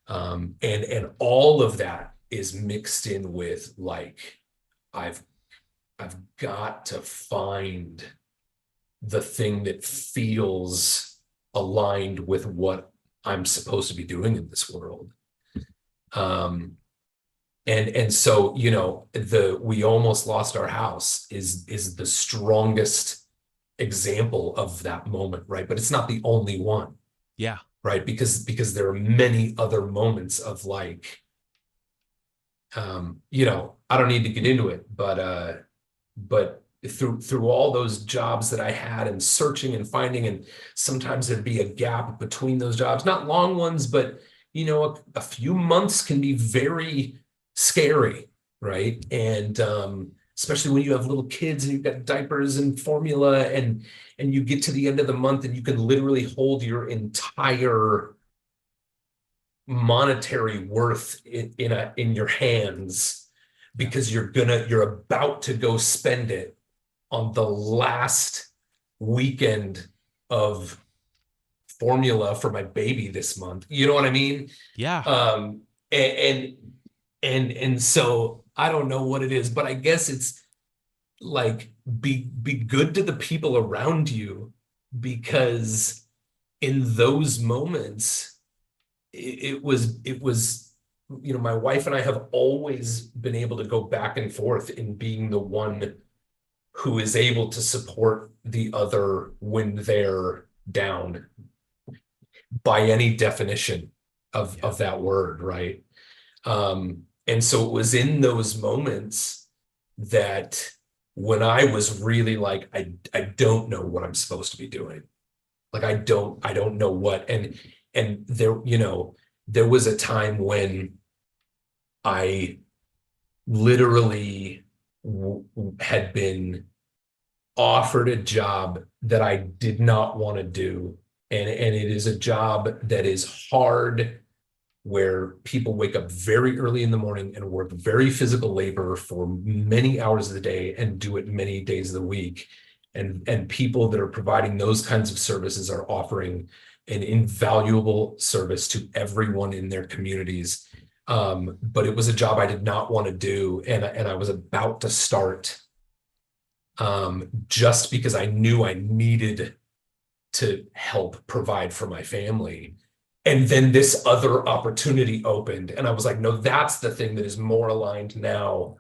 And all of that is mixed in with like, I've got to find the thing that feels aligned with what I'm supposed to be doing in this world. And so, you know, we almost lost our house is the strongest example of that moment, right? But it's not the only one. Yeah. Right. Because there are many other moments of like, you know, I don't need to get into it, but through all those jobs that I had and searching and finding, and sometimes there'd be a gap between those jobs, not long ones, but you know, a few months can be very scary, right? And especially when you have little kids and you've got diapers and formula, and you get to the end of the month and you can literally hold your entire monetary worth in your hands because you're about to go spend it on the last weekend of formula for my baby this month. You know what I mean? Yeah. And so I don't know what it is, but I guess it's like be good to the people around you, because in those moments it was, you know, my wife and I have always been able to go back and forth in being the one who is able to support the other when they're down by any definition of that word, right? And so it was in those moments that when I was really like, I don't know what I'm supposed to be doing. Like, I don't know what, and there, you know, there was a time when I literally had been offered a job that I did not want to do. And it is a job that is hard, where people wake up very early in the morning and work very physical labor for many hours of the day and do it many days of the week. And people that are providing those kinds of services are offering an invaluable service to everyone in their communities. But it was a job I did not want to do. And I was about to start just because I knew I needed to help provide for my family. And then this other opportunity opened, and I was like, no, that's the thing that is more aligned now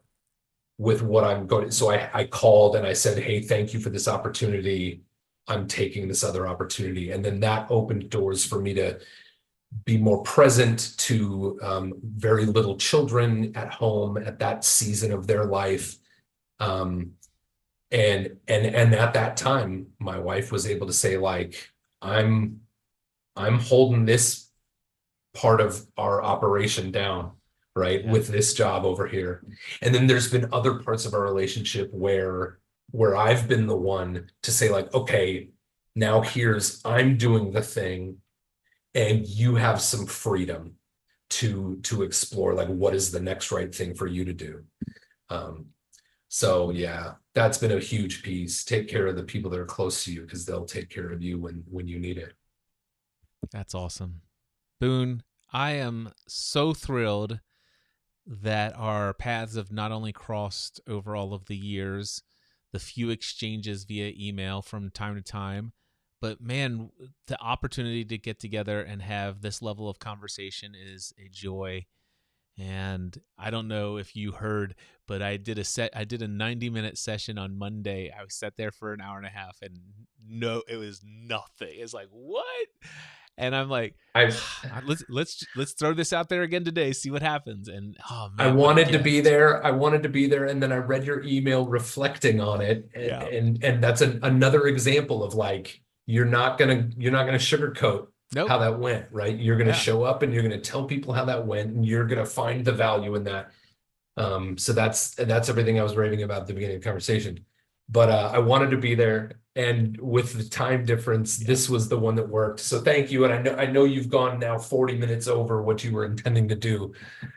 with what I'm going to. So I called and I said, hey, thank you for this opportunity. I'm taking this other opportunity. And then that opened doors for me to be more present to very little children at home at that season of their life. And at that time, my wife was able to say, like, I'm holding this part of our operation down, right? Yeah. With this job over here. And then there's been other parts of our relationship where I've been the one to say like, okay, now I'm doing the thing and you have some freedom to explore like what is the next right thing for you to do. So yeah, that's been a huge piece. Take care of the people that are close to you because they'll take care of you when you need it. That's awesome. Boone, I am so thrilled that our paths have not only crossed over all of the years, the few exchanges via email from time to time, but man, the opportunity to get together and have this level of conversation is a joy. And I don't know if you heard, but I did a 90-minute session on Monday. I sat there for an hour and a half and no, it was nothing. It's like, what? And I'm like, let's throw this out there again today, see what happens. And oh man, I wanted to be there. I wanted to be there. And then I read your email reflecting on it. And that's another example of like, you're not gonna sugarcoat how that went, right? You're gonna show up and you're gonna tell people how that went, and you're gonna find the value in that. So that's everything I was raving about at the beginning of the conversation. But I wanted to be there, and with the time difference, this was the one that worked. So thank you. And I know you've gone now 40 minutes over what you were intending to do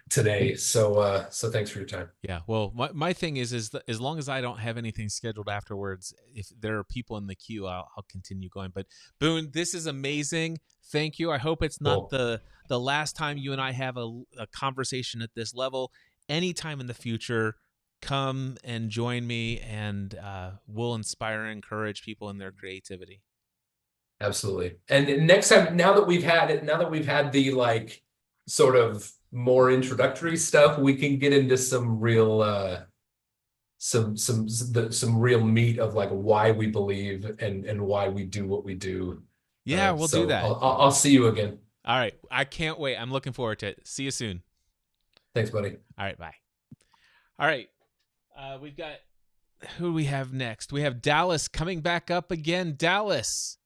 today. So thanks for your time. Yeah. Well, my thing is that as long as I don't have anything scheduled afterwards, if there are people in the queue, I'll continue going. But Boone, this is amazing. Thank you. I hope it's not the last time you and I have a conversation at this level. Anytime in the future, come and join me, and we'll inspire and encourage people in their creativity. Absolutely. And next time, now that we've had the like sort of more introductory stuff, we can get into some real some real meat of like why we believe and why we do what we do. Yeah, we'll do that. I'll see you again. All right. I can't wait. I'm looking forward to it. See you soon. Thanks, buddy. All right. Bye. All right. We've got, who do we have next? We have Dallas coming back up again. Dallas,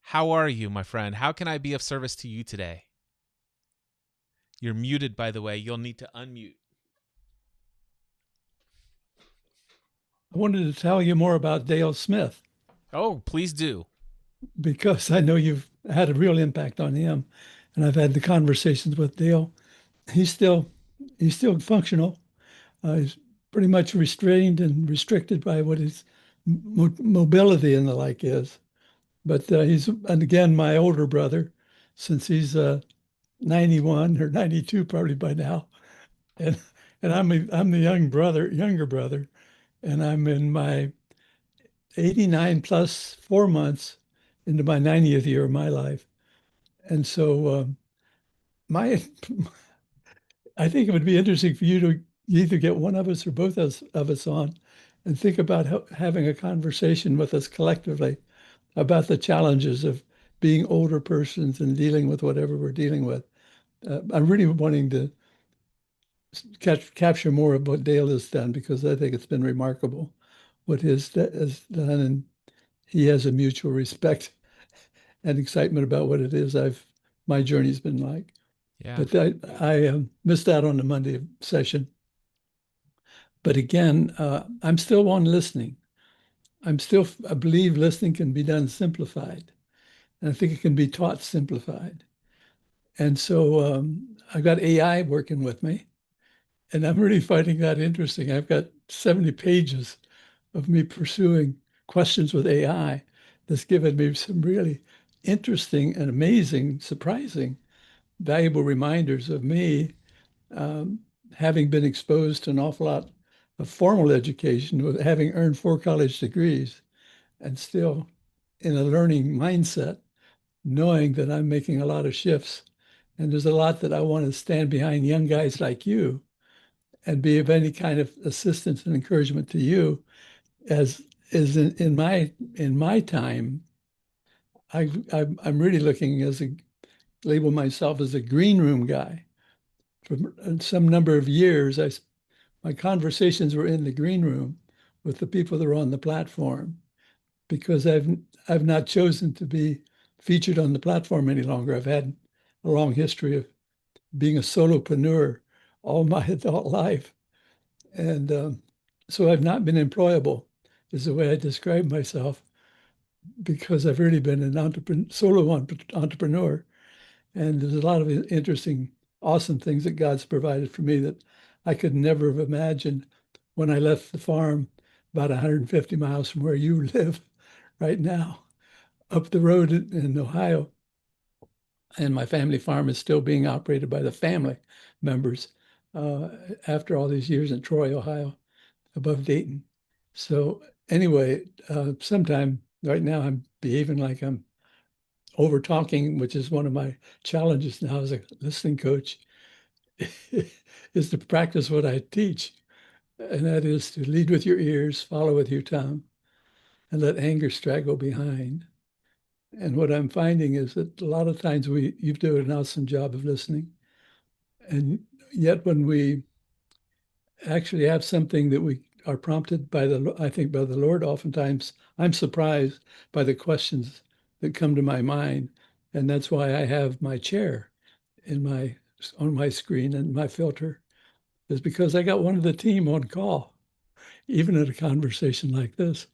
how are you, my friend? How can I be of service to you today? You're muted, by the way. You'll need to unmute. I wanted to tell you more about Dale Smith. Oh, please do. Because I know you've had a real impact on him, and I've had the conversations with Dale. He's still functional. He's pretty much restrained and restricted by what his mobility and the like is. But he's, and again, my older brother, since he's 91 or 92 probably by now, and I'm the younger brother, and I'm in my 89 plus 4 months into my 90th year of my life. And so I think it would be interesting for you to either get one of us or both of us on and think about having a conversation with us collectively about the challenges of being older persons and dealing with whatever we're dealing with. I'm really wanting to capture more of what Dale has done, because I think it's been remarkable what has done, and he has a mutual respect and excitement about what it is my journey's been like. Yeah. But I missed out on the Monday session. But again, I'm still on listening. I believe listening can be done simplified. And I think it can be taught simplified. And so I've got AI working with me, and I'm really finding that interesting. I've got 70 pages of me pursuing questions with AI that's given me some really interesting and amazing, surprising, valuable reminders of me having been exposed to an awful lot of formal education, with having earned 4 college degrees, and still in a learning mindset, knowing that I'm making a lot of shifts. And there's a lot that I want to stand behind young guys like you and be of any kind of assistance and encouragement to you, as is in my time. I'm really looking label myself as a green room guy. For some number of years, my conversations were in the green room with the people that are on the platform, because I've not chosen to be featured on the platform any longer. I've had a long history of being a solopreneur all my adult life. And so I've not been employable, is the way I describe myself, because I've really been an entrepreneur. And there's a lot of interesting, awesome things that God's provided for me that I could never have imagined when I left the farm about 150 miles from where you live right now, up the road in Ohio. And my family farm is still being operated by the family members after all these years in Troy, Ohio, above Dayton. So anyway, sometime right now I'm behaving like I'm over talking, which is one of my challenges now as a listening coach, is to practice what I teach. And that is to lead with your ears, follow with your tongue, and let anger straggle behind. And what I'm finding is that a lot of times you do an awesome job of listening. And yet when we actually have something that we are prompted by I think by the Lord, oftentimes I'm surprised by the questions that come to my mind. And that's why I have my chair on my screen, and my filter is because I got one of the team on call, even in a conversation like this.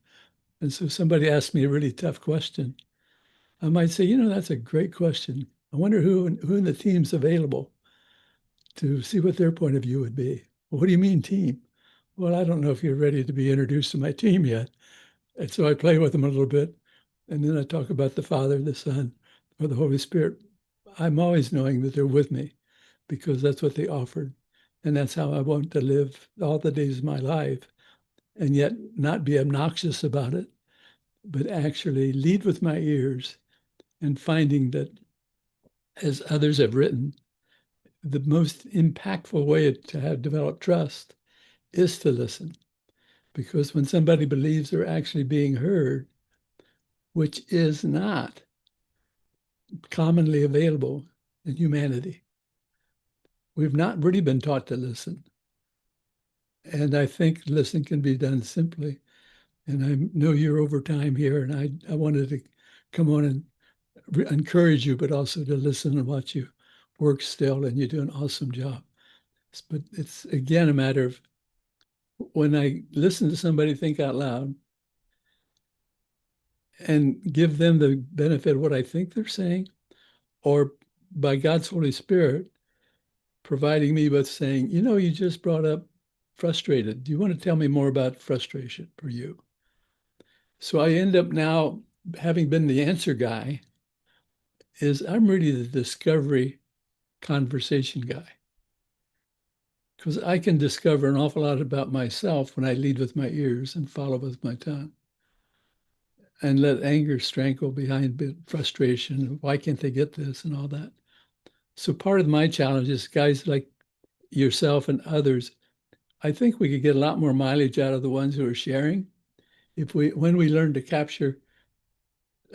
And so somebody asked me a really tough question. I might say, that's a great question. I wonder who in the team's available to see what their point of view would be. Well, what do you mean team? Well, I don't know if you're ready to be introduced to my team yet. And so I play with them a little bit. And then I talk about the Father, the Son, or the Holy Spirit. I'm always knowing that they're with me because that's what they offered. And that's how I want to live all the days of my life, and yet not be obnoxious about it, but actually lead with my ears, and finding that, as others have written, the most impactful way to have developed trust is to listen. Because when somebody believes they're actually being heard, which is not commonly available in humanity, we've not really been taught to listen. And I think listening can be done simply. And I know you're over time here, and I wanted to come on and encourage you, but also to listen and watch you work still, and you do an awesome job. But it's, again, a matter of when I listen to somebody think out loud and give them the benefit of what I think they're saying, or by God's Holy Spirit providing me with saying, you just brought up frustrated. Do you want to tell me more about frustration for you? So I end up now, having been the answer guy, is I'm really the discovery conversation guy. Because I can discover an awful lot about myself when I lead with my ears and follow with my tongue, and let anger strangle behind frustration. Why can't they get this and all that? So part of my challenge is guys like yourself and others. I think we could get a lot more mileage out of the ones who are sharing when we learn to capture.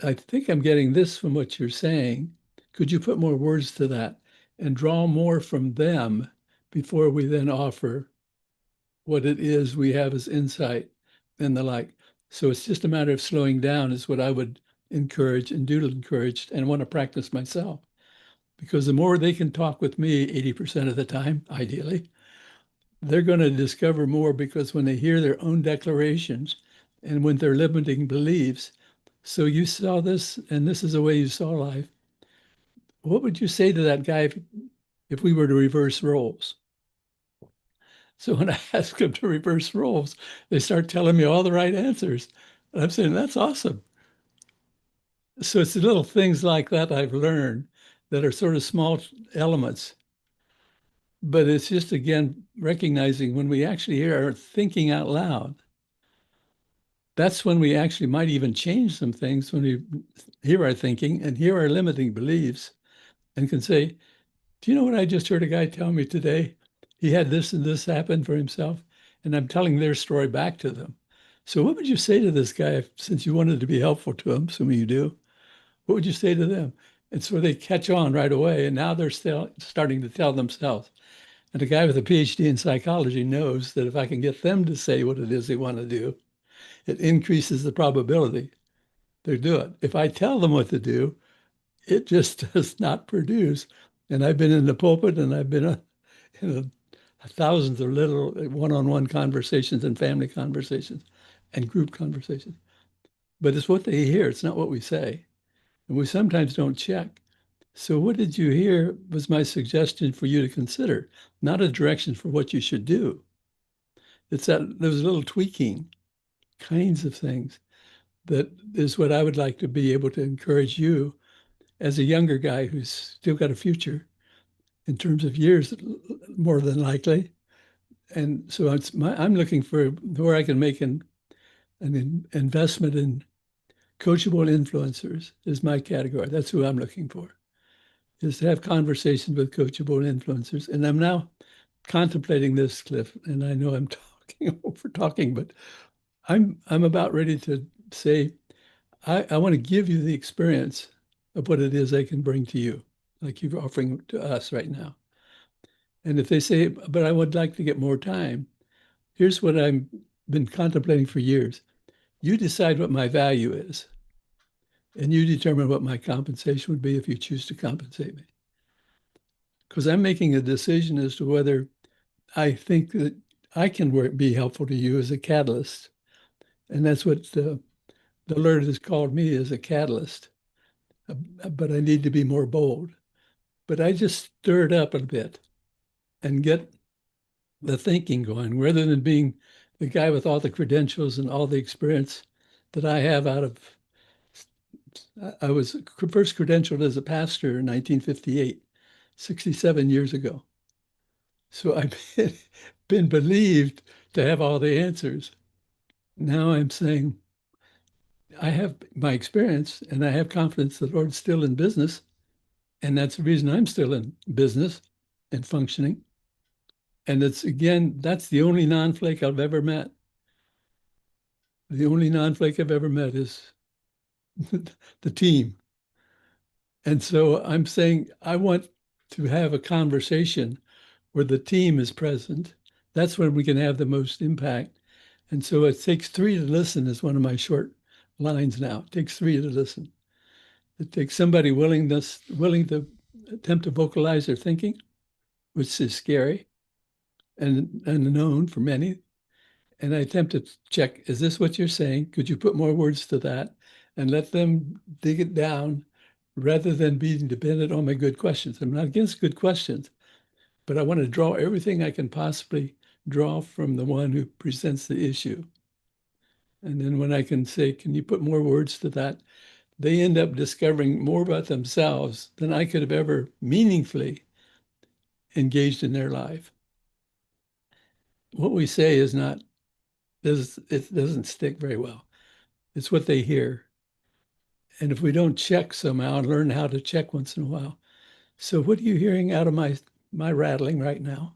I think I'm getting this from what you're saying. Could you put more words to that and draw more from them before we then offer what it is we have as insight and the like? So it's just a matter of slowing down is what I would encourage and do encourage and want to practice myself. Because the more they can talk with me 80% of the time, ideally, they're going to discover more, because when they hear their own declarations and when they're limiting beliefs, so you saw this and this is the way you saw life. What would you say to that guy if we were to reverse roles? So when I ask them to reverse roles, they start telling me all the right answers. And I'm saying, that's awesome. So it's the little things like that I've learned that are sort of small elements. But it's just, again, recognizing when we actually hear our thinking out loud, that's when we actually might even change some things, when we hear our thinking and hear our limiting beliefs and can say, do you know what I just heard a guy tell me today? He had this and this happen for himself, and I'm telling their story back to them. So what would you say to this guy, since you wanted to be helpful to him, assuming you do? What would you say to them? And so they catch on right away, and now they're still starting to tell themselves. And a guy with a PhD in psychology knows that if I can get them to say what it is they want to do, it increases the probability they do it. If I tell them what to do, it just does not produce And I've been in the pulpit, and I've been in thousands of little one-on-one conversations and family conversations and group conversations. But it's what they hear. It's not what we say. And we sometimes don't check. So what did you hear was my suggestion for you to consider, not a direction for what you should do. It's that those little tweaking kinds of things that is what I would like to be able to encourage you as a younger guy who's still got a future in terms of years, more than likely. And so I'm looking for where I can make an investment in coachable influencers is my category. That's who I'm looking for, is to have conversations with coachable influencers. And I'm now contemplating this, Cliff, and I know I'm talking over talking, but I'm about ready to say, I want to give you the experience of what it is I can bring to you, like you're offering to us right now. And if they say, but I would like to get more time, here's what I've been contemplating for years. You decide what my value is, and you determine what my compensation would be if you choose to compensate me. Because I'm making a decision as to whether I think that I can be helpful to you as a catalyst. And that's what the Lord has called me, as a catalyst. But I need to be more bold. But I just stir it up a bit and get the thinking going, rather than being the guy with all the credentials and all the experience that I have out of. I was first credentialed as a pastor in 1958, 67 years ago. So I've been believed to have all the answers. Now I'm saying I have my experience, and I have confidence the Lord's still in business. And that's the reason I'm still in business and functioning. And it's, again, that's the only non-flake I've ever met. The only non-flake I've ever met is the team. And so I'm saying I want to have a conversation where the team is present. That's when we can have the most impact. And so it takes three to listen is one of my short lines now. It takes three to listen. It takes somebody willing to attempt to vocalize their thinking, which is scary and unknown for many. And I attempt to check, is this what you're saying? Could you put more words to that? And let them dig it down rather than being dependent on my good questions. I'm not against good questions, but I want to draw everything I can possibly draw from the one who presents the issue. And then when I can say, can you put more words to that? They end up discovering more about themselves than I could have ever meaningfully engaged in their life. What we say is not, it doesn't stick very well. It's what they hear. And if we don't check somehow and learn how to check once in a while. So what are you hearing out of my rattling right now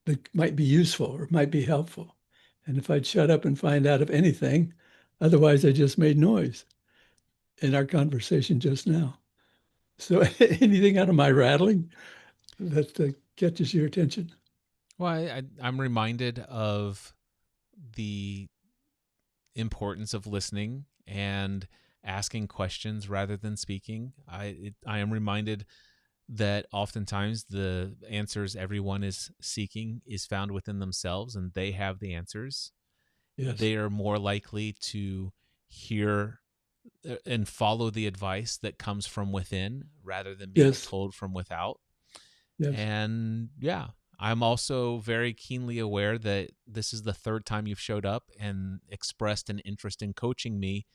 that might be useful or might be helpful? And if I'd shut up and find out of anything, otherwise I just made noise in our conversation just now. So anything out of my rattling that catches your attention? Well, I'm reminded of the importance of listening and asking questions rather than speaking. I am reminded that oftentimes the answers everyone is seeking is found within themselves, and they have the answers. Yes. They are more likely to hear and follow the advice that comes from within rather than being Yes. told from without. Yes. And yeah, I'm also very keenly aware that this is the third time you've showed up and expressed an interest in coaching me.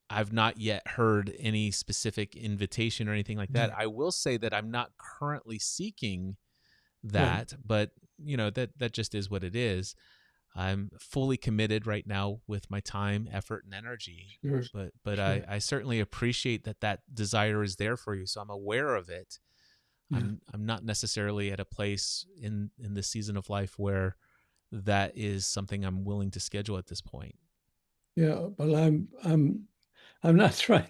I've not yet heard any specific invitation or anything like that. I will say that I'm not currently seeking that, but you know, that just is what it is. I'm fully committed right now with my time, effort, and energy. Sure. But Sure. I certainly appreciate that desire is there for you. So I'm aware of it. Yeah. I'm not necessarily at a place in this season of life where that is something I'm willing to schedule at this point. Yeah, but I'm not trying.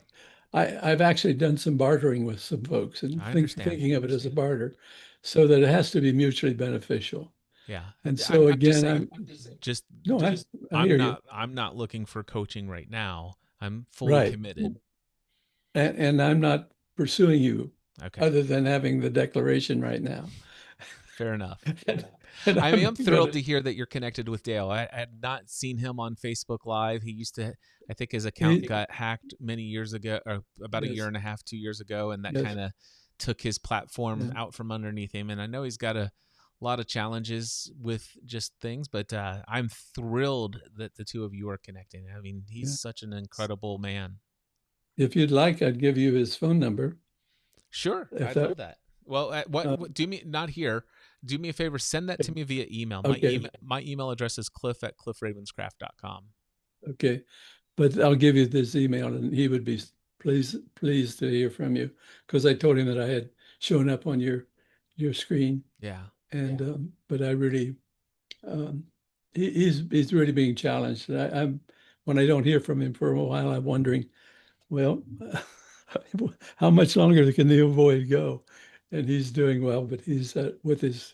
I've actually done some bartering with some folks and I understand. thinking of it as a barter, so that it has to be mutually beneficial. Yeah. And so I'm just again, saying, I hear you. I'm not looking for coaching right now. I'm fully Right. committed. And I'm not pursuing you Okay. other than having the declaration right now. Fair enough. And I mean, I'm thrilled gonna- to hear that you're connected with Dale. I had not seen him on Facebook Live. He used to, I think his account got hacked many years ago, or about a Yes. year and a half, 2 years ago, and that Yes. kind of took his platform Yeah. out from underneath him. And I know he's got a lot of challenges with just things, but I'm thrilled that the two of you are connecting. I mean, he's such an incredible man. If you'd like, I'd give you his phone number. Sure, If I'd that- love that. Well, what do me not here? Do me a favor, send that to me via email. Okay. My email address is cliff@cliffravenscraft.com. Okay, but I'll give you this email, and he would be pleased to hear from you, because I told him that I had shown up on your screen, Yeah. and but I really he's really being challenged. I'm when I don't hear from him for a while, I'm wondering, well, how much longer can the void go? And he's doing well, but he's with his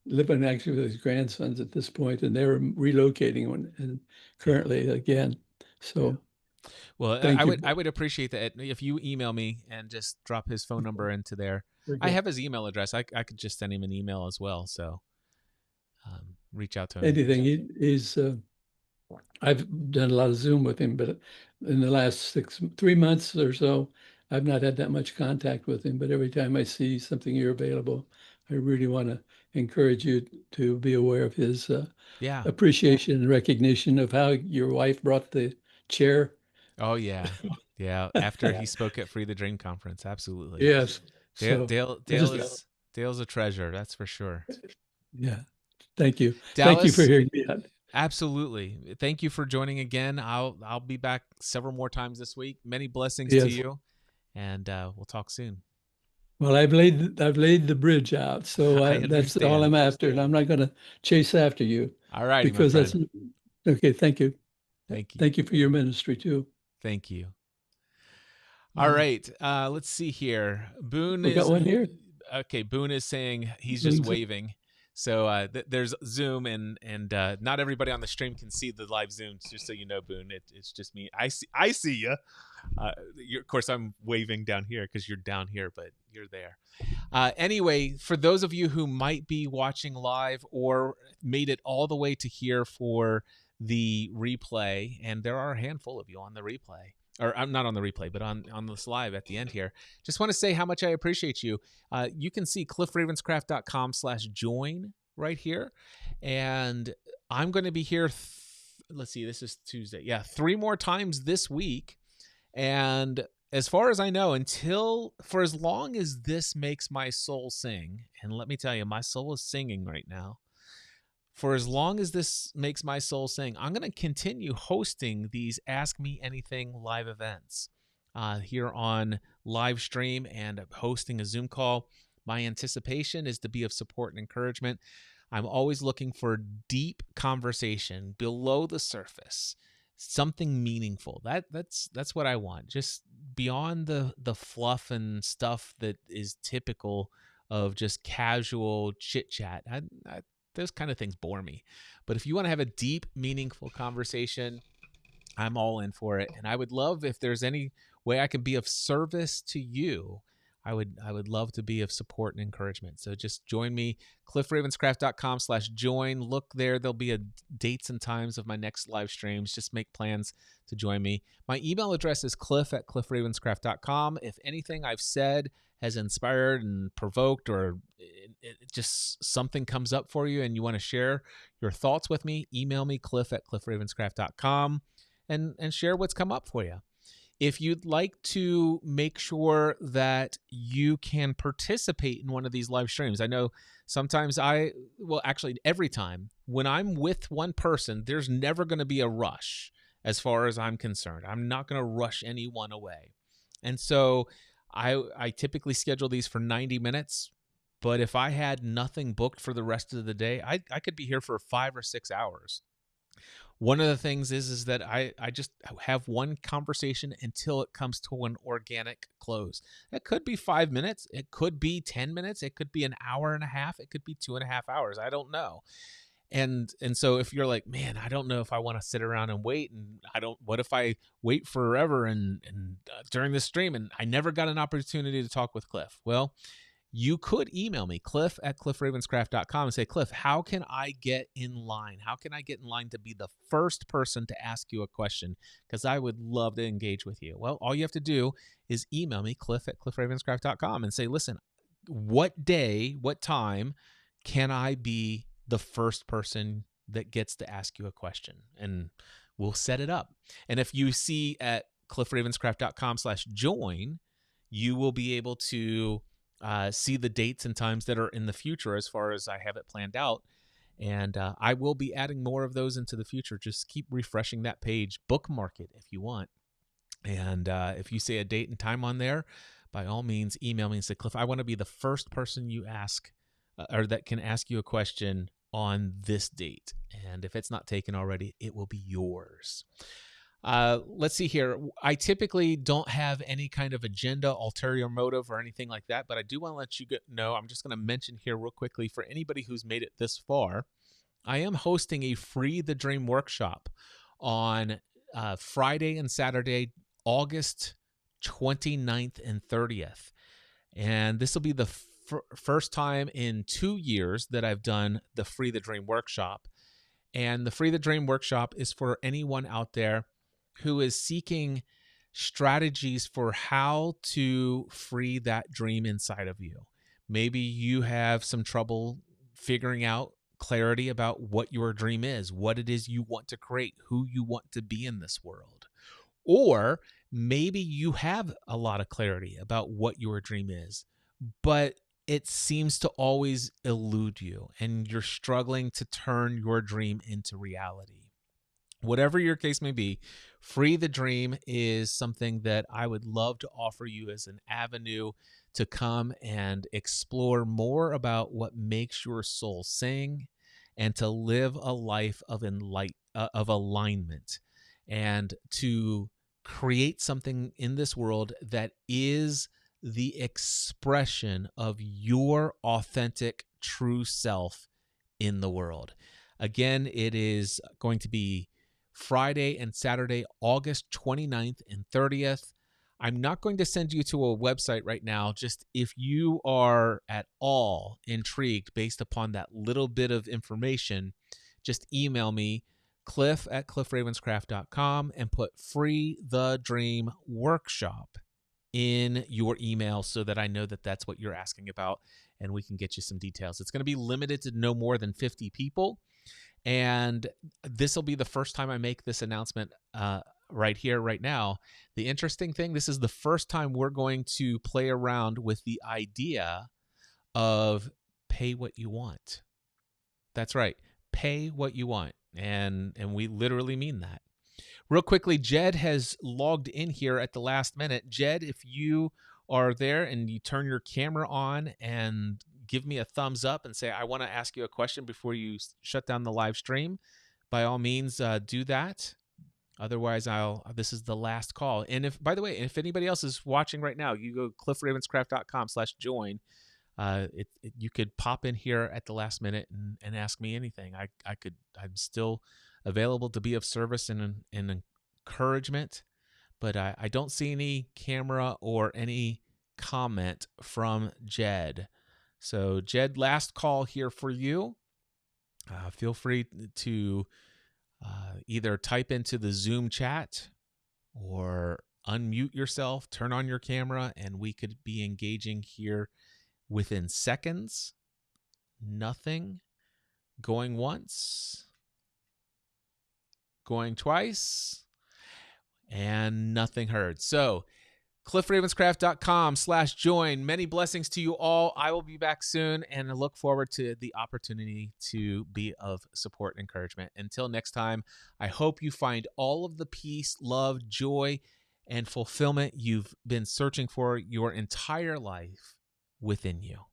living actually with his grandsons at this point, and they're relocating and currently again. So Well, thank you. I would appreciate that if you email me and just drop his phone number into there. Very I good. have his email address. I could just send him an email as well. So reach out to him. Anything. He's I've done a lot of Zoom with him, but in the last 3 months or so, I've not had that much contact with him. But every time I see something you're available, I really want to encourage you to be aware of his Yeah. appreciation and recognition of how your wife brought the chair. Oh yeah. Yeah. After he spoke at Free the Dream conference, absolutely. Yes. So Dale's a treasure. That's for sure. yeah. Thank you. Dallas, Thank you for hearing me out. Absolutely. Thank you for joining again. I'll be back several more times this week. Many blessings Yes. to you, and we'll talk soon. Well, I've laid the bridge out, so I that's all understand. I'm after, and I'm not going to chase after you All righty, because my that's friend. okay. Thank you. Thank you. Thank you for your ministry too. Thank you. All right. Let's see here. Boone We is got one here. Okay. Boone is saying he's just Boone's- waving. So there's Zoom, and not everybody on the stream can see the live Zoom. Just so you know, Boone, it's just me. I see you. Of course, I'm waving down here because you're down here, but you're there. Anyway, for those of you who might be watching live or made it all the way to here for the replay, and there are a handful of you on the replay, or I'm not on the replay, but on this live at the end here. Just want to say how much I appreciate you. You can see cliffravenscraft.com/join right here. And I'm going to be here. Let's see, this is Tuesday. Yeah, 3 more times this week. And as far as I know, for as long as this makes my soul sing, and let me tell you, my soul is singing right now. For as long as this makes my soul sing, I'm going to continue hosting these Ask Me Anything live events here on live stream and hosting a Zoom call. My anticipation is to be of support and encouragement. I'm always looking for deep conversation below the surface, something meaningful. That's what I want. Just beyond the fluff and stuff that is typical of just casual chit chat. Those kind of things bore me. But if you want to have a deep, meaningful conversation, I'm all in for it. And I would love if there's any way I can be of service to you. I would love to be of support and encouragement. So just join me, cliffravenscraft.com/join. Look there. There'll be dates and times of my next live streams. Just make plans to join me. My email address is cliff@cliffravenscraft.com. If anything I've said has inspired and provoked, or it just something comes up for you and you want to share your thoughts with me, email me, cliff@cliffravenscraft.com, and share what's come up for you. If you'd like to make sure that you can participate in one of these live streams, I know sometimes actually every time when I'm with one person, there's never going to be a rush as far as I'm concerned. I'm not going to rush anyone away. And so I typically schedule these for 90 minutes, but if I had nothing booked for the rest of the day, I could be here for 5 or 6 hours. One of the things is that I just have one conversation until it comes to an organic close. It could be 5 minutes. It could be 10 minutes. It could be an hour and a half. It could be 2.5 hours. I don't know. And so if you're like, man, I don't know if I want to sit around and wait, and what if I wait forever and during this stream and I never got an opportunity to talk with Cliff? Well, you could email me, cliff@cliffravenscraft.com, and say, Cliff, how can I get in line? How can I get in line to be the first person to ask you a question? Because I would love to engage with you. Well, all you have to do is email me, cliff@cliffravenscraft.com, and say, listen, what day, what time can I be the first person that gets to ask you a question? And we'll set it up. And if you see at cliffravenscraft.com/join, you will be able to see the dates and times that are in the future as far as I have it planned out. And I will be adding more of those into the future. Just keep refreshing that page, bookmark it if you want. And if you say a date and time on there, by all means, email me and say, Cliff, I want to be the first person you ask or that can ask you a question on this date. And if it's not taken already, it will be yours. Let's see here. I typically don't have any kind of agenda, ulterior motive, or anything like that, but I do want to let you know, I'm just going to mention here real quickly for anybody who's made it this far, I am hosting a Free the Dream workshop on Friday and Saturday, August 29th and 30th. And this will be the first time in 2 years that I've done the Free the Dream workshop. And the Free the Dream workshop is for anyone out there who is seeking strategies for how to free that dream inside of you. Maybe you have some trouble figuring out clarity about what your dream is, what it is you want to create, who you want to be in this world. Or maybe you have a lot of clarity about what your dream is, but it seems to always elude you and you're struggling to turn your dream into reality. Whatever your case may be, Free the Dream is something that I would love to offer you as an avenue to come and explore more about what makes your soul sing and to live a life of alignment and to create something in this world that is the expression of your authentic, true self in the world. Again, it is going to be Friday and Saturday, August 29th and 30th. I'm not going to send you to a website right now. Just if you are at all intrigued based upon that little bit of information, just email me, cliff@cliffravenscraft.com, and put Free the Dream Workshop in your email so that I know that that's what you're asking about and we can get you some details. It's going to be limited to no more than 50 people. And this will be the first time I make this announcement right here, right now. The interesting thing, this is the first time we're going to play around with the idea of pay what you want. That's right. Pay what you want. And we literally mean that. Real quickly, Jed has logged in here at the last minute. Jed, if you are there and you turn your camera on and give me a thumbs up and say, I want to ask you a question before you shut down the live stream, by all means, do that. Otherwise, this is the last call. And if, by the way, if anybody else is watching right now, you go cliffravenscraft.com/join. You could pop in here at the last minute and ask me anything. I'm still available to be of service and encouragement, but I don't see any camera or any comment from Jed. So Jed, last call here for you. Feel free to either type into the Zoom chat or unmute yourself, turn on your camera, and we could be engaging here within seconds. Nothing. Going once. Going twice. And nothing heard. So cliffravenscraft.com/join. Many blessings to you all. I will be back soon and I look forward to the opportunity to be of support and encouragement. Until next time, I hope you find all of the peace, love, joy, and fulfillment you've been searching for your entire life within you.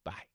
Bye.